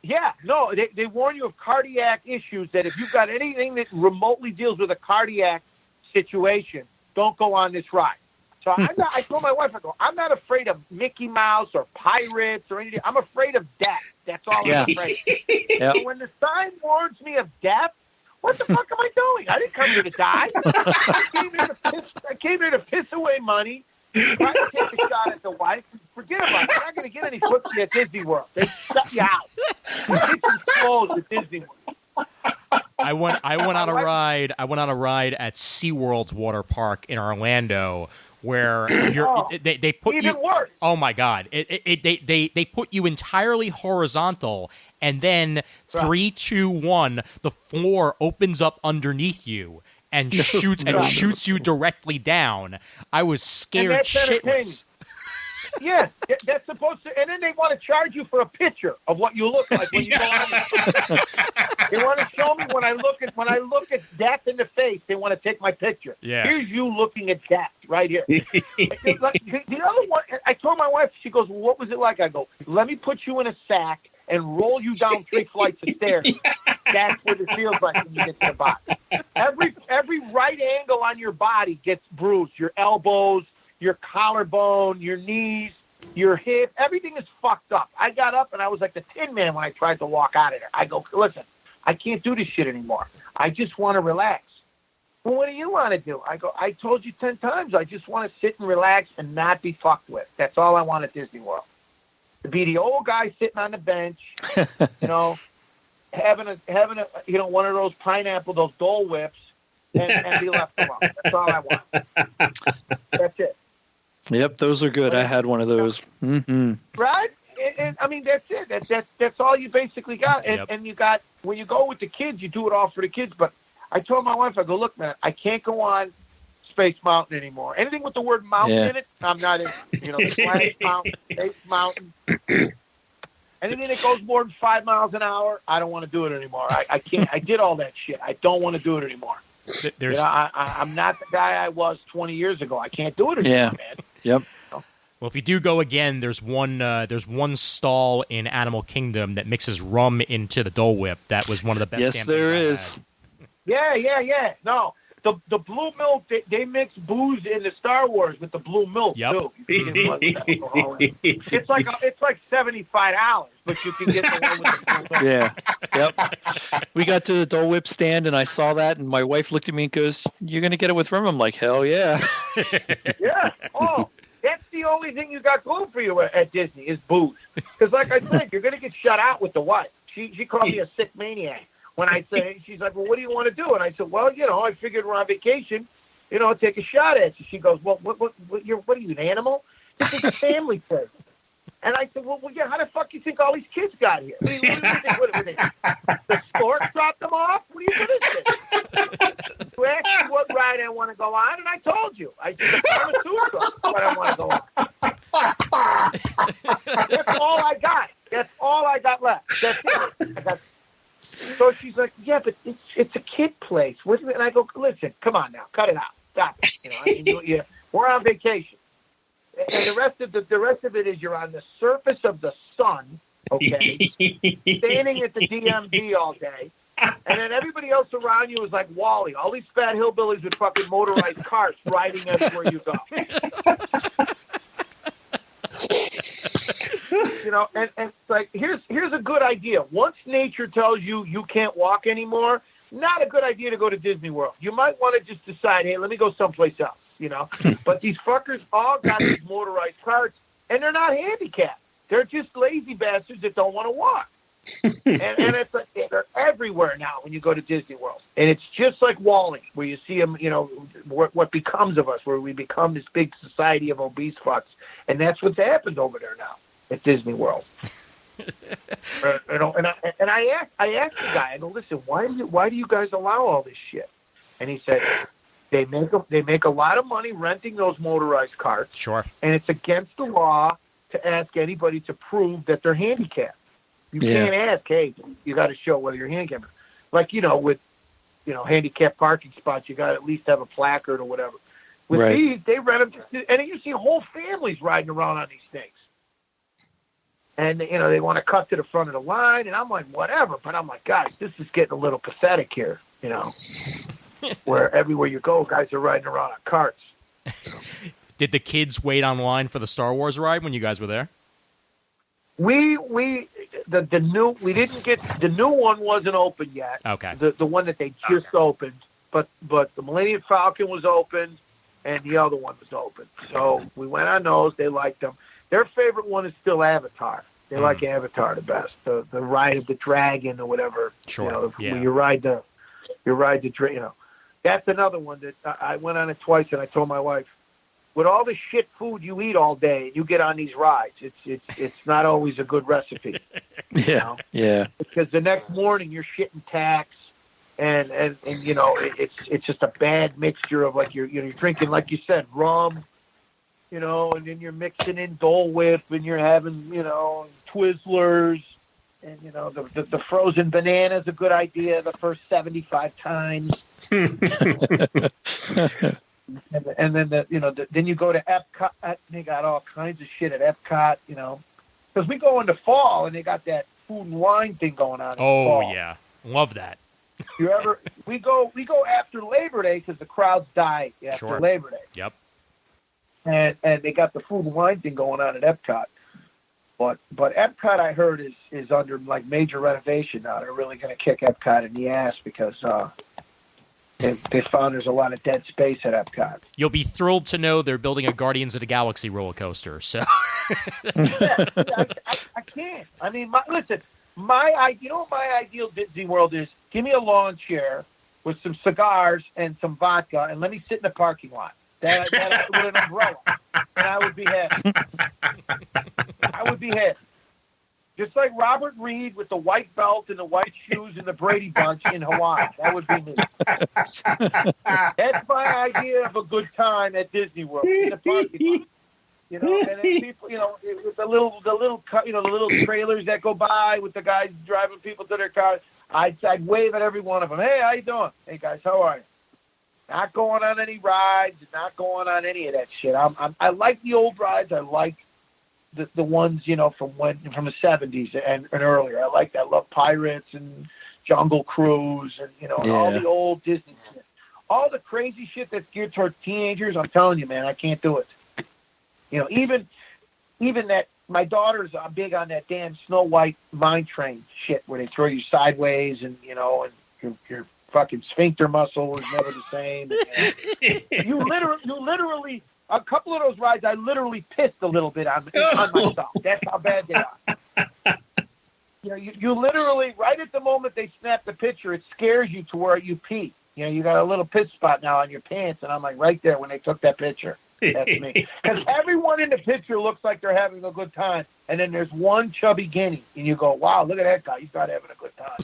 Yeah, no, they warn you of cardiac issues, that if you've got anything that remotely deals with a cardiac situation, don't go on this ride. So I told my wife, I'm not afraid of Mickey Mouse or pirates or anything. I'm afraid of death. That's all I'm afraid of. Yep. So when the sign warns me of death, what the fuck am I doing? I didn't come here to die. I came here to piss away money, try to take a shot at the wife. Forget about it. You're not going to get any footsie at Disney World. They shut you out. The kitchen's closed at Disney World. I went on a ride. I went on a ride at SeaWorld's water park in Orlando, where they put even you. Worse. Oh my God! They put you entirely horizontal, and then 3, 2, 1, the floor opens up underneath you and shoots you directly down. I was scared shitless. Yeah, that's supposed to, and then they want to charge you for a picture of what you look like when you go on. They want to show me when I look at death in the face. They want to take my picture. Yeah. Here's you looking at death right here. The other one, I told my wife. She goes, well, "What was it like?" I go, "Let me put you in a sack and roll you down 3 flights of stairs. That's what it feels like when you get to the bottom. Every right angle on your body gets bruised. Your elbows, your collarbone, your knees, your hip, everything is fucked up. I got up and I was like the Tin Man when I tried to walk out of there. I go, listen, I can't do this shit anymore. I just want to relax. Well, what do you want to do? I go, I told you 10 times. I just want to sit and relax and not be fucked with. That's all I want at Disney World. To be the old guy sitting on the bench, having a one of those those Dole Whips, and be left alone. That's all I want. That's it. Yep, those are good. I had one of those. Mm-hmm. Right? And I mean, that's it. That's all you basically got. And you got, when you go with the kids, you do it all for the kids. But I told my wife, I go, look, man, I can't go on Space Mountain anymore. Anything with the word mountain in it, I'm not in. Space Mountain, Space Mountain. Anything that goes more than 5 miles an hour, I don't want to do it anymore. I can't. I did all that shit. I don't want to do it anymore. I'm not the guy I was 20 years ago. I can't do it anymore, man. Yep. Well, if you do go again, there's one stall in Animal Kingdom that mixes rum into the Dole Whip. That was one of the best. Yes, there is. Yeah. No, the blue milk, they mix booze in the Star Wars with the blue milk too. It's like $75, but you can get the one with the blue milk. Yeah. Yep. We got to the Dole Whip stand and I saw that and my wife looked at me and goes, "You're gonna get it with rum?" I'm like, "Hell yeah." Yeah. Oh, that's the only thing you got going for you at Disney is booze. Because like I said, you're gonna get shut out with the wife. She called me a sick maniac. When I say, she's like, "Well, what do you want to do?" And I said, "Well, I figured we're on vacation, take a shot at you." She goes, "Well, what are you, an animal? This is a family place." And I said, well, yeah, how the fuck you think all these kids got here? What do you think? The stork dropped them off? What do you think? You asked me what ride I want to go on, and I told you. I said, the pharmaceutical is what I want to go on. That's all I got. That's all I got left. That's it. So she's like, "Yeah, but it's a kid place." And I go, "Listen, come on now, cut it out, stop it. We're on vacation, and the rest of it is you're on the surface of the sun, okay, standing at the DMV all day, and then everybody else around you is like Wally, all these fat hillbillies with fucking motorized carts riding everywhere you go." And it's like, here's a good idea. Once nature tells you you can't walk anymore, not a good idea to go to Disney World. You might want to just decide, hey, let me go someplace else, But these fuckers all got these motorized carts, and they're not handicapped. They're just lazy bastards that don't want to walk. and it's like, they're everywhere now when you go to Disney World. And it's just like Wally, where you see them, what becomes of us, where we become this big society of obese fucks. And that's what's happened over there now at Disney World. And I asked the guy, I go, "Listen, why do you guys allow all this shit?" And he said, they make a lot of money renting those motorized carts. Sure. And it's against the law to ask anybody to prove that they're handicapped. You can't ask, hey, you got to show whether you're handicapped. Like, with handicapped parking spots, you got to at least have a placard or whatever. With these, they rent them, and you see whole families riding around on these things. And, they want to cut to the front of the line, and I'm like, whatever. But I'm like, guys, this is getting a little pathetic here, where everywhere you go, guys are riding around on carts. Did the kids wait online for the Star Wars ride when you guys were there? The new one wasn't open yet. Okay. The one that they just opened, but the Millennium Falcon was open, and the other one was open. So we went on those. They liked them. Their favorite one is still Avatar. They like Avatar the best. The ride of the dragon or whatever. Sure. You ride the That's another one that I went on it twice, and I told my wife, with all the shit food you eat all day, you get on these rides. It's not always a good recipe. Yeah. Because the next morning you're shitting tacks, and it's just a bad mixture of like you're drinking, like you said, rum, and then you're mixing in Dole Whip, and you're having Twizzlers, And, you know, the frozen banana is a good idea the first 75 times. And then, then you go to Epcot. They got all kinds of shit at Epcot, you know. Because we go into fall, and they got that food and wine thing going on in the fall. Oh, yeah. Love that. We go after Labor Day because the crowds die after Labor Day. Yep. And they got the food and wine thing going on at Epcot. But Epcot, I heard, is under like major renovation now. They're really going to kick Epcot in the ass because they found there's a lot of dead space at Epcot. You'll be thrilled to know they're building a Guardians of the Galaxy roller coaster. So I can't. I mean, listen, you know what my ideal Disney World is? Give me a lawn chair with some cigars and some vodka, and let me sit in the parking lot. That with an umbrella, and I would be happy. I would be happy. Just like Robert Reed with the white belt and the white shoes and the Brady Bunch in Hawaii. That would be me. That's my idea of a good time at Disney World in the parking lot. You know, and then people, you know, with the little trailers that go by with the guys driving people to their cars. I'd wave at every one of them. Hey, how you doing? Hey guys, how are you? Not going on any rides, not going on any of that shit. I like the old rides. I like the ones, you know, from the 70s and earlier. I love Pirates and Jungle Cruise and, you know, all the old Disney shit. All the crazy shit that's geared toward teenagers, I'm telling you, man, I can't do it. You know, even that, my daughter's big on that damn Snow White mine train shit where they throw you sideways and, you know, and your fucking sphincter muscle was never the same. And, you literally, a couple of those rides, I literally pissed a little bit on myself. That's how bad they are. You know, you literally, right at the moment they snap the picture, it scares you to where you pee. You know, you got a little piss spot now on your pants, and I'm like right there when they took that picture. That's me. Because everyone in the picture looks like they're having a good time, and then there's one chubby guinea, and you go, wow, look at that guy. He's not having a good time.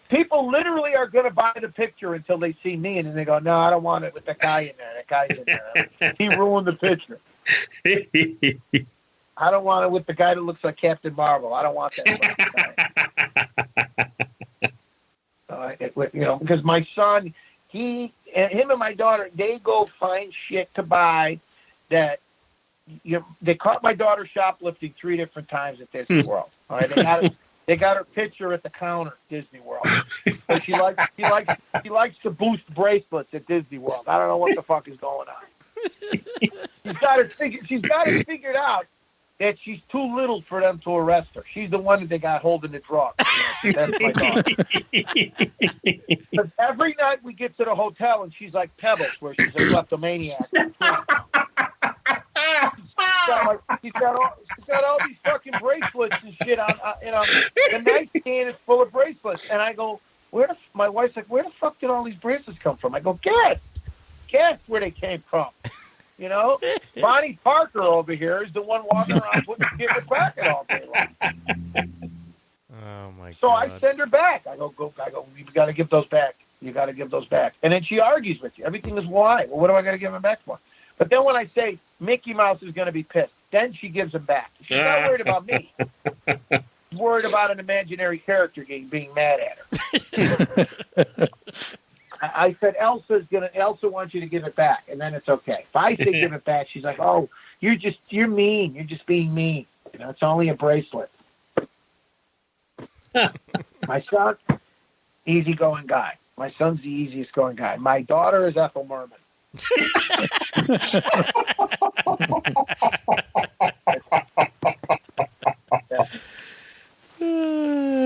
People literally are going to buy the picture until they see me, and then they go, no, I don't want it with that guy in there. That guy's in there. He ruined the picture. I don't want it with the guy that looks like Captain Marvel. I don't want that. You know, because my son, him and my daughter, they go find shit to buy that, you know, they caught my daughter shoplifting 3 different times at Disney World. All right, they got her picture at the counter at Disney World. So she likes to boost bracelets at Disney World. I don't know what the fuck is going on. She's got it figured out that she's too little for them to arrest her. She's the one that they got holding the drugs. You know, that's my daughter. Because every night we get to the hotel and she's like Pebbles, where she's a kleptomaniac. She's got all these fucking bracelets and shit on. You know, the nightstand is full of bracelets, and I go, my wife's like, where the fuck did all these bracelets come from? I go, guess where they came from. You know, Bonnie Parker over here is the one walking around putting shit in the bracket all day long. Oh my God! So I send her back. I go. You got to give those back. You got to give those back. And then she argues with you. Everything is why. Well, what do I got to give them back for? But then when I say Mickey Mouse is going to be pissed, then she gives them back. She's not worried about me. She's worried about an imaginary character being mad at her. I said, Elsa wants you to give it back, and then it's okay. If I say give it back, she's like, oh, you're mean. You're just being mean. You know, it's only a bracelet. My son, easygoing guy. My son's the easiest going guy. My daughter is Ethel Merman.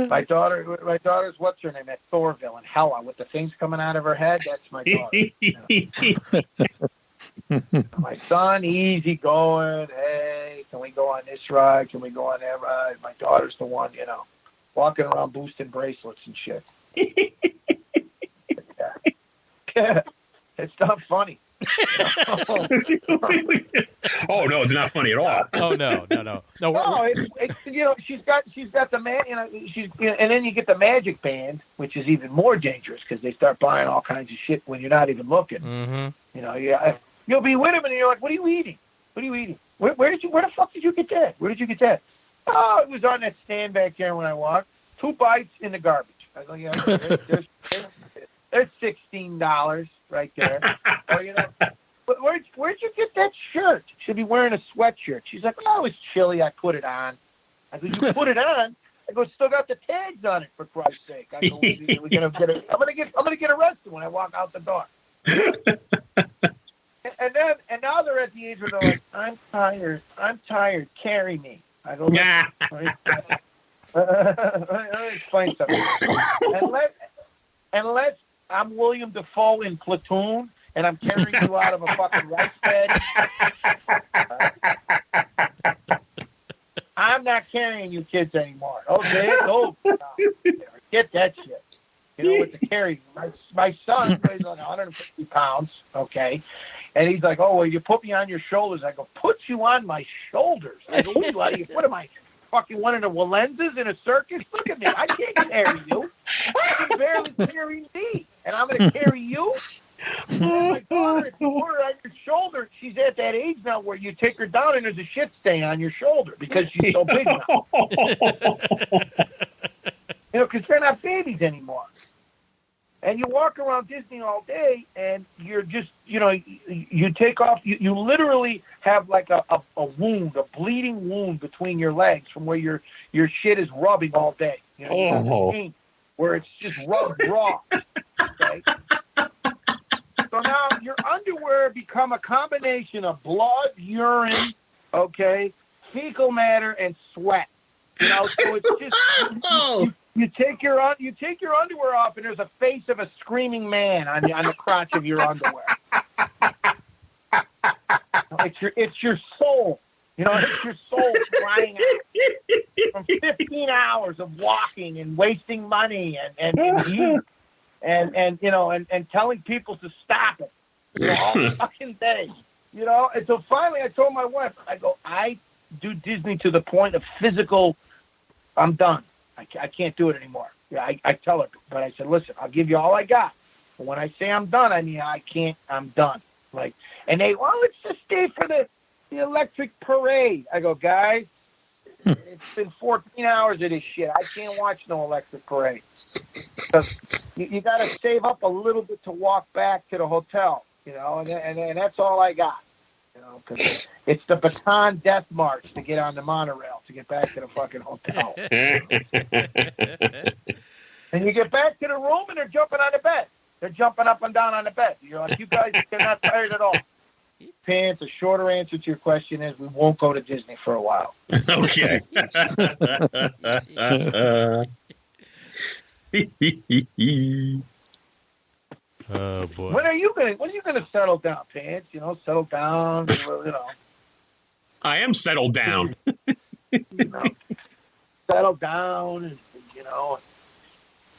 My daughter's what's her name? At Thorville and Hella with the things coming out of her head. That's my daughter. You know. My son, easy going. Hey, can we go on this ride? Can we go on that ride? My daughter's the one, you know, walking around boosting bracelets and shit. Yeah. It's not funny. Oh no, it's not funny at all. Oh no. No, it's you know, she's got the man, you know, and then you get the magic band, which is even more dangerous because they start buying all kinds of shit when you're not even looking. Mm-hmm. You know, you'll be with him and you're like, what are you eating? What are you eating? Where the fuck did you get that? Where did you get that? Oh, it was on that stand back there when I walked. 2 bites in the garbage. I go, yeah, there's $16 right there. Or, you know, but where'd you get that shirt? You should be wearing a sweatshirt. She's like, oh, it was chilly. I put it on. I go, you put it on? I go, still got the tags on it, for Christ's sake. I go, I'm gonna get arrested when I walk out the door. and now they're at the age where they're like, I'm tired. Carry me. I go, let me explain something. Unless I'm William Dafoe in Platoon and I'm carrying you out of a fucking rice bed, I'm not carrying you kids anymore. Okay, it's over. Get that shit. You know what to carry. My son weighs like 150 pounds, okay? And he's like, oh, well, you put me on your shoulders. I go, put you on my shoulders? I go, what am I, fucking one of the Wallenses in a circus? Look at me. I can't carry you. You can barely carry me. And I'm going to carry you? And my daughter, if you put her on your shoulder, she's at that age now where you take her down and there's a shit stain on your shoulder because she's so big now. You know, because they're not babies anymore. And you walk around Disney all day, and you're just, you know, you take off. You literally have like a wound, a bleeding wound between your legs from where your shit is rubbing all day. You know, you have the pain where it's just rubbed raw. Okay. So now your underwear become a combination of blood, urine, okay, fecal matter, and sweat. You know, so it's just. You take your underwear off, and there's a face of a screaming man on the crotch of your underwear. It's your soul. You know, it's your soul crying out from 15 hours of walking and wasting money and heat and you know and telling people to stop it, you know, all the fucking day. You know, and so finally I told my wife, I go, I do Disney to the point of physical. I'm done. I can't do it anymore. Yeah, I tell her, but I said, listen, I'll give you all I got. But when I say I'm done, I mean I can't. I'm done. Like, and they, well, let's just stay for the electric parade. I go, guys, it's been 14 hours of this shit. I can't watch no electric parade because you got to save up a little bit to walk back to the hotel, you know, and that's all I got. You know, because it's the Baton Death March to get on the monorail to get back to the fucking hotel. And you get back to the room and they're jumping on the bed. They're jumping up and down on the bed. You're like, you guys are not tired at all. Pants, the shorter answer to your question is we won't go to Disney for a while. Okay. Oh boy. When are you gonna settle down, Pants? You know, settle down. You know. I am settled down. You know, settle down, and you know,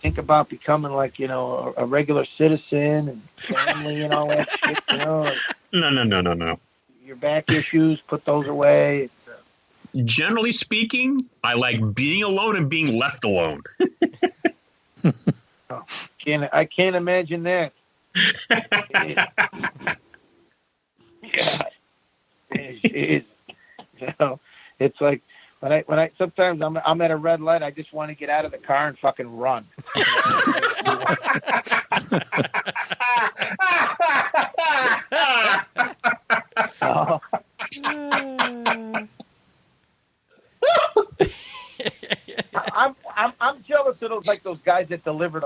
think about becoming like a regular citizen and family and all that shit. You know. No. Your back issues, put those away. Generally speaking, I like being alone and being left alone. I can't imagine that. Yeah, it is. You know, it's like when I sometimes I'm at a red light. I just want to get out of the car and fucking run. I'm jealous of those guys that deliver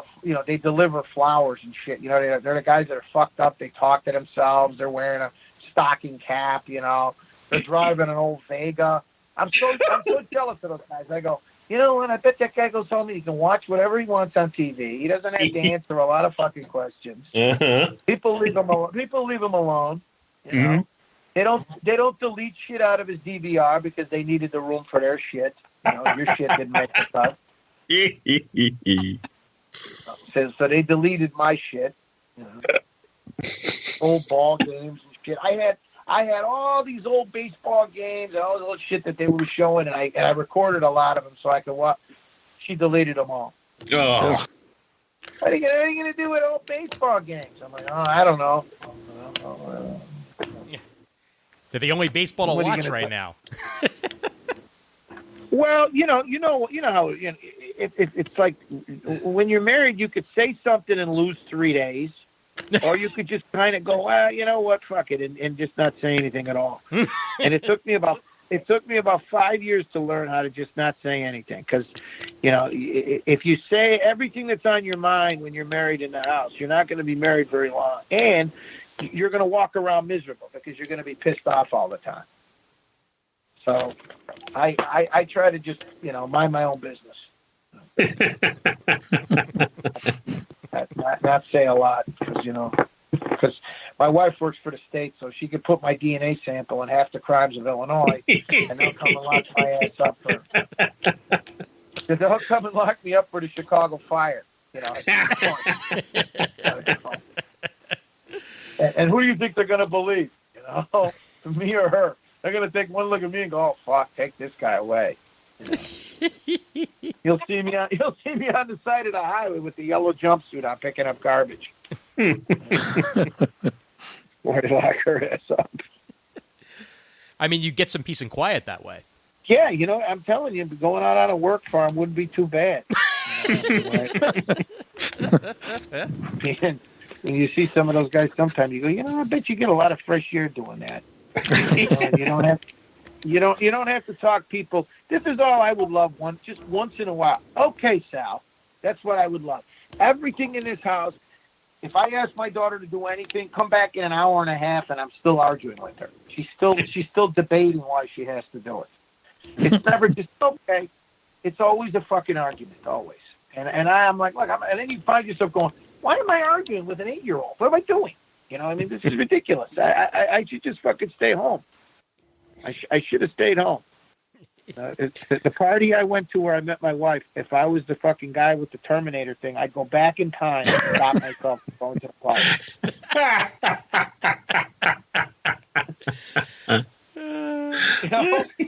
they deliver flowers and shit. You know, they're the guys that are fucked up. They talk to themselves. They're wearing a stocking cap. You know, they're driving an old Vega. I'm so jealous of those guys. I go, you know what? I bet that guy goes home and he can watch whatever he wants on TV. He doesn't have to answer a lot of fucking questions. People leave him alone. You know, they don't delete shit out of his DVR because they needed the room for their shit. You know, your shit didn't make the cut. So they deleted my shit. You know, old ball games and shit. I had all these old baseball games and all this old shit that they were showing, and I recorded a lot of them so I could watch. She deleted them all. Oh. What are you gonna do with old baseball games? I'm like, I don't know. They're the only baseball to watch right now. Well, how it's like when you're married, you could say something and lose 3 days, or you could just kind of go, well, you know what, fuck it, and just not say anything at all. And it took me about 5 years to learn how to just not say anything, because if you say everything that's on your mind when you're married in the house, you're not going to be married very long, and you're going to walk around miserable because you're going to be pissed off all the time. So I try to just, mind my own business. not say a lot, because my wife works for the state, so she could put my DNA sample in half the crimes of Illinois, and they'll come and lock my ass up they'll come and lock me up for the Chicago fire. And who do you think they're going to believe? Me or her? They're going to take one look at me and go, "Oh fuck, take this guy away." You'll see me on the side of the highway with the yellow jumpsuit on, picking up garbage. Or to lock her ass up. I mean, you get some peace and quiet that way. Yeah, I'm telling you, going out on a work farm wouldn't be too bad. And you see some of those guys sometimes, you go, I bet you get a lot of fresh air doing that. You don't have to talk people. This is all I would love just once in a while. Okay, Sal, that's what I would love. Everything in this house. If I ask my daughter to do anything, come back in an hour and a half, and I'm still arguing with her. She's still debating why she has to do it. It's never just okay. It's always a fucking argument, always. And I'm like, look, and then you find yourself going, why am I arguing with an 8-year-old? What am I doing? This is ridiculous. I should just fucking stay home. I should have stayed home. The party I went to where I met my wife, if I was the fucking guy with the Terminator thing, I'd go back in time and stop myself from going to the party.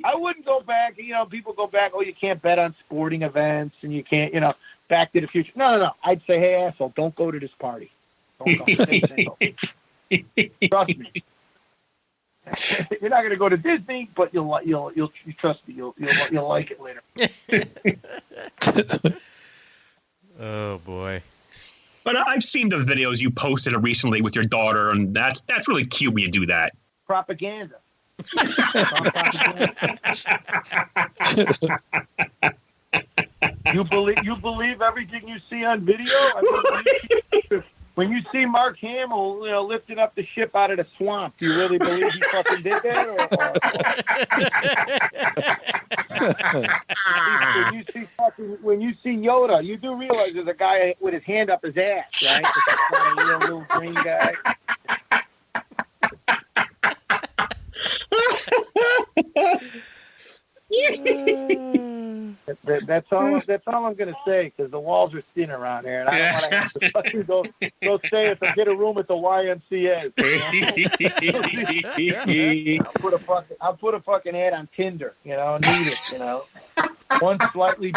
I wouldn't go back. People go back, you can't bet on sporting events and you can't, Back to the Future. No. I'd say, hey, asshole, don't go to this party. Don't go. Stay single. Trust me. You're not going to go to Disney, but you'll trust me. You'll like it later. Oh boy! But I've seen the videos you posted recently with your daughter, and that's really cute when you do that. Propaganda. You believe everything you see on video? When you see Mark Hamill, lifting up the ship out of the swamp, do you really believe he fucking did that? When you see Yoda, you do realize there's a guy with his hand up his ass, right? It's not a real little green guy. That's all I'm going to say, because the walls are thin around here, and I don't want to have to fucking go stay at get a room at the YMCA. I'll put a fucking ad on Tinder. Need it. One slightly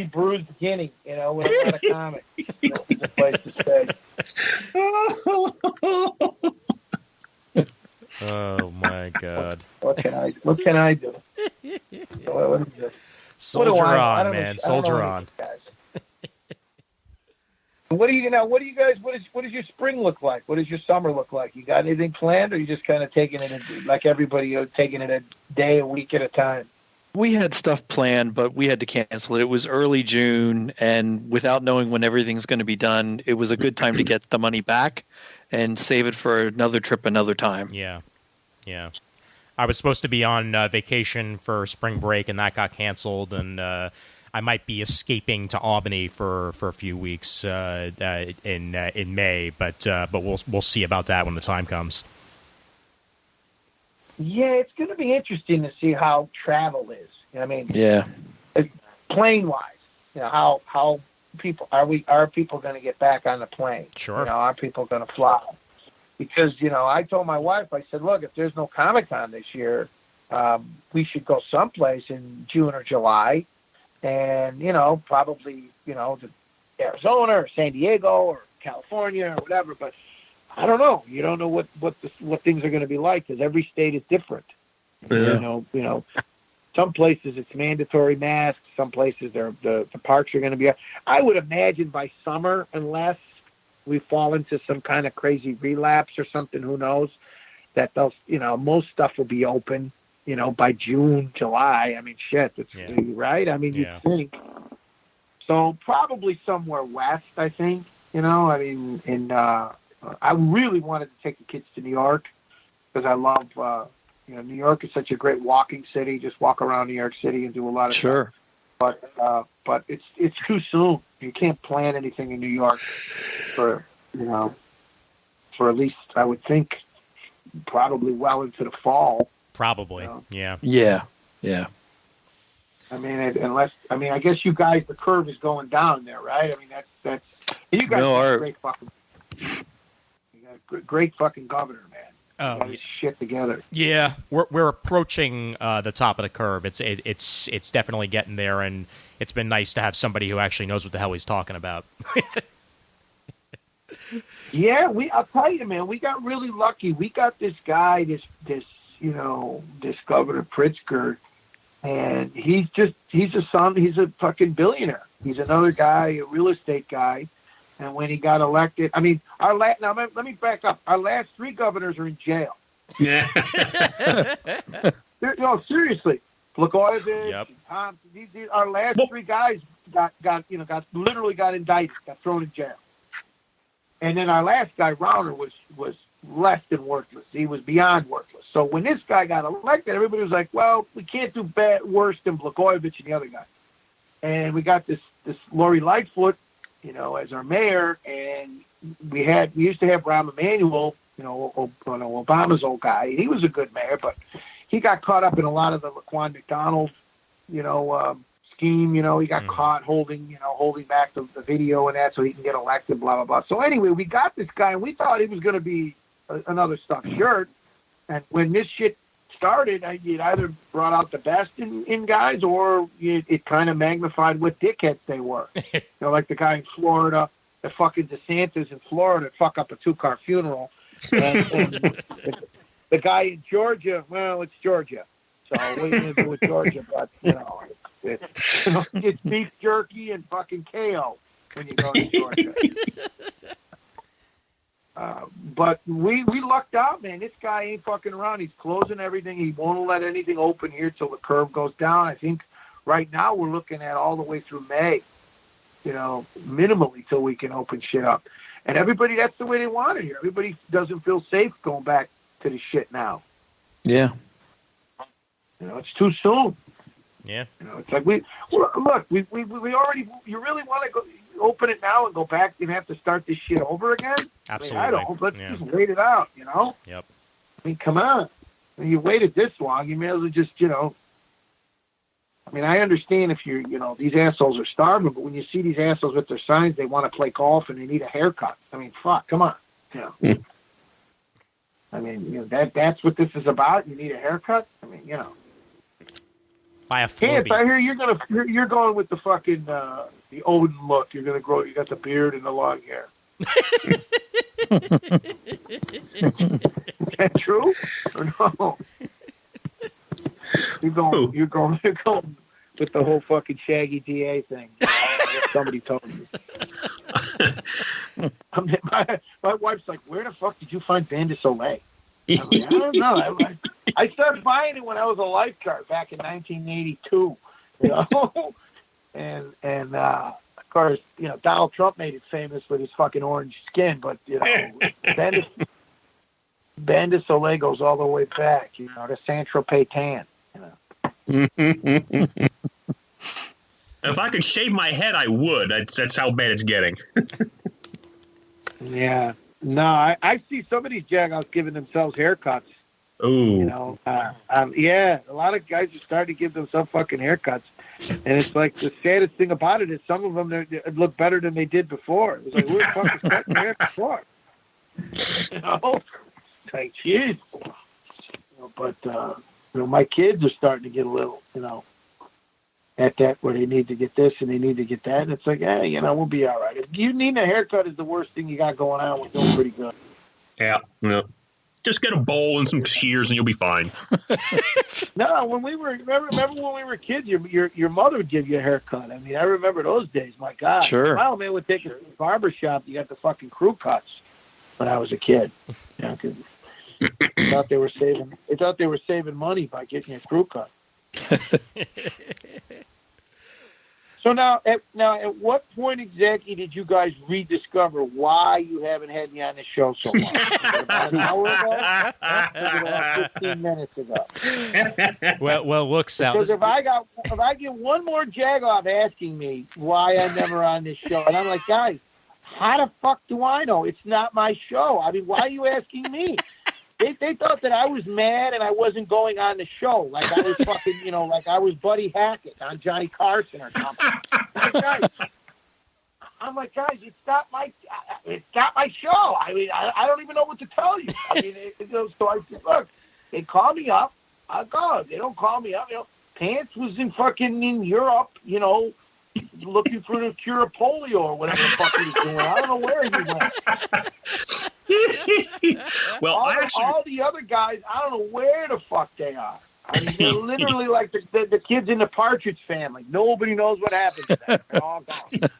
bruised guinea. With a lot of comics. It's a place to stay. Oh my God! What can I do? What is this? Soldier on, man. Soldier on. What do you guys? What does your spring look like? What does your summer look like? You got anything planned, or you just kind of taking it like everybody, taking it a day, a week at a time? We had stuff planned, but we had to cancel it. It was early June, and without knowing when everything's going to be done, it was a good time to get the money back and save it for another trip another time. Yeah. I was supposed to be on vacation for spring break, and that got canceled, and I might be escaping to Albany for a few weeks in May, but we'll see about that when the time comes. Yeah, it's going to be interesting to see how travel is. Yeah, plane wise, how people are people going to get back on the plane? Sure. Are people going to fly? Because, I told my wife, I said, look, if there's no Comic-Con this year, we should go someplace in June or July and, probably, to Arizona or San Diego or California or whatever. But I don't know. You don't know what things are going to be like, because every state is different. Yeah. Some places it's mandatory masks. Some places the parks are going to be. I would imagine by summer, unless we fall into some kind of crazy relapse or something, who knows, that they'll, most stuff will be open, by June, July. I mean, shit, it's right. I mean, you think. So probably somewhere west, I think, I really wanted to take the kids to New York because I love, New York is such a great walking city. Just walk around New York City and do a lot of stuff. But it's too soon. You can't plan anything in New York for at least, I would think, probably well into the fall. Probably, yeah. I mean, I guess you guys, the curve is going down there, right? I mean, that's you guys got great fucking governor, man. Got his shit together. Yeah, we're approaching the top of the curve. It's definitely getting there, and it's been nice to have somebody who actually knows what the hell he's talking about. Yeah, I'll tell you, man, we got really lucky. We got this guy, this Governor Pritzker. And he's a fucking billionaire. He's another guy, a real estate guy. And when he got elected, I mean, now let me back up. Our last 3 governors are in jail. Yeah. No, seriously. Blagojevich, Tom, our last 3 guys got literally got indicted, got thrown in jail. And then our last guy, Rauner, was less than worthless. He was beyond worthless. So when this guy got elected, everybody was like, well, we can't do worse than Blagojevich and the other guy. And we got this Lori Lightfoot, as our mayor, and we used to have Rahm Emanuel, Obama's old guy, and he was a good mayor, but he got caught up in a lot of the Laquan McDonald, scheme. He got caught holding back the video and that so he can get elected, blah, blah, blah. So anyway, we got this guy, and we thought he was going to be another stuffed shirt. And when this shit started, it either brought out the best in guys, or it kind of magnified what dickheads they were. Like the guy in Florida, the fucking DeSantis in Florida, fuck up a 2-car funeral. And the guy in Georgia, well, it's Georgia. So what are you going to do with Georgia? But, it's beef jerky and fucking KO when you go to Georgia. But we lucked out, man. This guy ain't fucking around. He's closing everything. He won't let anything open here till the curve goes down. I think right now we're looking at all the way through May, minimally till we can open shit up. And everybody, that's the way they want it here. Everybody doesn't feel safe going back to the shit now. Yeah. It's too soon. Yeah. It's like we already. You really want to go open it now and go back and have to start this shit over again? Absolutely. I don't. Let's just wait it out. Yep. I mean, come on. When you waited this long, you may as well just, I mean, I understand if you're, these assholes are starving, but when you see these assholes with their signs, they want to play golf and they need a haircut. I mean, fuck, come on. I mean, that's what this is about. You need a haircut. I mean, Buy a Chance, Furby. I hear you're going with the fucking the Odin look. You're gonna grow. You got the beard and the long hair. Is that true or no? You're going with the whole fucking Shaggy DA thing. Somebody told me. My wife's like, "Where the fuck did you find Band de Soleil?" I don't know. I started buying it when I was a lifeguard back in 1982. And of course, Donald Trump made it famous with his fucking orange skin, but Band de Soleil goes all the way back, to Saint-Tropez tan. If I could shave my head, I would. That's how bad it's getting. Yeah. No, I see some of these jackals giving themselves haircuts. Ooh. Yeah, a lot of guys are starting to give themselves fucking haircuts. And it's like the saddest thing about it is some of them they look better than they did before. It was like, who the fuck is cutting their hair before? It's like, jeez. But, my kids are starting to get a little, at that where they need to get this and they need to get that. And it's like, we'll be all right. If you need a haircut is the worst thing you got going on, we're doing pretty good. Yeah. No. Just get a bowl and some shears, and you'll be fine. No, when we were remember when we were kids, your mother would give you a haircut. I mean, I remember those days. My God, Sure. My old man would take you to the barber shop. You got the fucking crew cuts when I was a kid. You know, 'cause they thought they were saving. They thought they were saving money by getting a crew cut. So now, at what point exactly did you guys rediscover why you haven't had me on the show so long? Was it about an hour ago? Or was it about 15 minutes ago? Well, look, Sal. Because if I get one more jagoff asking me why I'm never on this show, and I'm like, guys, how the fuck do I know? It's not my show. I mean, why are you asking me? They thought that I was mad and I wasn't going on the show, like I was fucking, like I was Buddy Hackett on Johnny Carson or something. I'm like, guys, it's not my show. I mean, I don't even know what to tell you. I mean, so I said, look, they call me up, I'll go. If they don't call me up, Pants was in Europe, looking for the cure of polio or whatever the fuck he was doing. I don't know where he went. Well, all the other guys, I don't know where the fuck they are. I mean, they're literally like the kids in the Partridge Family. Nobody knows what happened to them. They're all gone.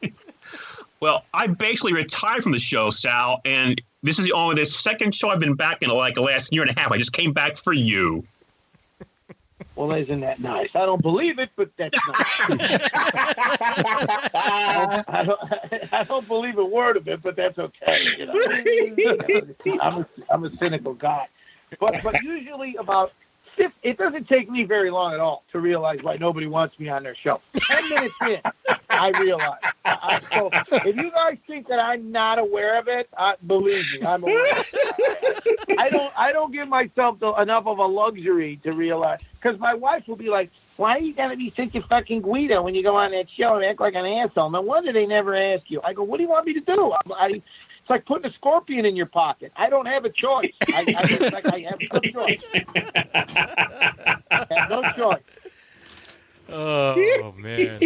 Well, I basically retired from the show, Sal, and this is only the second show I've been back in like the last year and a half. I just came back for you. Well, isn't that nice? I don't believe it, but that's nice. I don't believe a word of it, but that's okay. I'm a cynical guy. But usually it doesn't take me very long at all to realize why nobody wants me on their show. 10 minutes in, I realize. So if you guys think that I'm not aware of it, believe me, I'm aware. I don't give myself enough of a luxury to realize. Because my wife will be like, why are you going to be such a fucking Guido when you go on that show and act like an asshole? No wonder they never ask you. I go, what do you want me to do? It's like putting a scorpion in your pocket. I don't have a choice. I have no choice. I have no choice. Oh, man.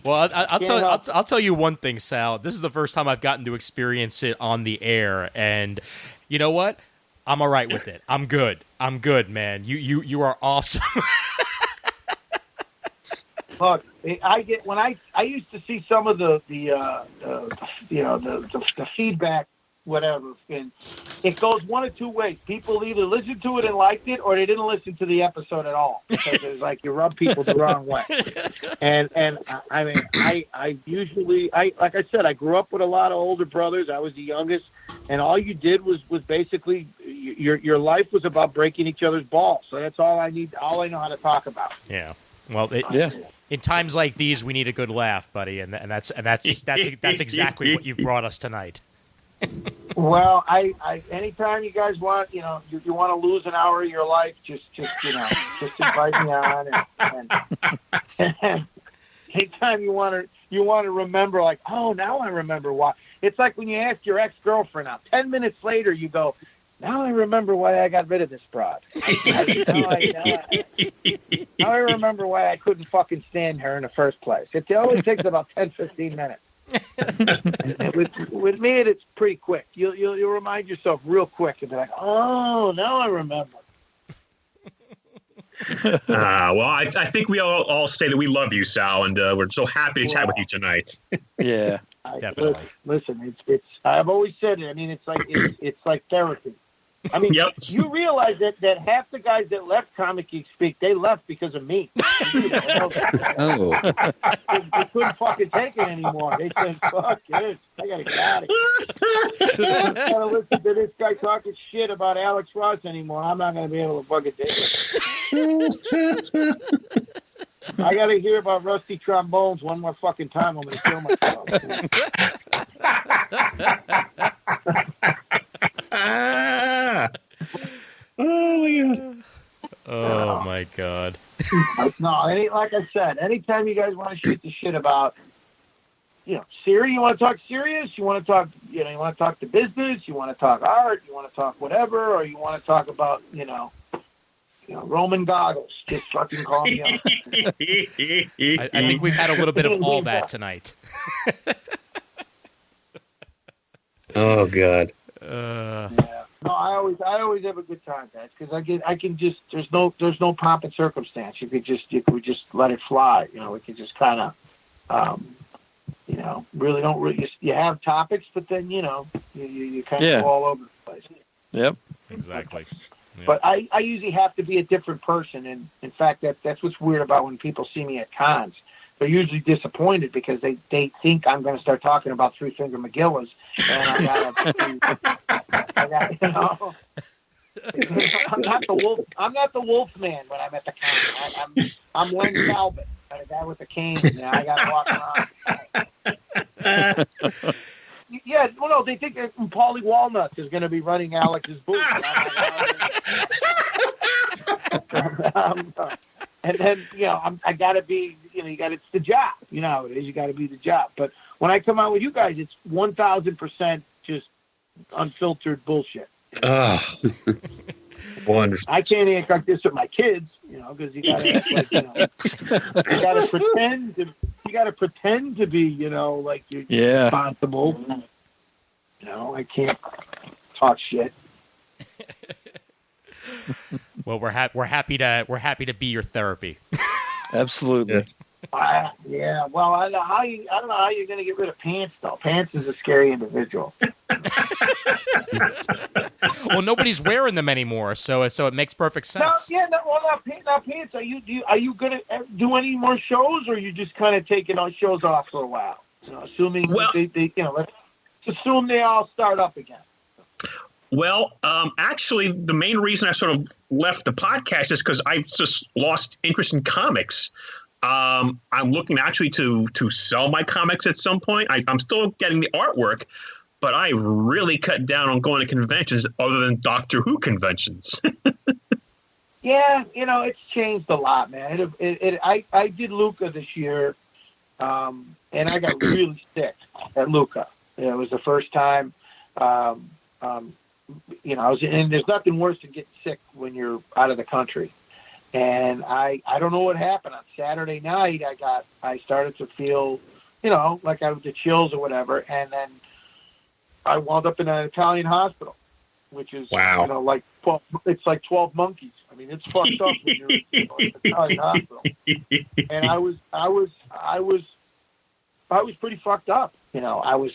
Well, I'll tell you one thing, Sal. This is the first time I've gotten to experience it on the air, and you know what? I'm all right with it. I'm good, man. You are awesome. Look, I used to see some of the feedback, whatever, and it goes one of two ways. People either listened to it and liked it, or they didn't listen to the episode at all because it's like you rub people the wrong way. And I mean, I usually, like I said, I grew up with a lot of older brothers. I was the youngest, and all you did was basically your life was about breaking each other's balls. So that's all I need. All I know how to talk about. Yeah. Well, in times like these, we need a good laugh, buddy, and that's exactly what you've brought us tonight. Well, I anytime you guys want, you want to lose an hour of your life, just invite me on, and anytime you want to remember, like, oh, now I remember why. It's like when you ask your ex-girlfriend out. 10 minutes later, you go, now I remember why I got rid of this broad. Now I remember why I couldn't fucking stand her in the first place. It only takes about 10, 15 minutes. with me, it's pretty quick. You'll remind yourself real quick and be like, oh, now I remember. Well, I think we all say that we love you, Sal, and we're so happy to chat with you tonight. Yeah, definitely. Listen, it's I've always said it. I mean, it's like therapy. I mean, Yep. You realize that half the guys that left Comic Geek Speak, they left because of me. Oh. They couldn't fucking take it anymore. They said, fuck this. I got to get out of here. I don't got to listen to this guy talking shit about Alex Ross anymore. I'm not going to be able to fucking take it. I got to hear about rusty trombones one more fucking time. I'm going to kill myself. Oh my God. Oh my god. No, like I said, anytime you guys want to shoot the shit about, serious, you want to talk serious, you want to talk, you want to talk the business, you want to talk art, you want to talk whatever, or you want to talk about, Roman goggles, just fucking call me up. I think we've had a little bit of all that tonight. Oh God. Yeah. No, I always have a good time, guys, because I can just there's no pomp and circumstance. You could just let it fly. We could just kind of really don't really. You have topics, but then you kind of go all over the place. Yep. Exactly. Yeah. But I usually have to be a different person, and in fact, that's what's weird about when people see me at cons. They're usually disappointed because they think I'm going to start talking about Three Finger McGillis, and I got I'm not the wolf. I'm not the wolf man when I'm at the con. I'm Len Talbot, the guy with the cane. I got to walk around. Yeah, well, no, they think that Paulie Walnuts is going to be running Alex's booth. And then, I got to be, it's the job. You know how it is. You got to be the job. But when I come out with you guys, it's 1,000% just unfiltered bullshit. Wonderful. I can't act like this with my kids, because you got to act like, you got to pretend to. You got to pretend to be, like you're responsible. I can't talk shit. Well, we're happy to be your therapy. Absolutely. Yeah. Well, I don't know how you're going to get rid of Pants though. Pants is a scary individual. Well, nobody's wearing them anymore, so it makes perfect sense. Now Pants. Are you going to do any more shows, or are you just kind of taking our shows off for a while? Assuming let's assume they all start up again. Well, actually, the main reason I sort of left the podcast is because I've just lost interest in comics. I'm looking actually to sell my comics at some point. I'm still getting the artwork, but I really cut down on going to conventions other than Doctor Who conventions. Yeah, it's changed a lot, man. I did Luca this year, and I got really sick at Luca. It was the first time. And there's nothing worse than getting sick when you're out of the country. And I don't know what happened on Saturday night. I started to feel, like I was the chills or whatever. And then I wound up in an Italian hospital, which is, like 12, it's like 12 monkeys. I mean, it's fucked up when you're in an Italian hospital. And I was pretty fucked up. I was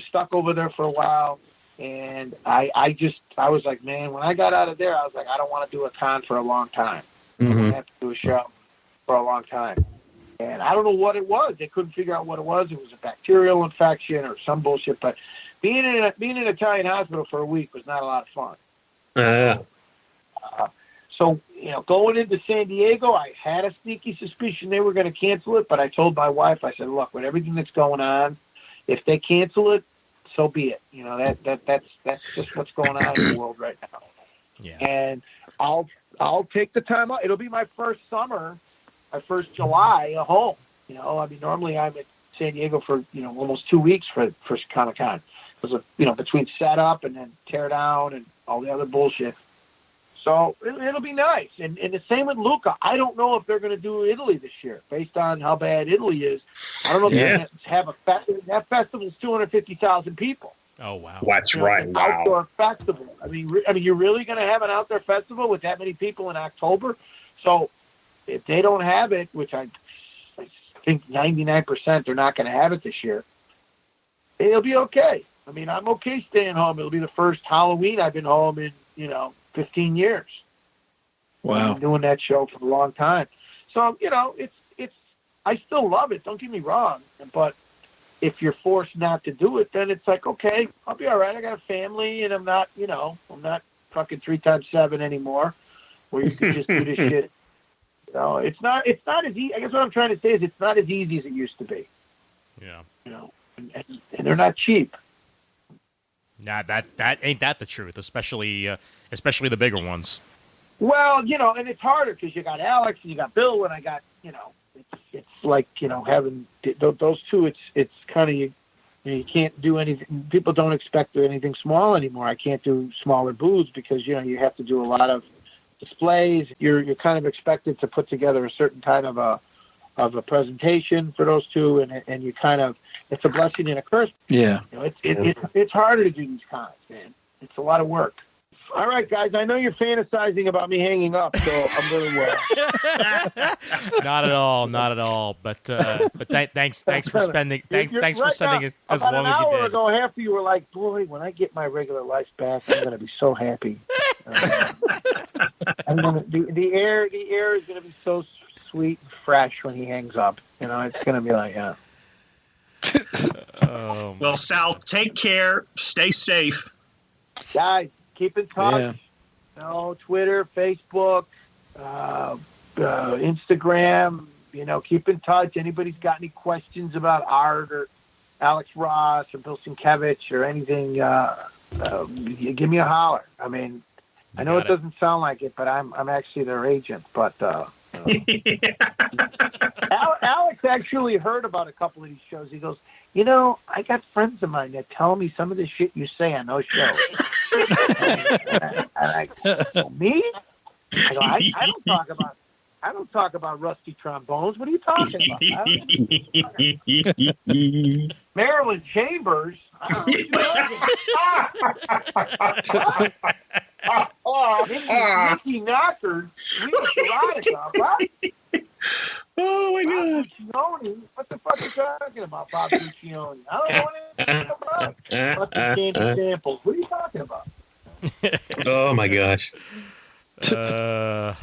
stuck over there for a while. And I was like, man, when I got out of there, I was like, I don't want to do a con for a long time. I have to do a show for a long time. And I don't know what it was. They couldn't figure out what it was. It was a bacterial infection or some bullshit. But being in an Italian hospital for a week was not a lot of fun. So, going into San Diego, I had a sneaky suspicion they were going to cancel it. But I told my wife, I said, look, with everything that's going on, if they cancel it, so be it. That's just what's going on in the world right now. Yeah. And I'll take the time out. It'll be my first summer, my first July at home. Normally I'm at San Diego for almost 2 weeks for Comic-Con. Because between setup and then tear down and all the other bullshit. So it'll be nice. And the same with Luca. I don't know if they're going to do Italy this year, based on how bad Italy is. I don't know if they're going to have a festival. That festival's 250,000 people. Oh, wow. That's right. An Wow. outdoor festival. I mean, you're really going to have an outdoor festival with that many people in October? So if they don't have it, which I think 99% they're not going to have it this year, it'll be okay. I mean, I'm okay staying home. It'll be the first Halloween I've been home in, 15 years. Wow. I've been doing that show for a long time. So, it's I still love it. Don't get me wrong. But if you're forced not to do it, then it's like, okay, I'll be all right. I got a family and I'm not fucking 3x7 anymore where you can just do this shit. It's not as easy. I guess what I'm trying to say is it's not as easy as it used to be. Yeah. And they're not cheap. Nah, that ain't the truth, especially the bigger ones. Well, and it's harder because you got Alex and you got Bill, and I got, it's like, having those two. It's kind of you can't do anything. People don't expect anything small anymore. I can't do smaller booths because you have to do a lot of displays. You're kind of expected to put together a certain kind of a presentation for those two, and you kind of, it's a blessing and a curse. Yeah. It's harder to do these cons, man. It's a lot of work. All right, guys. I know you're fantasizing about me hanging up, so I'm doing well. Not at all, not at all. But thanks for spending thanks for sending it as long as you About an hour did. ago, half of you were like, "Boy, when I get my regular life back, I'm going to be so happy." The air is going to be so sweet and fresh when he hangs up. You know, it's going to be like, yeah. Well, Sal, take care. Stay safe. Guys, keep in touch. Yeah. You know, Twitter, Facebook, Instagram. You know, keep in touch. Anybody's got any questions about art or Alex Ross or Bill Sienkiewicz or anything, give me a holler. I mean, I know it doesn't sound like it, but I'm actually their agent. But Alex actually heard about a couple of these shows. He goes, you know, I got friends of mine that tell me some of the shit you say on those shows. and I go, me? I go, I don't talk about rusty trombones. What are you talking about? Marilyn Chambers. I don't know what you're talking about. Mickey Knockers. We was erotica. What? Oh my God! Guccione? What the fuck are you talking about, Bob Guccione? I don't know anything about fucking candy samples. What are you talking about? Oh my gosh! Oh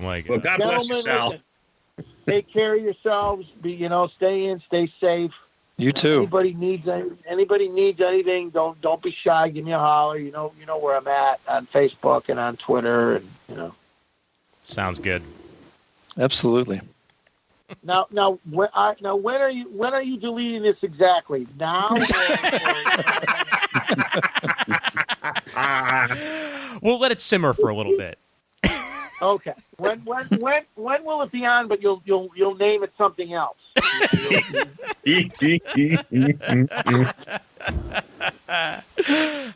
my God! Well, God bless you, Sal. Listen, take care of yourselves. Stay in, stay safe. You too. Anybody needs anything, don't be shy. Give me a holler. You know where I'm at on Facebook and on Twitter, and Sounds good. Absolutely. Now, when are you deleting this exactly? Now? We'll let it simmer for a little bit. Okay. When will it be on? But you'll name it something else.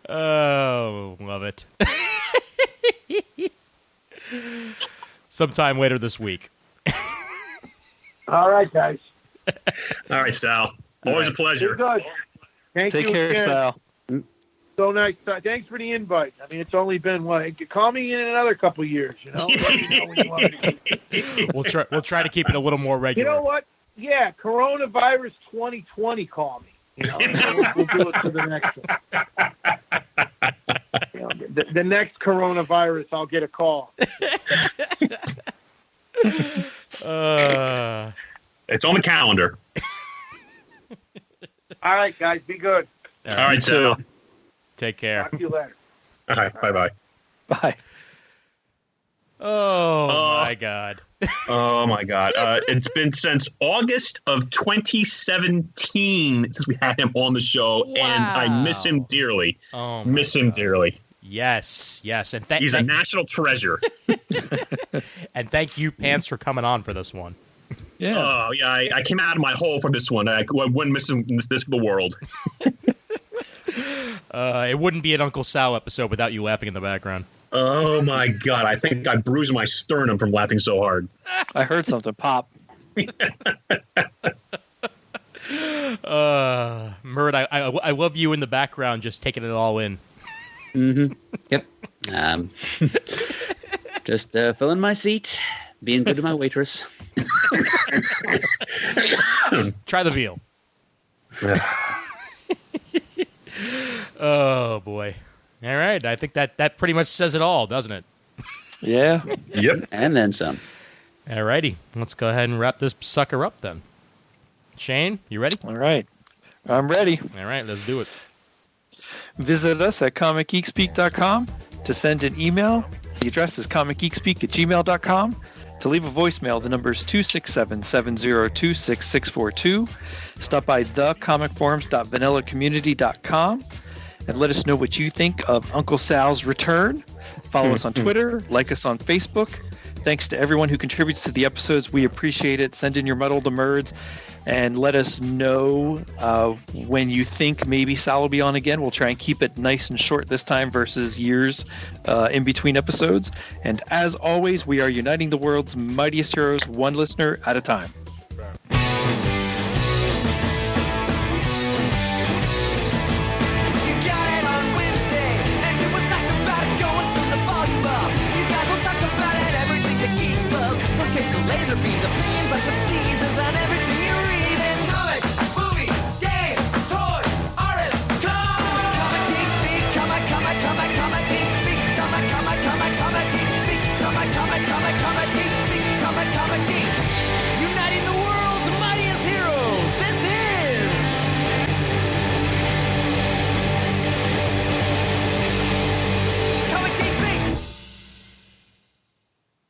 Oh, love it. Sometime later this week. All right, guys. All right, Sal. Always a pleasure. Good. Thank you. Take care, again. Sal. So nice. Thanks for the invite. I mean, it's only been call me in another couple of years. You know. We'll try to keep it a little more You regular. know what? Yeah, coronavirus 2020. Call me. You know, we'll do it for the next one. The next coronavirus, I'll get a call. It's on the calendar. All right, guys, be good. All right, Sal. Take care. Talk to you later. All right, bye-bye. Bye. Oh my God. Oh my God! It's been since August of 2017 since we had him on the show, and I miss him dearly. Oh, miss him dearly. Yes, and He's a national treasure. And thank you, Pants, for coming on for this one. Yeah. Oh yeah, I came out of my hole for this one. I wouldn't miss him this for the world. It wouldn't be an Uncle Sal episode without you laughing in the background. Oh my God! I think I bruised my sternum from laughing so hard. I heard something pop. Mert, I love you in the background, just taking it all in. Mm-hmm. Yep. Just filling my seat, being good to my waitress. Try the veal. Oh boy! All right, I think that pretty much says it all, doesn't it? Yeah. Yep. And then some. All righty, let's go ahead and wrap this sucker up then. Shane, you ready? All right. I'm ready. All right, let's do it. Visit us at comicgeekspeak.com to send an email. The address is comicgeekspeak@gmail.com. To leave a voicemail, the number is 267-702-6642. Stop by thecomicforums.vanillacommunity.com and let us know what you think of Uncle Sal's return. Follow us on Twitter, like us on Facebook. Thanks to everyone who contributes to the episodes. We appreciate it. Send in your muddle to Merds and let us know when you think maybe Sal will be on again. We'll try and keep it nice and short this time versus years in between episodes. And as always, we are uniting the world's mightiest heroes, one listener at a time. You got it on Wednesday, and you was psyched about it laser beams of